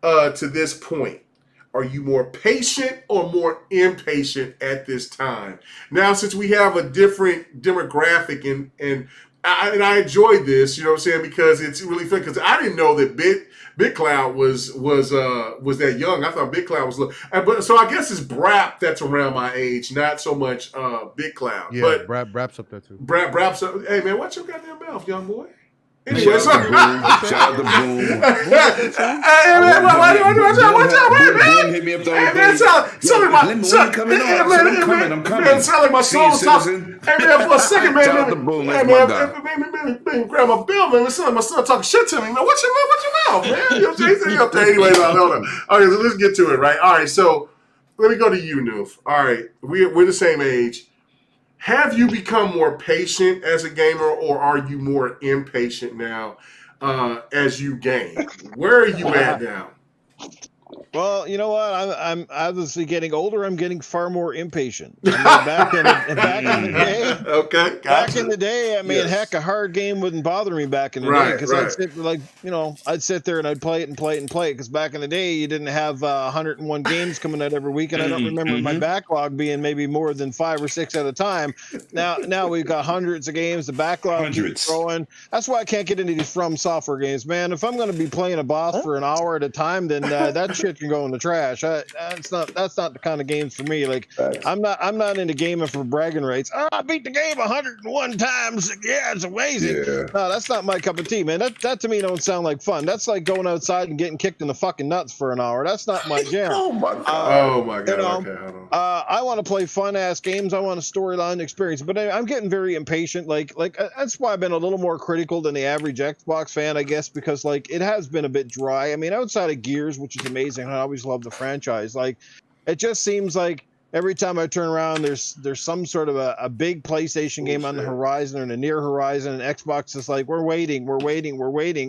to this point? Are you more patient or more impatient at this time? Now, since we have a different demographic and I enjoyed this, you know what I'm saying, because it's really fun. Because I didn't know that BitCloud was that young. I thought BitCloud was but so I guess it's Brap that's around my age, not so much BitCloud. Yeah, but Brap's up there too. Brap's up. Hey man, watch your goddamn mouth, young boy. Anyway, shout out to Boom. Hey man, watch out, man. Hit me up the I'm sound like my soul was talking. Hey man, for a second, man. Hey man, grab my bill, man. My son talking shit to me, man. Watch your mouth, man. You know what I'm saying? Up there. Anyway, no. Okay, so let's get to it, right? All right, so let me go to you, Noof. All right, we're the same age. Have you become more patient as a gamer, or are you more impatient now as you game? Where are you at now? Well, you know what? I'm obviously getting older. I'm getting far more impatient. I mean, back in the day, okay, gotcha. Back in the day, I mean, heck, a hard game wouldn't bother me back in the day because I'd sit there and I'd play it and play it and play it because back in the day you didn't have 101 games coming out every week, and I don't remember my backlog being maybe more than 5 or 6 at a time. Now we've got hundreds of games. The backlog keeps growing. That's why I can't get into these From Software games, man. If I'm going to be playing a boss for an hour at a time, then that shit can go in the trash. That's not the kind of games for me. Like I'm not into gaming for bragging rights. Oh, I beat the game 101 times. Yeah, it's amazing. Yeah. No, that's not my cup of tea, man. That to me don't sound like fun. That's like going outside and getting kicked in the fucking nuts for an hour. That's not my jam. Oh my god. Oh my god. You know, Okay, hold on. I want to play fun ass games. I want a storyline experience, but I'm getting very impatient. Like that's why I've been a little more critical than the average Xbox fan, I guess, because like it has been a bit dry. I mean, outside of Gears, which is amazing, I always love the franchise. Like, it just seems like every time I turn around, there's some sort of a big PlayStation game on the horizon or in the near horizon, and Xbox is like, we're waiting,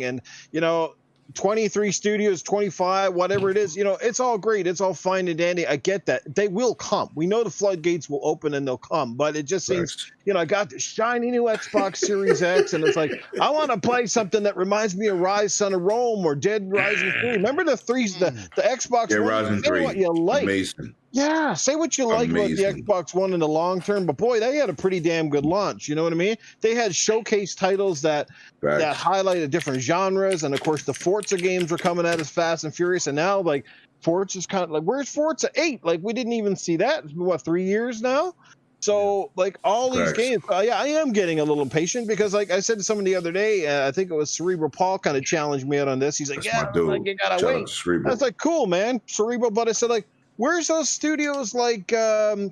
and you know. 23 studios, 25, whatever it is, you know, it's all great. It's all fine and dandy. I get that. They will come. We know the floodgates will open and they'll come, but it just seems, you know, I got this shiny new Xbox Series X and it's like, I want to play something that reminds me of Rise Son of Rome or Dead Rising 3. Remember the Xbox Dead One? Rising Say 3. what you like. Amazing. Yeah, say what you like about the Xbox One in the long term, but boy, they had a pretty damn good launch. You know what I mean? They had showcase titles that highlighted different genres, and of course, the Forza games were coming at us fast and furious. And now, like, Forza's kind of like, where's Forza 8? Like, we didn't even see that. It's been, what, 3 years now? So, like, all these games, yeah, I am getting a little impatient because, like I said to someone the other day, I think it was Cerebral Paul kind of challenged me out on this. He's like, like, you gotta wait. I was like, cool, man, Cerebral, but I said, like, where's those studios like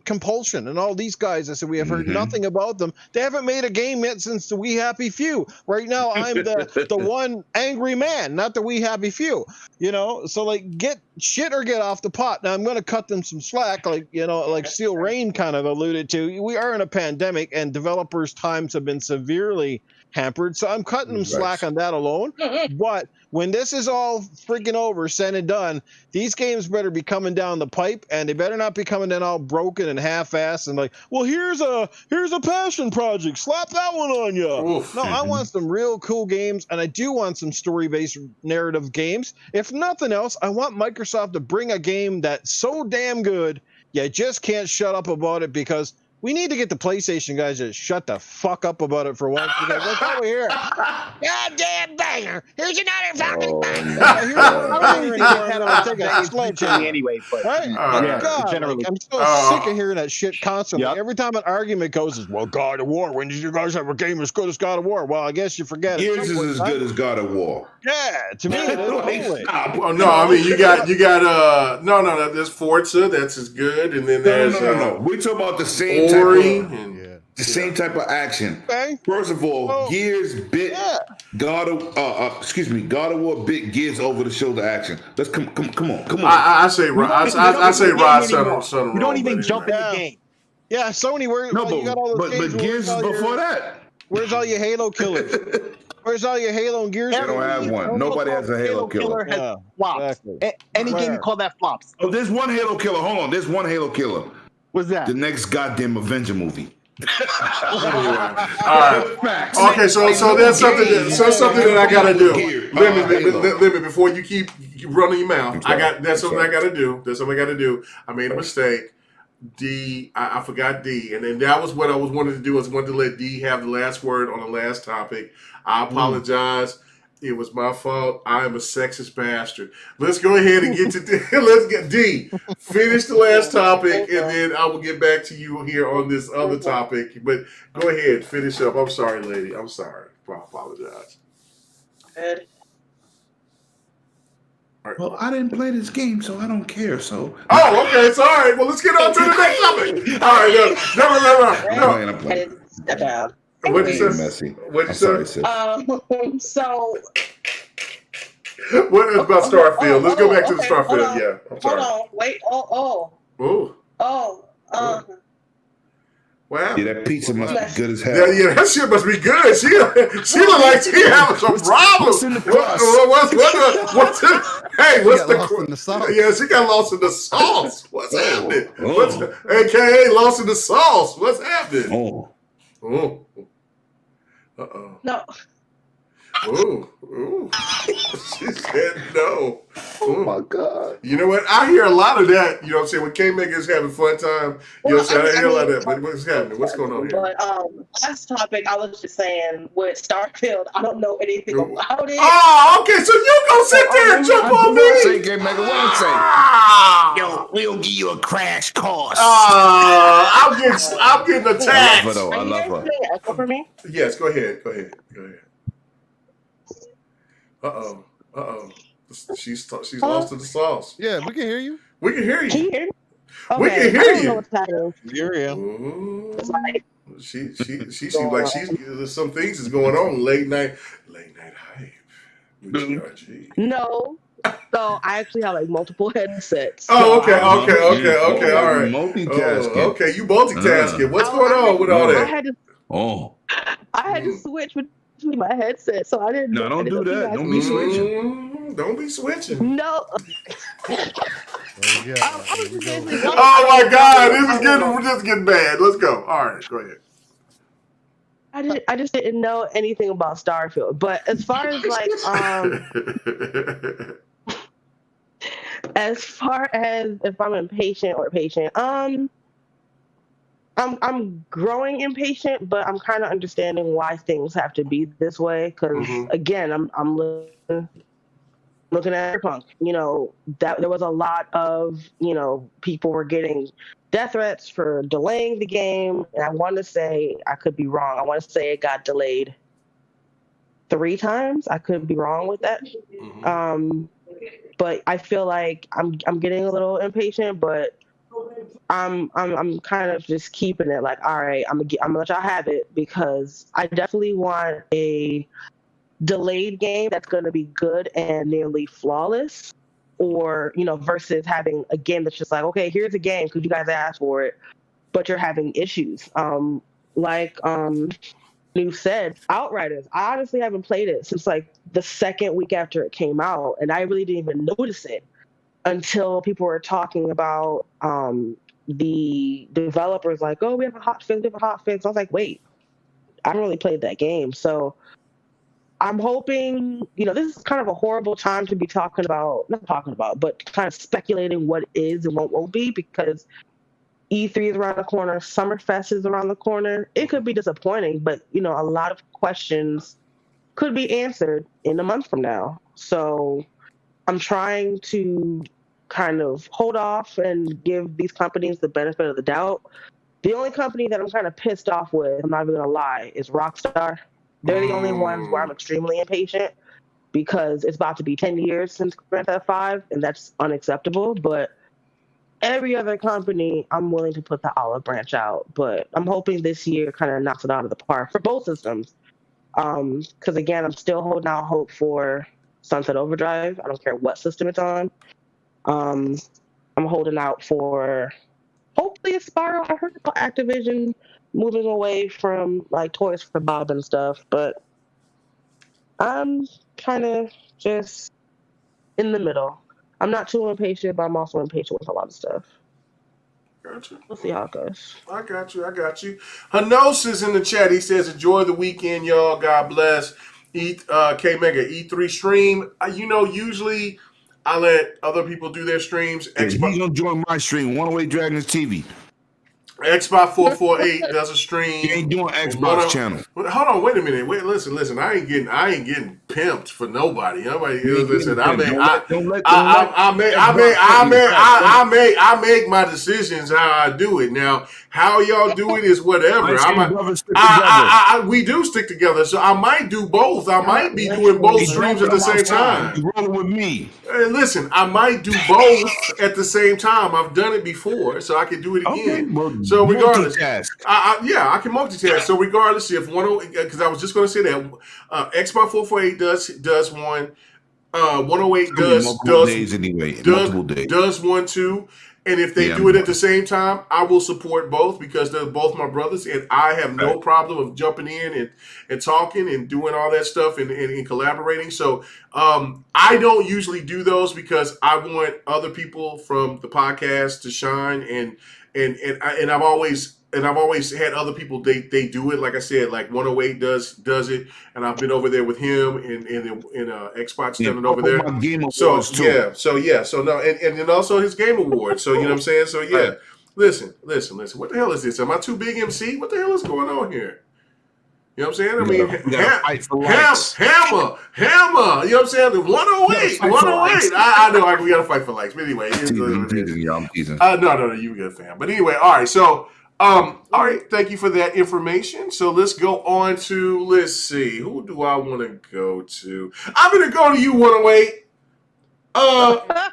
Compulsion and all these guys? I said, we have heard nothing about them. They haven't made a game yet since the We Happy Few. Right now, I'm the one angry man, not the We Happy Few. You know, so like get shit or get off the pot. Now I'm going to cut them some slack, like, you know, like Steel Rain kind of alluded to. We are in a pandemic and developers' times have been severely hampered, so I'm cutting them slack on that alone. But when this is all freaking over, said and done, these games better be coming down the pipe, and they better not be coming in all broken and half-assed and like, well, here's a passion project, slap that one on you. No, I want some real cool games, and I do want some story-based narrative games. If nothing else, I want Microsoft to bring a game that's so damn good you just can't shut up about it, because we need to get the PlayStation guys to shut the fuck up about it for once. Because that's what we hear. Goddamn banger! Here's another fucking banger. Anyway, but generally, I'm so sick of hearing that shit constantly. Every time an argument goes, is, well, God of War. When did you guys have a game as good as God of War? Well, I guess you forget it. Yours is as good as God of War. Yeah, to me, it is. Well, no, I mean you got no. There's Forza that's as good, and then there's no. We talk about the same same type of action. Okay. First of all, Gears bit God of War bit Gears over the shoulder action. Let's come on. I say Rod Son. We don't even jump in the game. Yeah, Sony, you got all those games. But Gears is before that. Where's all your Halo killers? Where's all your Halo and Gears? They don't have one. Nobody has a Halo killer. Has flops. Exactly. Any game you call that flops. Oh, there's one Halo killer. Hold on. There's one Halo killer. What's that? The next goddamn Avenger movie. All right. Okay, so there's something that I gotta do. Let me before you keep running your mouth. That's something I gotta do. I made a mistake. D, I forgot D, and then that was what I was wanting to do. I was wanting to let D have the last word on the last topic. I apologize. It was my fault. I am a sexist bastard. Let's go ahead and get to D. Let's get D. Finish the last topic, and then I will get back to you here on this other topic. But go ahead, finish up. I'm sorry, lady. I'm sorry. I apologize. Ed. Right. Well, I didn't play this game, so I don't care. So. Oh, okay. So, all right. Well, let's get on to the next topic. All right. No. Step out. What did you say? What did you say? So. What about Starfield? Let's go back to the Starfield. Yeah. I'm sorry. Hold on. Wait. Wow. Yeah, that pizza must be good as hell. Yeah, that shit must be good. She look like she having some problems. What's in the crust? What's the sauce? Yeah, she got lost in the sauce. What's happening? AKA lost in the sauce. What's happening? Oh. Uh-oh. No. Ooh. She said no. Oh my God. You know what? I hear a lot of that. You know what I'm saying? When K-Mega is having fun time, you know what I'm saying? I hear a lot of that. But what's happening? What's going on here? But last topic, I was just saying with Starfield, I don't know anything about it. Oh, okay. So you gonna sit there and jump on me? Say, K-Mega, what I say? Yo, we'll give you a crash course. I'm getting attacked. I love her though. I Are you love guys her. playing Echo for me? Yes, go ahead. She's lost to the sauce. Yeah, we can hear you. We can hear you. Can you hear me? We Okay, can hear I don't you. know what's happening. Hear you. Ooh. It's like She seems like there's some things is going on. Late night hype with GRG. no. So I actually have like multiple headsets. Oh, So okay. All right. Multitasking. Oh, okay, you multitasking. What's going on with all that? I had to switch between my headsets, so I didn't. No, don't do that. Don't be switching. Don't be switching. No. Oh my God, this is getting bad. Let's go. All right, go ahead. I just didn't know anything about Starfield, but as far as like as far as if I'm impatient or patient, I'm growing impatient, but I'm kind of understanding why things have to be this way. Because again, I'm looking at Cyberpunk. You know, that there was a lot of, you know, people were getting death threats for delaying the game, and I want to say, I could be wrong. I want to say it got delayed 3 times. I could be wrong with that. But I feel like I'm getting a little impatient, but I'm kind of just keeping it like, all right, I'm gonna let y'all have it, because I definitely want a delayed game that's going to be good and nearly flawless, or, you know, versus having a game that's just like, okay, here's a game because you guys asked for it, but you're having issues. Like you said, Outriders. I honestly haven't played it since like the second week after it came out, and I really didn't even notice it until people were talking about the developers like, oh, we have a hot fix. I was like, wait, I haven't really played that game. So I'm hoping, you know, this is kind of a horrible time to be not talking about, but kind of speculating what is and what won't be, because E3 is around the corner, Summerfest is around the corner. It could be disappointing, but, you know, a lot of questions could be answered in a month from now. So I'm trying to kind of hold off and give these companies the benefit of the doubt. The only company that I'm kind of pissed off with, I'm not even gonna lie, is Rockstar. They're the only ones where I'm extremely impatient, because it's about to be 10 years since Grand Theft 5, and that's unacceptable. But every other company, I'm willing to put the olive branch out. But I'm hoping this year kind of knocks it out of the park for both systems. Because again, I'm still holding out hope for Sunset Overdrive. I don't care what system it's on. I'm holding out for hopefully a Spiral. I heard about Activision moving away from like Toys for Bob and stuff, but I'm kind of just in the middle. I'm not too impatient, but I'm also impatient with a lot of stuff. Gotcha. We'll see how it goes. I got you. Hanos is in the chat. He says, enjoy the weekend, y'all. God bless. K-Mega E3 stream. You know, usually I let other people do their streams. He's gonna join my stream. One Away Dragons TV. Xbox 448 does a stream. He ain't doing Xbox channel. Hold on, wait a minute. Listen. I ain't getting pimped for nobody. Listen, I make my decisions how I do it. Now, how y'all do it is whatever. We do stick together, so I might do both. I might be doing both streams at the same time. You rolling with me? Hey, listen, I might do both at the same time. I've done it before, so I can do it again. Okay, so regardless, I can multitask. So regardless, if because I was just going to say that Xbox 448 does one, 108 does one too. And if they do it at the same time, I will support both, because they're both my brothers, and I have no problem of jumping in and talking and doing all that stuff and collaborating. So I don't usually do those because I want other people from the podcast to shine, and I've always and I've always had other people. They do it. Like I said, like 108 does it, and I've been over there with him and Xbox standing over there. My Game So Awards too. so no, and then also his Game Awards. So you know what I'm saying. So yeah, Right. listen. What the hell is this? Am I too big MC? What the hell is going on here? You know what I'm saying? I mean, We gotta fight for likes. hammer. You know what I'm saying? The 108. I know. We got to fight for likes. But anyway, it is what it is. I'm teasing. No, you good, fam. But anyway, all right. So, all right. Thank you for that information. So let's go on to, let's see. Who do I want to go to? I'm going to go to you, 108.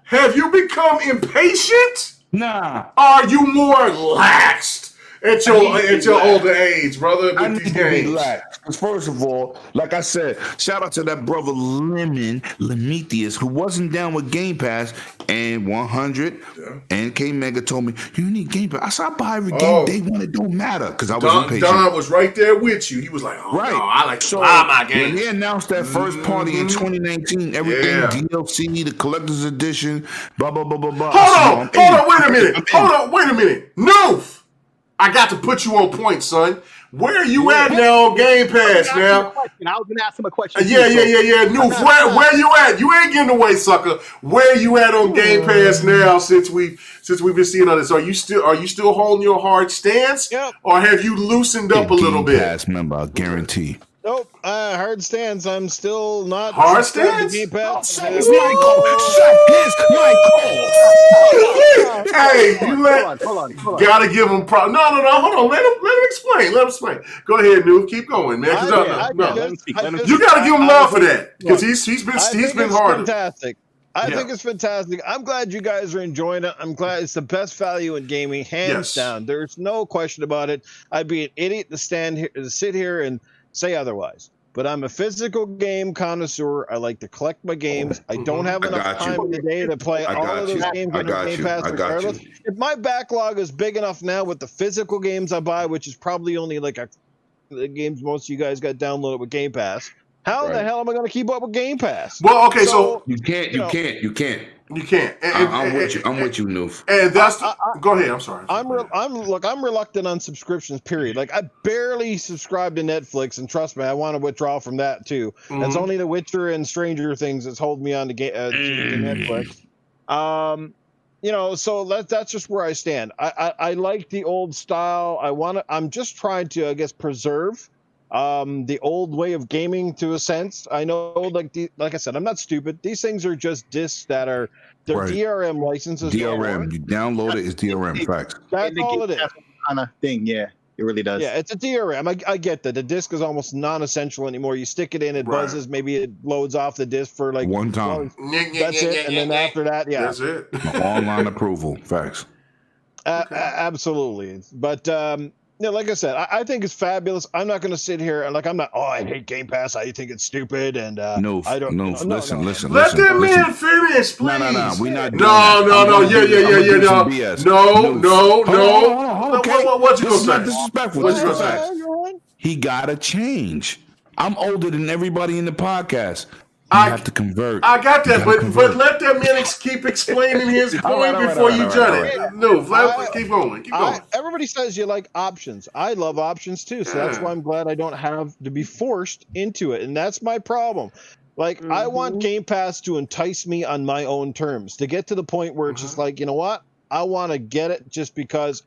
Have you become impatient? Nah. Are you more laxed at your older age, brother? I need to be relaxed. Because first of all, like I said, shout out to that brother Lemetius, who wasn't down with Game Pass, and 100 and K Mega told me, you need Game Pass. I said, I buy every game day one, it don't matter, because I was impatient. Don was right there with you. He was like, no, I like to buy my game. When they announced that first party in 2019, everything DLC, the collector's edition, blah, blah, blah, blah, blah. Hold on, wait a minute. Noof! I got to put you on point, son. Where are you at now on Game Pass now? I was going to ask him a question. Yeah. Noof, where you at? You ain't getting away, sucker. Where you at on Game Pass now since we've been seeing on this? Are you still holding your hard stance? Yep. Or have you loosened up a little bit? Game Pass member, I guarantee. Nope, hard stance. I'm still not. Hard stance? Game Pass. Here's my call. Hey, you Hold on. gotta give him No, hold on. Let him explain. Go ahead, Noob. Keep going, man. You gotta give him love for that because he's been hard. Fantastic. I think it's fantastic. I'm glad you guys are enjoying it. I'm glad it's the best value in gaming, hands down. There's no question about it. I'd be an idiot to sit here and say otherwise. But I'm a physical game connoisseur. I like to collect my games. I don't have enough time in the day to play all of those games on the Game Pass regardless. If my backlog is big enough now with the physical games I buy, which is probably only like the games most of you guys got downloaded with Game Pass, how the hell am I going to keep up with Game Pass? Well, okay, so you can't. I'm with you, Noof. And that's go ahead. I'm sorry. I'm reluctant on subscriptions. Period. Like I barely subscribe to Netflix, and trust me, I want to withdraw from that too. It's only The Witcher and Stranger Things that's holding me on to Netflix. So that's just where I stand. I like the old style. I'm just trying to, I guess, preserve the old way of gaming to a sense. I know, like I said, I'm not stupid. These things are just discs that are DRM licenses. DRM, you download it, it's DRM. Facts. That's all it is. Kind of thing, yeah. It really does. Yeah, it's a DRM. I get that. The disc is almost non-essential anymore. You stick it in, it buzzes, maybe it loads off the disc for like one time. That's it. And then after that, that's it. Online approval. Facts. Absolutely. But like I said, I think it's fabulous. I'm not going to sit here and I'm not. Oh, I hate Game Pass. I think it's stupid. And I don't. No. Listen. Let that man finish, please. No. We not. No. Yeah. No. Okay. What you gonna say? Disrespectful. What you gonna say? He gotta change. I'm older than everybody in the podcast. You have to convert. I got that, but let that man keep explaining his point before you judge it. No, keep going. Everybody says you like options. I love options too, so that's why I'm glad I don't have to be forced into it, and that's my problem. I want Game Pass to entice me on my own terms, to get to the point where it's just like, you know what? I want to get it just because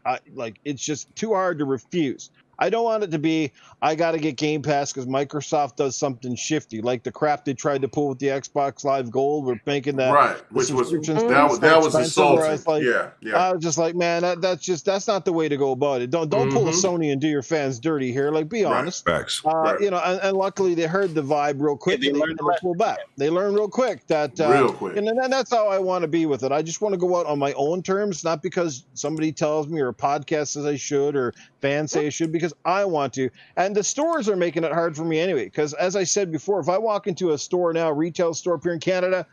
it's just too hard to refuse. I don't want it to be, I got to get Game Pass because Microsoft does something shifty, like the crap they tried to pull with the Xbox Live Gold. We're making that which was insulting. Yeah. I was just like, man, that's not the way to go about it. Don't pull a Sony and do your fans dirty here. Be honest. Facts. And luckily they heard the vibe real quick. They learned to pull back. They learned real quick that and that's how I want to be with it. I just want to go out on my own terms, not because somebody tells me or a podcast says I should or fans say I should, because I want to. And the stores are making it hard for me anyway, because as I said before, if I walk into a store now, retail store up here in Canada,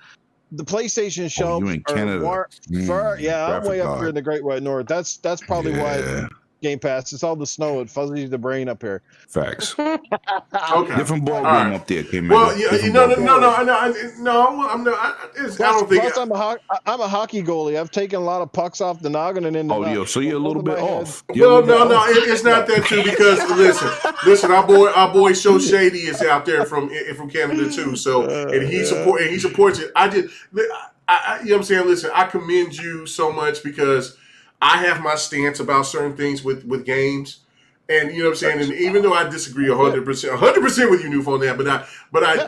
the PlayStation shelves you in Canada. I'm way up here in the Great White North. That's probably why Game Pass. It's all the snow. It fuzzies the brain up here. Facts. Okay. Different ball All game right. up there, King Well, Mega. yeah, Different no, ball I'm not. I don't think. Plus, I'm a hockey goalie. I've taken a lot of pucks off the noggin and in the nuts. yo, so you're a little bit off. Well, no, it's not that too. Because listen, our boy Show Shady is out there from Canada too. So and he supports it. I you know what I'm saying. Listen, I commend you so much because I have my stance about certain things with games. And you know what I'm saying, and even though I disagree 100% with you, Noof, on that, but I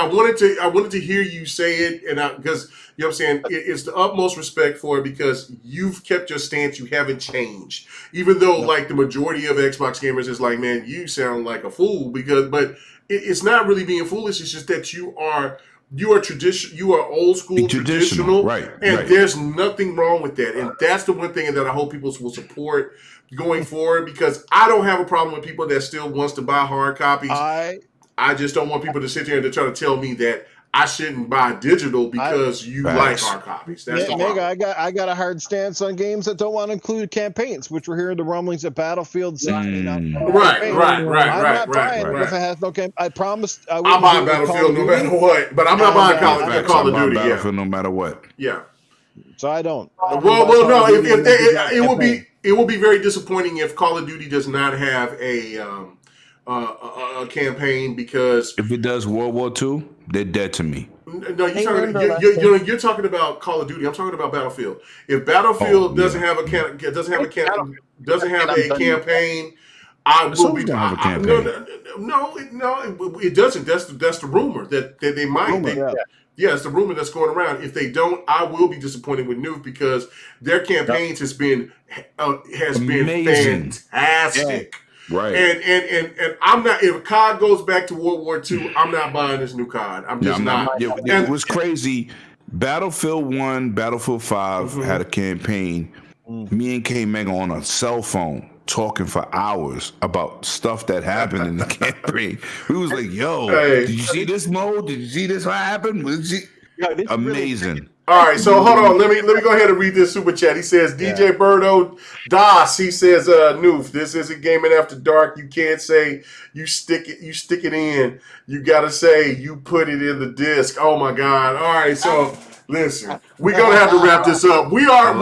wanted to hear you say it, and because you know what I'm saying, it's the utmost respect for it because you've kept your stance, you haven't changed, even though like the majority of Xbox gamers is like, man, you sound like a fool but it's not really being foolish. It's just that you are tradition. You are old school, traditional, right? And there's nothing wrong with that. And that's the one thing that I hope people will support going forward because I don't have a problem with people that still wants to buy hard copies. I just don't want people to sit here and to try to tell me that I shouldn't buy digital because you like hard copies. That's the problem. I got a hard stance on games that don't want to include campaigns, which we're hearing the rumblings at Battlefield. Right. I'm not buying it if it has no campaign. I promised I would buy Battlefield no matter what, but I'm not buying Call of Duty. Battlefield no matter what. Yeah. So I don't. No. It will be very disappointing if Call of Duty does not have a campaign because if it does World War II, they're dead to me. No, you're talking about Call of Duty. I'm talking about Battlefield. If Battlefield doesn't have a campaign, I will be. No, it doesn't. That's the rumor that they might. Yeah, it's the rumor that's going around. If they don't, I will be disappointed with Noof because their campaigns has been fantastic. Yeah. Right. And I'm not. If COD goes back to World War II, I'm not buying this new COD. I'm just not. It was crazy. Battlefield 1, Battlefield 5 had a campaign. Me and K Mega on a cell phone talking for hours about stuff that happened in the campaign. We was like, yo, did you see this mode? Did you see this? What happened? Amazing. All right, so hold on. Let me go ahead and read this super chat. He says, DJ Birdo Das. He says, Noof, this isn't gaming after dark. You can't say you stick it in. You gotta say you put it in the disc. Oh my God. All right, so listen, we're gonna have to wrap this up. We are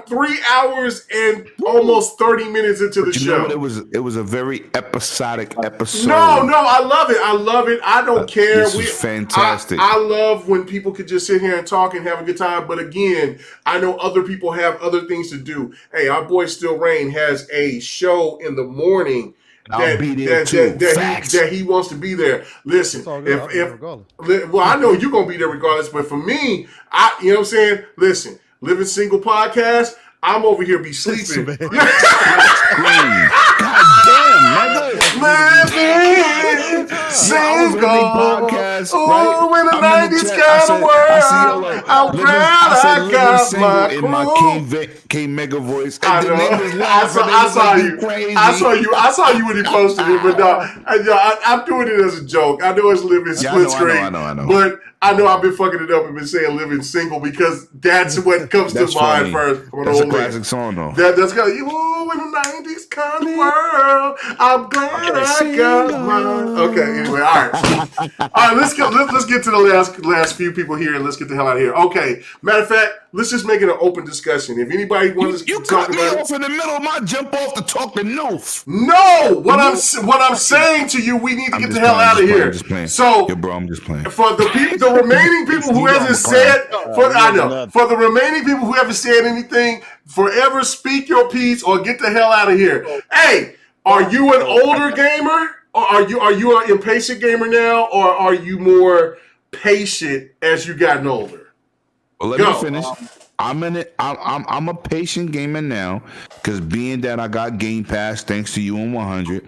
3 hours and almost 30 minutes into the show. Know what? It was a very episodic episode. No, I love it. I don't care. This is fantastic. I love when people could just sit here and talk and have a good time. But again, I know other people have other things to do. Hey, our boy Still Rain has a show in the morning. That he wants to be there. Listen, well, I know you're gonna be there regardless, but for me, you know what I'm saying? Listen, Living Single podcast, I'm over here be sleeping. God damn, Living Single podcast, right? When the 90s kind of world, I'm glad I got my in my K Mega voice. I know. I saw you when he posted it, but no, I'm doing it as a joke. I know it's living split screen, I know. But I know I've been fucking it up and been saying living single because that's what comes to mind first. That's a classic song, though. That's got you in the 90s kind of world. I'm glad I got mine. Okay, anyway, all right. Let's get to the last few people here and let's get the hell out of here. Okay, matter of fact, let's just make it an open discussion. If anybody wants to talk about it, off in the middle of my jump off to talk to Noof. No, what I'm saying to you, we need to get the hell out of here. I'm just playing. So, bro, I'm just playing. For the remaining people who hasn't said, for the remaining people who haven't said anything, forever speak your piece or get the hell out of here. Hey, are you an older gamer? Or are you an impatient gamer now, or are you more patient as you gotten older? Well, let me finish. I'm a patient gamer now because being that I got Game Pass thanks to you and 100,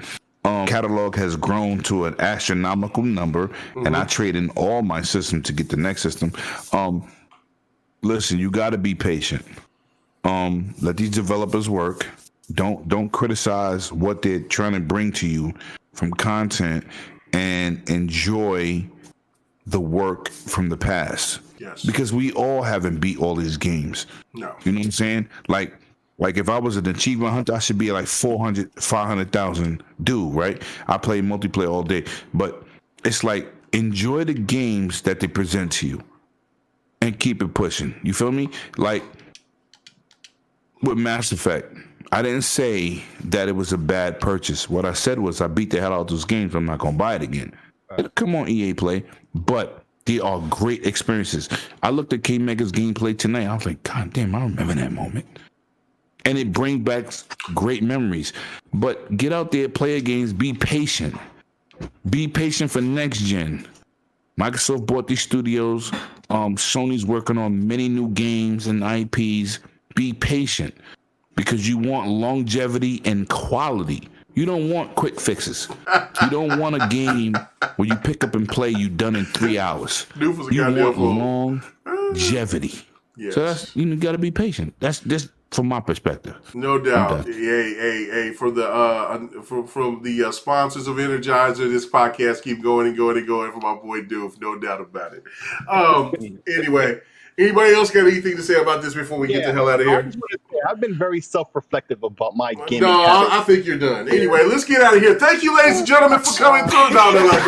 catalog has grown to an astronomical number, and I trade in all my system to get the next system. Listen, you got to be patient. Let these developers work. Don't criticize what they're trying to bring to you from content, and enjoy the work from the past. Yes. Because we all haven't beat all these games. No. You know what I'm saying? Like, Like if I was an achievement hunter, I should be like 400, 500,000 due, right? I play multiplayer all day, but it's like enjoy the games that they present to you and keep it pushing. You feel me? Like with Mass Effect, I didn't say that it was a bad purchase. What I said was I beat the hell out of those games. I'm not gonna buy it again. Come on, EA Play, but they are great experiences. I looked at K Mega's gameplay tonight. I was like, God damn, I remember that moment. And it brings back great memories. But get out there, play games, be patient. Be patient for next gen. Microsoft bought these studios. Sony's working on many new games and IPs. Be patient because you want longevity and quality. You don't want quick fixes. You don't want a game where you pick up and play, you done in 3 hours. You want longevity. Yes. So that's, you got to be patient. That's just from my perspective. No doubt. Hey, from the sponsors of Energizer, this podcast keep going and going and going for my boy Doof. No doubt about it. Anyway, anybody else got anything to say about this before we get the hell out of here? I've been very self-reflective about my gaming. No, I think you're done. Anyway, let's get out of here. Thank you, ladies and gentlemen, for coming through. No, like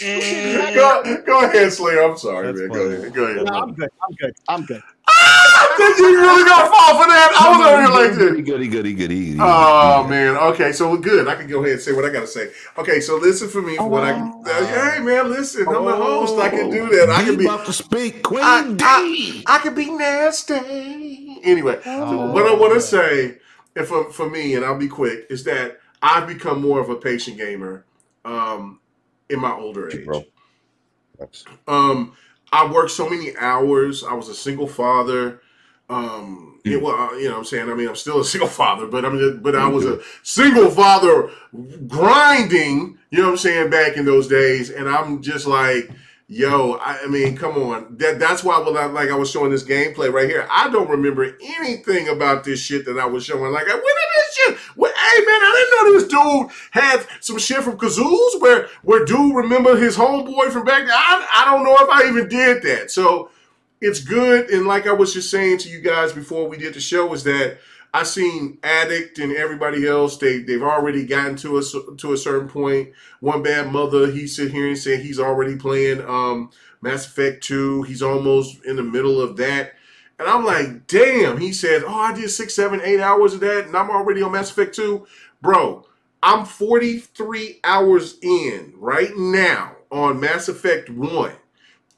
that. Go ahead, Slayer. I'm sorry, man. Go ahead. No, I'm good. Did you really gonna fall for that? I was over here like this. Goody. Oh man. Okay, so we're good. I can go ahead and say what I gotta say. Okay, so listen for me. Hey man, listen. I'm the host. I can do that. I can be about to speak. Queen I can be nasty. Anyway, so what I want to say, and for me, and I'll be quick, is that I've become more of a patient gamer in my older age. I worked so many hours. I was a single father. You know what I'm saying? I mean, I'm still a single father, but I was a single father grinding, you know what I'm saying, back in those days. And I'm just like, yo, I mean, come on. That's why I was showing this gameplay right here. I don't remember anything about this shit that I was showing. Like, when did this shit? Hey, man, I didn't know this dude had some shit from Kazoos where dude remember his homeboy from back then. I don't know if I even did that. So it's good. And like I was just saying to you guys before we did the show is that I seen Addict and everybody else. They've already gotten to a certain point. One Bad Mother, he sit here and said he's already playing Mass Effect 2. He's almost in the middle of that. And I'm like, damn. He said, I did 6, 7, 8 hours of that, and I'm already on Mass Effect 2. Bro, I'm 43 hours in right now on Mass Effect 1.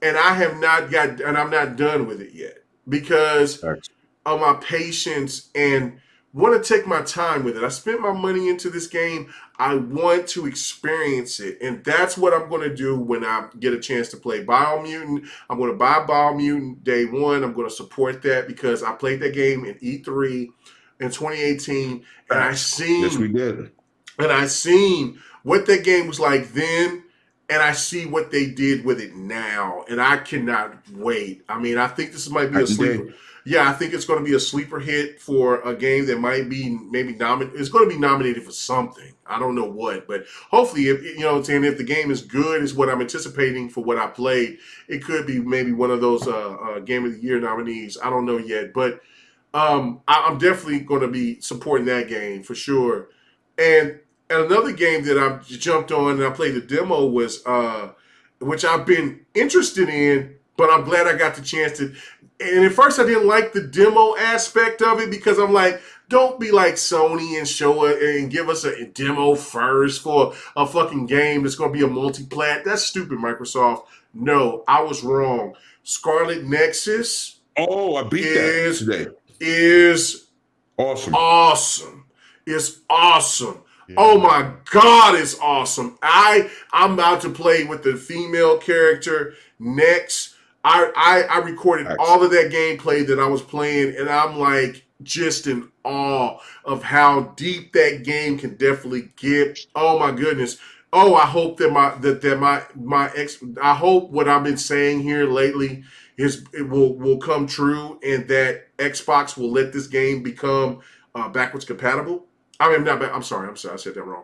And I'm not done with it yet because of my patience and want to take my time with it. I spent my money into this game. I want to experience it. And that's what I'm going to do when I get a chance to play Biomutant. I'm going to buy Biomutant day one. I'm going to support that because I played that game in E3 in 2018. And I seen, yes, we did. And I seen what that game was like then. And I see what they did with it now. And I cannot wait. I mean, I think this might be a sleeper. Yeah, I think it's going to be a sleeper hit for a game that might be maybe nominated. It's going to be nominated for something. I don't know what, but hopefully, if the game is good, is what I'm anticipating for what I played, it could be maybe one of those Game of the Year nominees. I don't know yet, but I'm definitely going to be supporting that game for sure. And another game that I jumped on and I played the demo was, which I've been interested in, but I'm glad I got the chance to. And at first I didn't like the demo aspect of it because I'm like, don't be like Sony and show it and give us a demo first for a fucking game that's going to be a multi-plat. That's stupid, Microsoft. No, I was wrong. Scarlet Nexus. Oh, I beat that today. Is awesome. Awesome. It's awesome. Yeah. Oh my God, it's awesome. I'm about to play with the female character next. I recorded all of that gameplay that I was playing, and I'm like just in awe of how deep that game can definitely get. Oh my goodness. Oh, I hope that I hope what I've been saying here lately it will come true, and that Xbox will let this game become backwards compatible. I mean, not bad. I'm sorry. I said that wrong.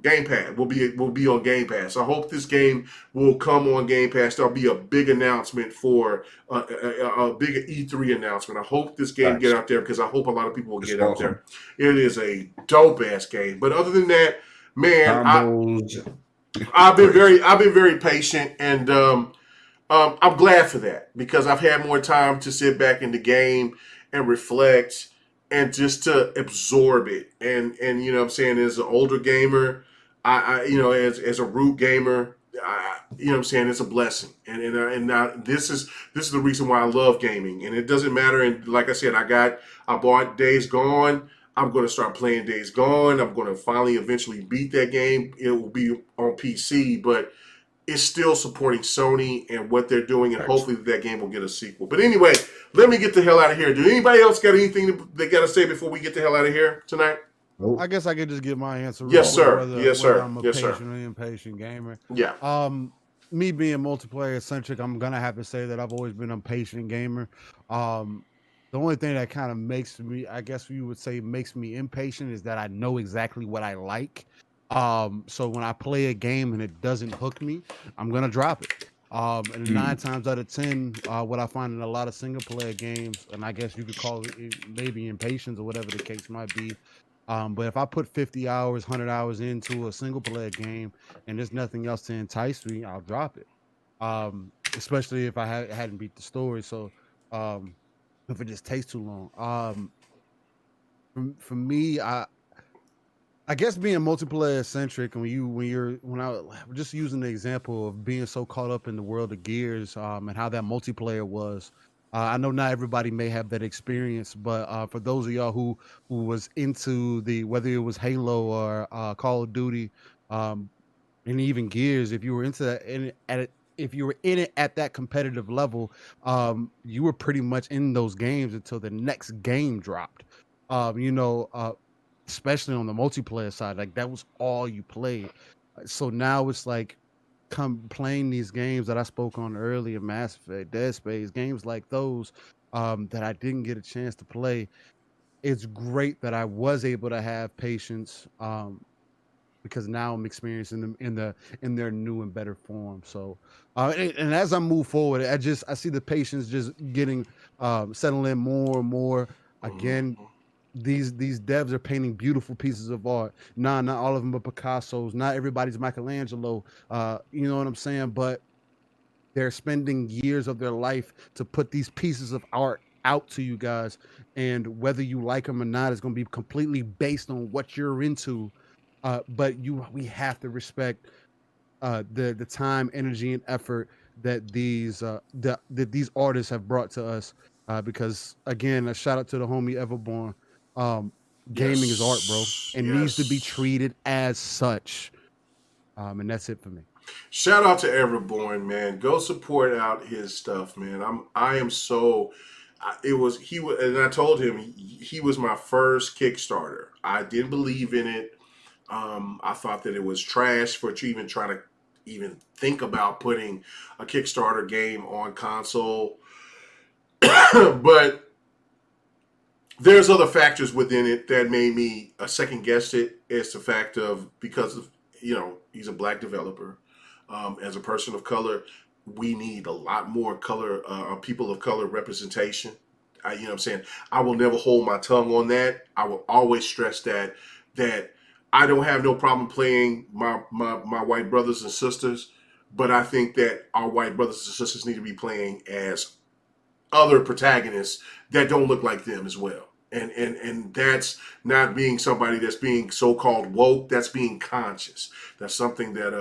Gamepad will be on Game Pass. I hope this game will come on Game Pass. There'll be a big announcement for a big E3 announcement. I hope this game get out there because I hope a lot of people will get out there. It is a dope ass game. But other than that, man, I've been very patient, and I'm glad for that because I've had more time to sit back in the game and reflect and just to absorb it. And you know what I'm saying, as an older gamer, I you know, as a root gamer, you know what I'm saying, it's a blessing. And now this is the reason why I love gaming. And it doesn't matter. And like I said, I bought Days Gone. I'm going to start playing Days Gone. I'm going to finally eventually beat that game. It will be on PC, but it's still supporting Sony and what they're doing, and hopefully that game will get a sequel. But anyway, let me get the hell out of here. Do anybody else got anything they got to say before we get the hell out of here tonight? I guess I could just give my answer. Yes, sir. Whether I'm a patient or impatient gamer. Yeah. Me being multiplayer centric, I'm gonna have to say that I've always been a patient gamer. The only thing that kind of makes me, I guess you would say, makes me impatient is that I know exactly what I like. So when I play a game and it doesn't hook me, I'm gonna drop it. And 9 times out of 10, what I find in a lot of single player games, and I guess you could call it maybe impatience or whatever the case might be. But if I put 50 hours, 100 hours into a single player game and there's nothing else to entice me, I'll drop it. Especially if I hadn't beat the story. So if it just takes too long. For me, I guess being multiplayer centric, and I'm just using the example of being so caught up in the world of Gears and how that multiplayer was. I know not everybody may have that experience, but for those of y'all who was into whether it was Halo or Call of Duty, and even Gears, if you were into that if you were in it at that competitive level, you were pretty much in those games until the next game dropped. Especially on the multiplayer side, like that was all you played. So now it's like playing these games that I spoke on earlier, Mass Effect, Dead Space, games like those that I didn't get a chance to play. It's great that I was able to have patience because now I'm experiencing them in their new and better form. So and as I move forward, I see the patience just getting settle in more and more. Again, these devs are painting beautiful pieces of art. Not all of them are Picassos. Not everybody's Michelangelo. You know what I'm saying? But they're spending years of their life to put these pieces of art out to you guys. And whether you like them or not is going to be completely based on what you're into. But we have to respect the time, energy, and effort that these artists have brought to us. Because again, a shout out to the homie Everborn. Gaming is art, bro, and needs to be treated as such. And that's it for me. Shout out to Everborn, man. Go support out his stuff, man. I am so. And I told him he was my first Kickstarter. I didn't believe in it. I thought that it was trash to even try to even think about putting a Kickstarter game on console. But there's other factors within it that made me second guess it. It's the fact of because of he's a black developer. As a person of color, we need a lot more people of color representation. You know what I'm saying? I will never hold my tongue on that. I will always stress that I don't have no problem playing my white brothers and sisters, but I think that our white brothers and sisters need to be playing as other protagonists that don't look like them as well. And that's not being somebody that's being so-called woke. That's being conscious. That's something that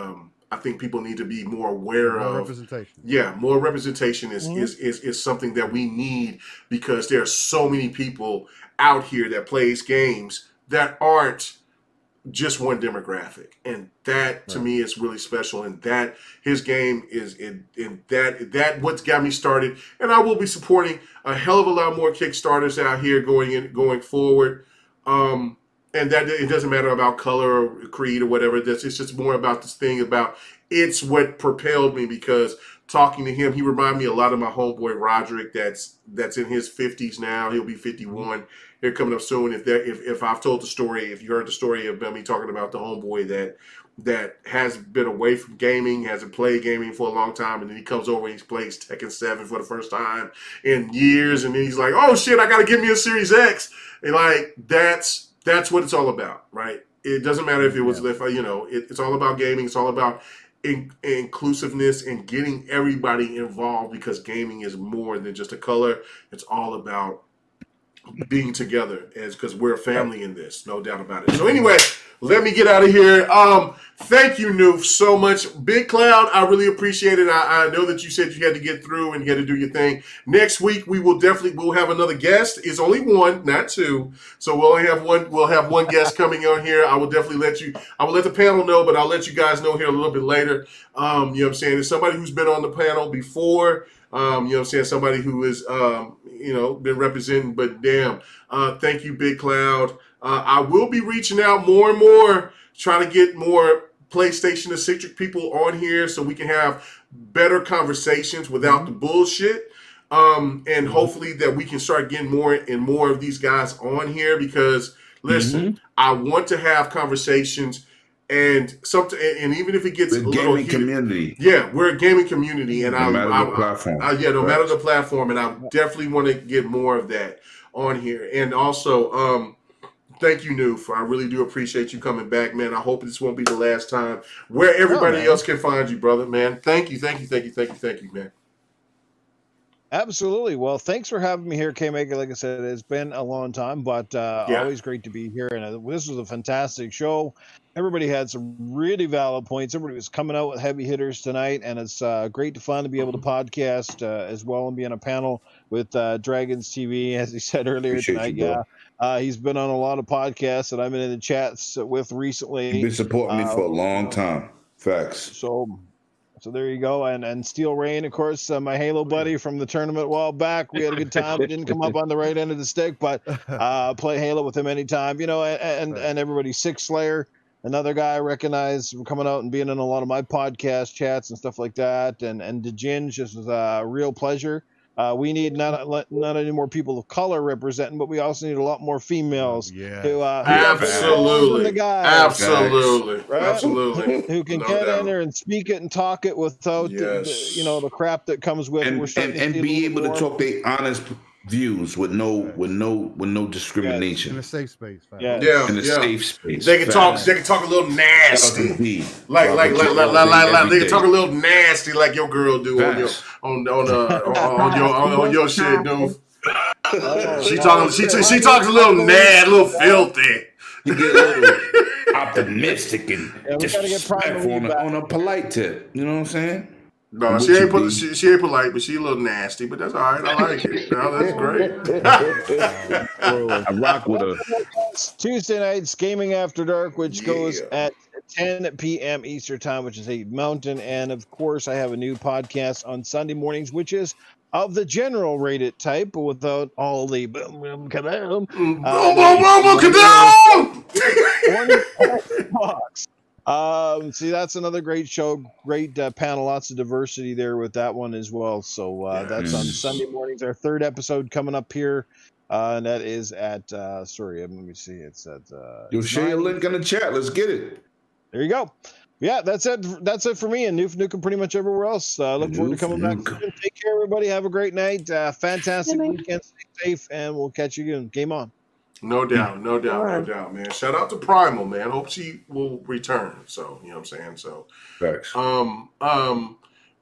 I think people need to be more aware of. Representation. Yeah, more representation is something that we need because there are so many people out here that plays games that aren't just one demographic, and that to me is really special. And that his game is in that what's got me started. And I will be supporting a hell of a lot more Kickstarters out here going forward. And that it doesn't matter about color or creed or whatever. It's just more about this thing about it's what propelled me because talking to him, he reminded me a lot of my homeboy Roderick. That's in his 50s now. He'll be 51. here coming up soon. If I've told the story, if you heard the story of me talking about the homeboy that has been away from gaming, hasn't played gaming for a long time, and then he comes over and he plays Tekken 7 for the first time in years, and then he's like, oh shit, I gotta give me a Series X. And like that's what it's all about, right? It doesn't matter if it was it's all about gaming. It's all about inclusiveness and getting everybody involved, because gaming is more than just a color. It's all about being together because we're a family in this, no doubt about it. So anyway, let me get out of here. Thank you, Noof, so much. Big Cloud, I really appreciate it. I know that you said you had to get through and you had to do your thing. Next week we'll have another guest. It's only one, not two. So we'll only have one. We'll have one guest coming on here. I will definitely I will let the panel know, but I'll let you guys know here a little bit later. You know what I'm saying? It's somebody who's been on the panel before. You know what I'm saying? Somebody who is, been representing, but damn. Thank you, Big Cloud. I will be reaching out more and more, trying to get more PlayStation and Citric people on here so we can have better conversations without the bullshit. And hopefully that we can start getting more and more of these guys on here, because listen, I want to have conversations. And even if it gets a little gaming community, we're a gaming community, and no matter the platform, no matter the platform, and I definitely want to get more of that on here. And also, thank you, Noof. I really do appreciate you coming back, man. I hope this won't be the last time. Where everybody else can find you, brother, man. Thank you, man. Absolutely. Well, thanks for having me here, K-Maker. Like I said, it's been a long time, but always great to be here. And this was a fantastic show. Everybody had some really valid points. Everybody was coming out with heavy hitters tonight, and it's great to finally be able to podcast as well and be on a panel with Dragons TV, as he said earlier tonight. He's been on a lot of podcasts that I've been in the chats with recently. You've been supporting me for a long time. Facts. So there you go. And Steel Rain, of course, my Halo buddy from the tournament a while back. We had a good time. We didn't come up on the right end of the stick, but play Halo with him anytime. And everybody, Six Slayer, another guy I recognize from coming out and being in a lot of my podcast chats and stuff like that. And DeGin, just was a real pleasure. We need not any more people of color representing, but we also need a lot more females. Absolutely. Who can get in there and speak it and talk it without the crap that comes with it. And be able to talk their honest views with no discrimination in a safe space. In a safe space. They can talk a little nasty. Like they can talk a little nasty like your girl do on your shit, dude. She talks a little mad, a little filthy. You get a little optimistic and disrespectful on a polite tip. You know what I'm saying? No, she ain't polite, but she a little nasty. But that's all right. I like it. No, that's great. I rock with her. Tuesday nights, Gaming After Dark, which goes at 10 p.m. Eastern Time, which is 8 Mountain. And, of course, I have a new podcast on Sunday mornings, which is of the general rated type, but without all the boom, boom, kaboom. Boom, boom, kaboom! Box. See, that's another great show, great panel, lots of diversity there with that one as well. So that's on Sunday mornings. Our third episode coming up here, and that is at let me see, it's at you'll share your link in the chat. Let's get it. There you go. Yeah, that's it. That's it for me and Noof Nukem pretty much everywhere else. Look forward to coming back soon. Take care, everybody. Have a great night. Fantastic weekend. Stay safe, and we'll catch you again. Game on. No doubt, man. Shout out to Primal, man. Hope she will return. So, you know what I'm saying? So, thanks.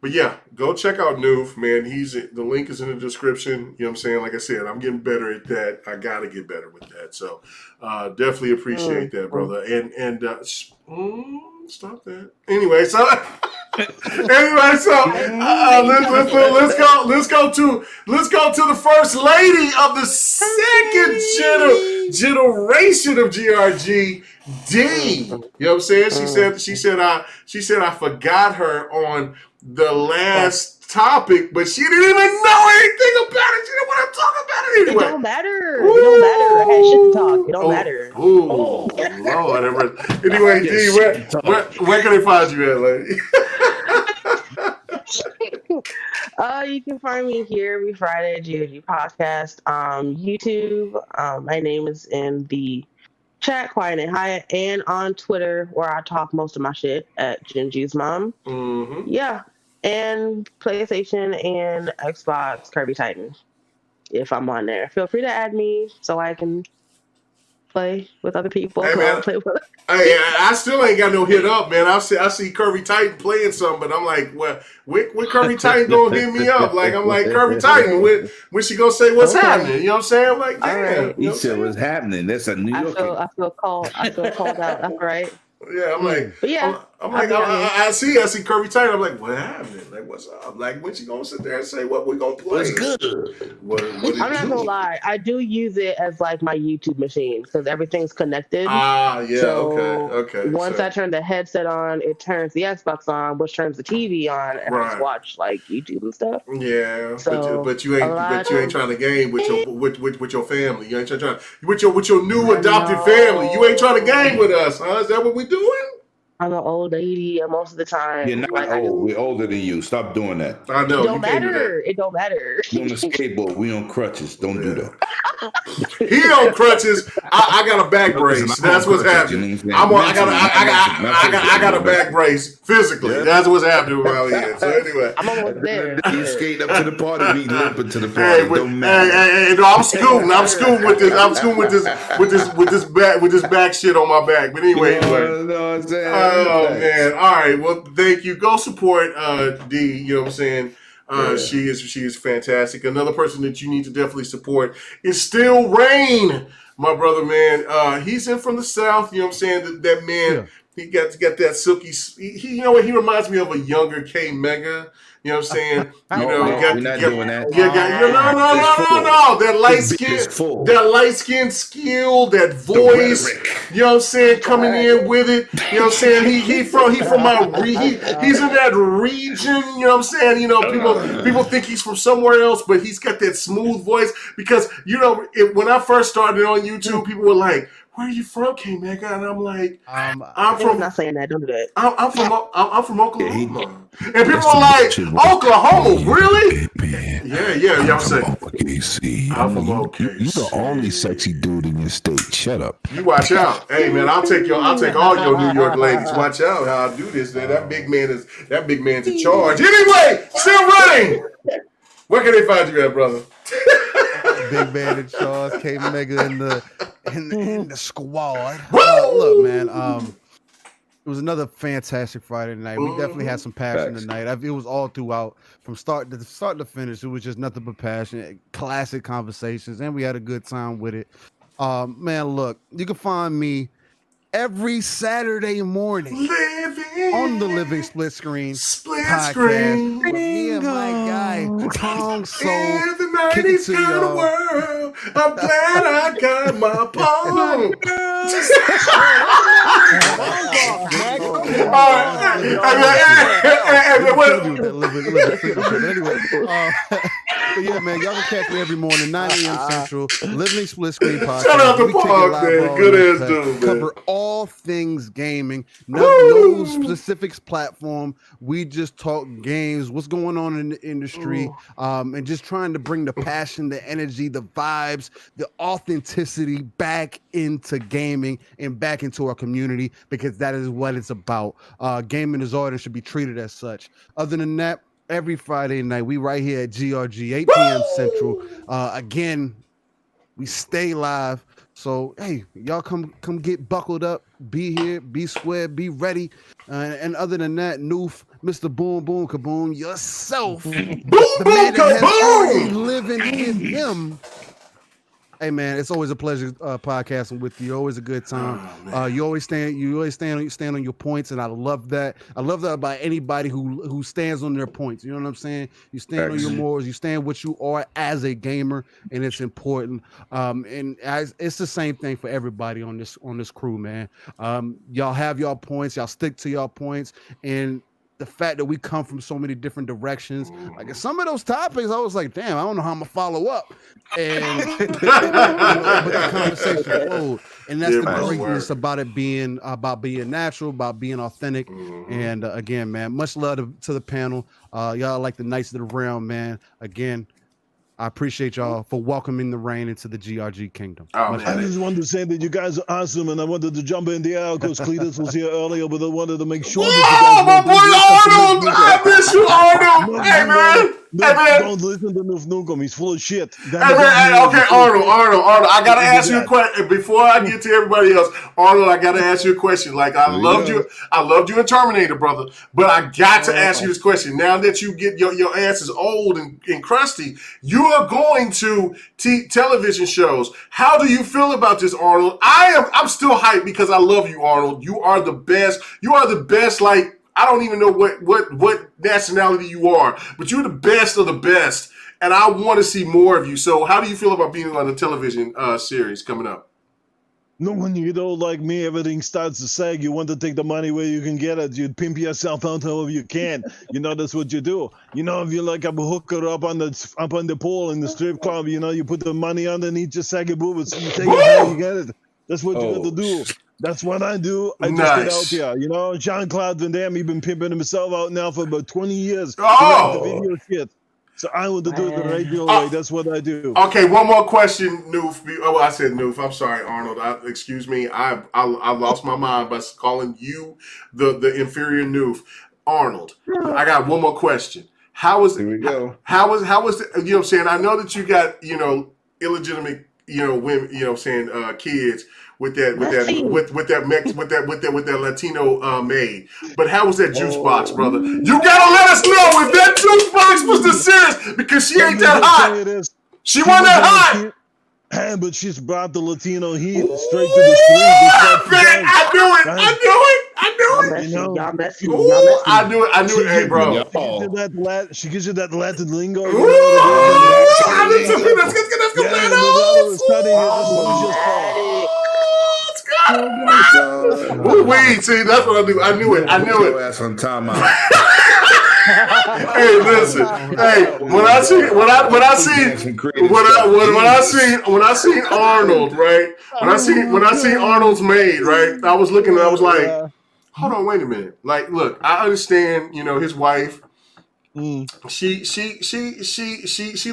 But yeah, go check out Noof, man. The link is in the description. You know what I'm saying? Like I said, I'm getting better at that. I gotta get better with that. So, definitely appreciate that, brother. And stop that. Anyway, so let's go to the first lady of the second generation of GRG, D. You know what I'm saying? She said I forgot her on the last topic, but she didn't even know anything about it. She didn't want to talk about it anyway. It don't matter. It don't matter. I had shit to talk. It don't matter. Lord. Anyway, D, where can they find you at, lady? You can find me here every Friday, GOG Podcast, YouTube. My name is in the chat, Quiet and Hyatt, and on Twitter, where I talk most of my shit at Gingy's Mom. Mm-hmm. Yeah, and PlayStation and Xbox Kirby Titan. If I'm on there, feel free to add me so I can play with other people. Hey, I man. don't play with. Hey, I still ain't got no hit up, man. I see Kirby Titan playing something, but I'm like, well, when Kirby Titan gonna hit me up? Like, I'm like, Kirby Titan, when she gonna say what's happening? You know what I'm saying? I'm like, damn. Right. You know He said what's happening. That's a New York. I feel cold. I feel cold out. That's right. Yeah, I'm like, but yeah, I'm like, I see Kirby Titan. I'm like, what happened? Like, what's up? Like, when she gonna sit there and say what we gonna play? What's good? What I'm not gonna lie. I do use it as like my YouTube machine because everything's connected. Ah, yeah, so okay. Once I turn the headset on, it turns the Xbox on, which turns the TV on, and I just watch like YouTube and stuff. Yeah, so but you ain't trying to game with your family. You ain't trying with your new adopted family. You ain't trying to game with us, huh? Is that what we doing? I'm an old lady most of the time. You're not old. We're older than you. Stop doing that. I know. It don't matter. It don't matter. You on a skateboard. We on crutches. Don't do that. He on crutches. I got a back brace. That's what's happening. I got a back brace physically. Yeah. That's what's happening around here. So anyway, I'm almost there. You skate up to the party, be limping to the party. Don't matter. Hey, no, I'm scooting with this. I'm scooting with this back shit on my back. But anyway. Oh man! All right. Well, thank you. Go support D. You know what I'm saying? She is fantastic. Another person that you need to definitely support is Still Rain, my brother, man. He's in from the South. You know what I'm saying? That man. Yeah. He got that silky. He you know what? He reminds me of a younger K Mega. You know what I'm saying? We're not doing that. No. That light skin skill, that voice. You know what I'm saying? Coming in with it. You know what I'm saying? He's in that region. You know what I'm saying? You know, people think he's from somewhere else, but he's got that smooth voice. Because when I first started on YouTube, people were like, "Where are you from, K Mega?" And I'm like, "I'm from." Not saying that. Don't do that. I'm from Oklahoma. And people are like, "Oklahoma, really?" Yeah. Y'all say, "I'm from OKC." You're the only sexy dude in your state. Shut up. You watch out, hey man. I'll take all your New York ladies. Watch out how I do this. Man. That big man's in charge. Anyway, Still Rain. Where can they find you at, brother? Big man in charge, K Mega in the squad. Look, man. It was another fantastic Friday night. We definitely had some passion tonight. It was all throughout, from start to finish. It was just nothing but passion, classic conversations, and we had a good time with it. Man, look, you can find me every Saturday morning on the Living Split Screen podcast with me and my guy Pong Soul. In the 90s kind of world, I'm glad I got my Pong. Yeah, man, y'all can catch me every morning, 9 a.m. Central, Living Split Screen podcast. Shout out to Pong, man. Good ass dude, man. Cover all things gaming, no specific platform. We just talk games, what's going on in the industry, and just trying to bring the passion, the energy, the vibes, the authenticity back into gaming and back into our community, because that is what it's about. Gaming is art and should be treated as such. Other than that, every Friday night, we right here at GRG, 8 p.m. Central. Again, we stay live. So, hey, y'all come get buckled up, be here, be square, be ready. And other than that, Noof, Mr. Boom Boom Kaboom, yourself, Boom Boom Kaboom, living in him. Hey man, it's always a pleasure podcasting with you. Always a good time. You always stand on your points, and I love that. I love that about anybody who stands on their points. You know what I'm saying? You stand on your morals. You stand what you are as a gamer, and it's important. It's the same thing for everybody on this crew, man. Y'all have y'all points. Y'all stick to y'all points, and the fact that we come from so many different directions. Like some of those topics, I was like, damn, I don't know how I'm gonna follow up. And but the conversation flowed. And that's the greatness about it being natural, about being authentic. And again, man, much love to the panel. Y'all like the Knights of the Realm, man. Again, I appreciate y'all for welcoming the rain into the GRG kingdom. I just wanted to say that you guys are awesome, and I wanted to jump in the air because Cletus was here earlier, but I wanted to make sure that my boy Arnold! I miss you, Arnold! Hey, man! Hey, man! Don't listen to Noof Nukem. He's full of shit. Hey, man, okay, Arnold. I gotta ask you a question. Before I get to everybody else, Arnold, I gotta ask you a question. Like, I loved you in Terminator, brother, but I got to ask you this question. Now that you get your ass is old and crusty, you are going to television shows. How do you feel about this, Arnold? I'm still hyped because I love you, Arnold. You are the best. You are the best, like, I don't even know what nationality you are, but you're the best of the best, and I want to see more of you. So how do you feel about being on the television series coming up? No, when you don't like me, everything starts to sag. You want to take the money where you can get it. You pimp yourself out however you can. That's what you do. If you're like a hooker up on the pole in the strip club, you put the money underneath your saggy boobs. You take it how you get it. That's what you got to do. That's what I do. I just get out here. Jean-Claude Van Damme, he's been pimping himself out now for about 20 years. The video shit. So I want to do it the regular way. That's what I do. Okay, one more question, Noof. Oh, I said Noof. I'm sorry, Arnold. Excuse me. I lost my mind by calling you the inferior Noof. Arnold, I got one more question. How was it? How was the, you know what I'm saying? I know that you got, illegitimate, women, kids with that Latino maid. But how was that juice box, brother? You gotta let us know if that juice box was the serious, because she ain't that hot. She wasn't that hot. But she's brought the Latino heat straight to the street. Man, I knew it. Y'all messy. I knew it. Hey, bro. She gives you that Latin lingo. Wait, see, that's what I knew. I knew it. Ass on timeout. Hey, listen. Hey, when I seen Arnold, right? When I seen Arnold's maid, right? I was looking and I was like, hold on, wait a minute. Like, look, I understand, his wife. She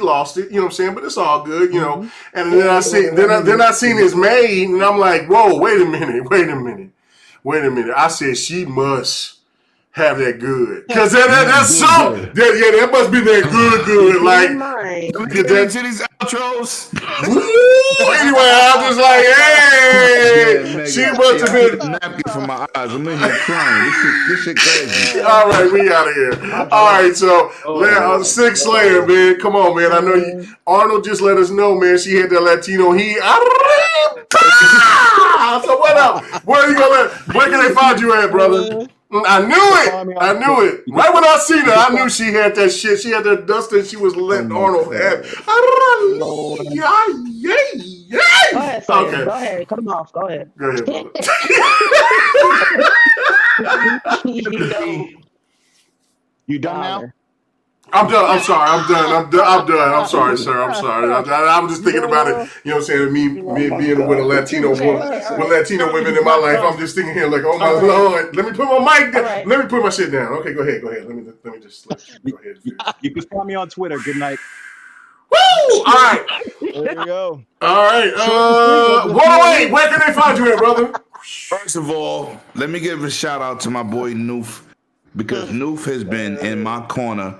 lost it, you know what I'm saying? But it's all good, And then I seen his maid, and I'm like, whoa, wait a minute. I said she must have that good, because that's so. That must be that good. Like, get that to these outros. Anyway, I was like, hey, she must have been napkin for my eyes. I'm in here crying. This shit crazy. All right, we out of here. All right, so Six Slayer, man, come on, man. I know you. Arnold just let us know, man. She had that Latino heat. So what up? Where can they find you at, brother? I knew it. Right when I seen her, I knew she had that shit. She had that dust that she was letting Arnold have. Go ahead, Slayer. Okay. Go ahead. Cut him off. Go ahead. Go ahead, brother. You done now? I'm done. I'm sorry. I'm done. I'm sorry, sir. I'm sorry. I was just thinking about it. You know what I'm saying? Me being with a Latino woman, with Latino women in my life. I'm just thinking here like, oh my Lord. Let me put my mic down. Right. Let me put my shit down. Okay, go ahead. Let me just go ahead. You can find me on Twitter. Good night. Woo! All right. There you go. All right. 108. Where can they find you at, brother? First of all, let me give a shout out to my boy Noof, because Noof has been in my corner.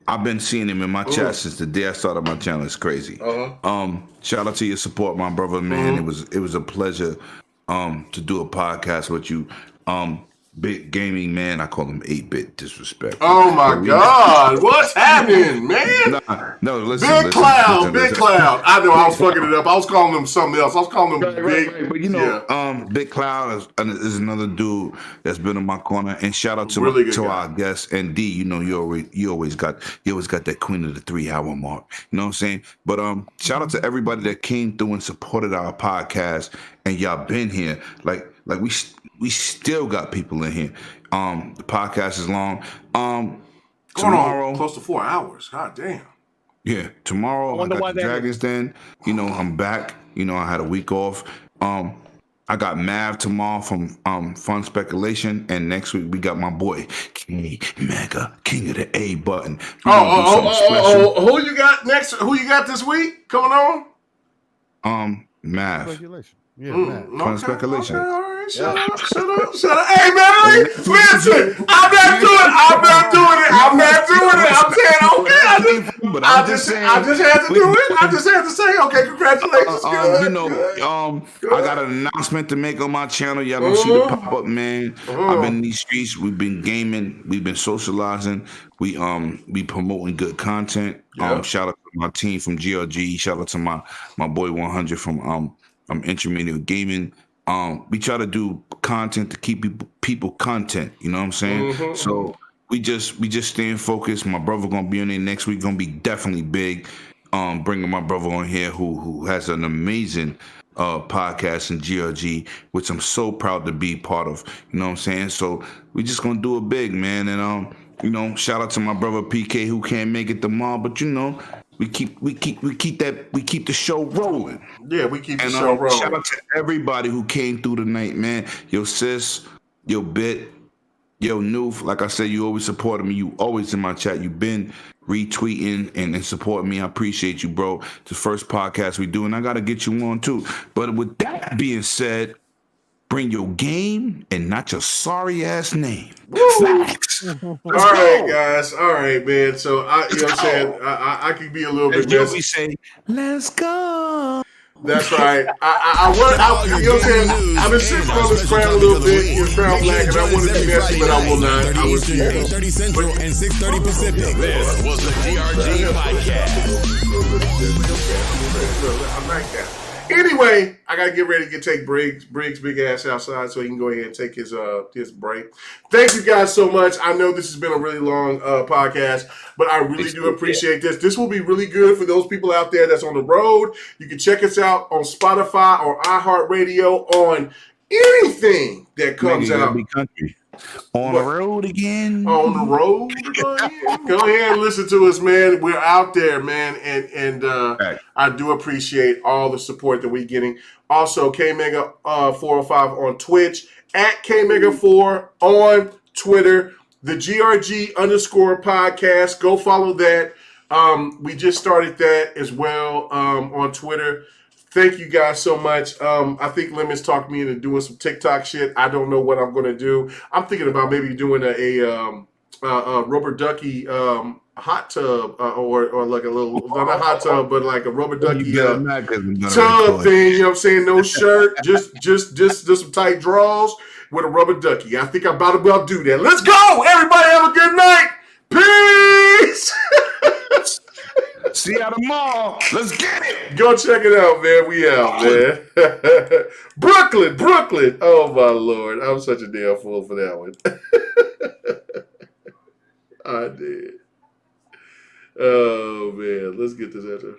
I've been seeing him in my chat since the day I started my channel. It's crazy. Shout out to your support, my brother, man. It was a pleasure to do a podcast with you. Big gaming man, I call him 8-bit disrespect. Oh my God, what's happening, man? No, listen. Big Cloud. I know I was fucking it up. I was calling him something else. I was calling him Big. Right. But Big Cloud is another dude that's been in my corner. And shout out to our guest and D. You always got that Queen of the 3-hour mark. You know what I'm saying? But shout out to everybody that came through and supported our podcast, and y'all been here. Like we still got people in here. The podcast is long. Going Tomorrow, on close to 4 hours. God damn. Yeah, tomorrow I got the Dragons Den. I'm back. I had a week off. I got Mav tomorrow from Fun Speculation, and next week we got my boy K Mega, King of the A Button. Who you got next? Who you got this week coming on? Mav. Speculation. Yeah, Mav. Fun Speculation. Okay, all right. Shut up. Hey, man, listen. I'm not doing it. I'm saying, okay. I just had to do it. I just had to say, okay, congratulations. I got an announcement to make on my channel. Y'all gonna see the pop up, man. I've been in these streets. We've been gaming. We've been socializing. We promoting good content. Shout out to my team from GLG. Shout out to my boy 100 from Intermediate Gaming. We try to do content to keep people content. You know what I'm saying? So we just staying focused. My brother gonna be on there next week. Gonna be definitely big. Bringing my brother on here who has an amazing podcast in GLG, which I'm so proud to be part of. You know what I'm saying? So we just gonna do it big, man. And shout out to my brother PK who can't make it tomorrow, but we keep the show rolling. Yeah, we keep the show rolling. Shout out to everybody who came through tonight, man. Yo sis, yo Bit, yo Noof. Like I said, you always supported me. You always in my chat. You've been retweeting and supporting me. I appreciate you, bro. It's the first podcast we do, and I gotta get you on too. But with that being said, bring your game and not your sorry ass name. Facts. All right, guys. All right, man. So you know what I'm saying? I can be a little bit messy. We say, let's go. That's right. You know what I'm saying? I've been sitting on this crown a little bit, crown black, and I want to be messy, but I will not. I will see. 30 Central and 6:30 Pacific. This was the GRG podcast. I like that. Anyway, I gotta get ready to take Briggs' big ass outside so he can go ahead and take his break. Thank you guys so much. I know this has been a really long podcast, but I really do appreciate this. This will be really good for those people out there that's on the road. You can check us out on Spotify or iHeartRadio on anything that comes out. On the road again. On the road again. Go ahead and listen to us, man. We're out there, man, and I do appreciate all the support that we're getting. Also, KMega 405 on Twitch, at KMega4 on Twitter, the GRG _podcast. Go follow that. We just started that as well on Twitter. Thank you guys so much. I think Lemons talked me into doing some TikTok shit. I don't know what I'm going to do. I'm thinking about maybe doing a rubber ducky hot tub or like a little, not a hot tub, but like a rubber ducky tub thing. You know what I'm saying? No shirt, just some tight drawers with a rubber ducky. I think I'm about to do that. Let's go. Everybody have a good night. Peace. See you tomorrow. Let's get it. Go check it out, man. We out, man. Brooklyn. Oh, my Lord. I'm such a damn fool for that one. I did. Oh, man. Let's get this out there.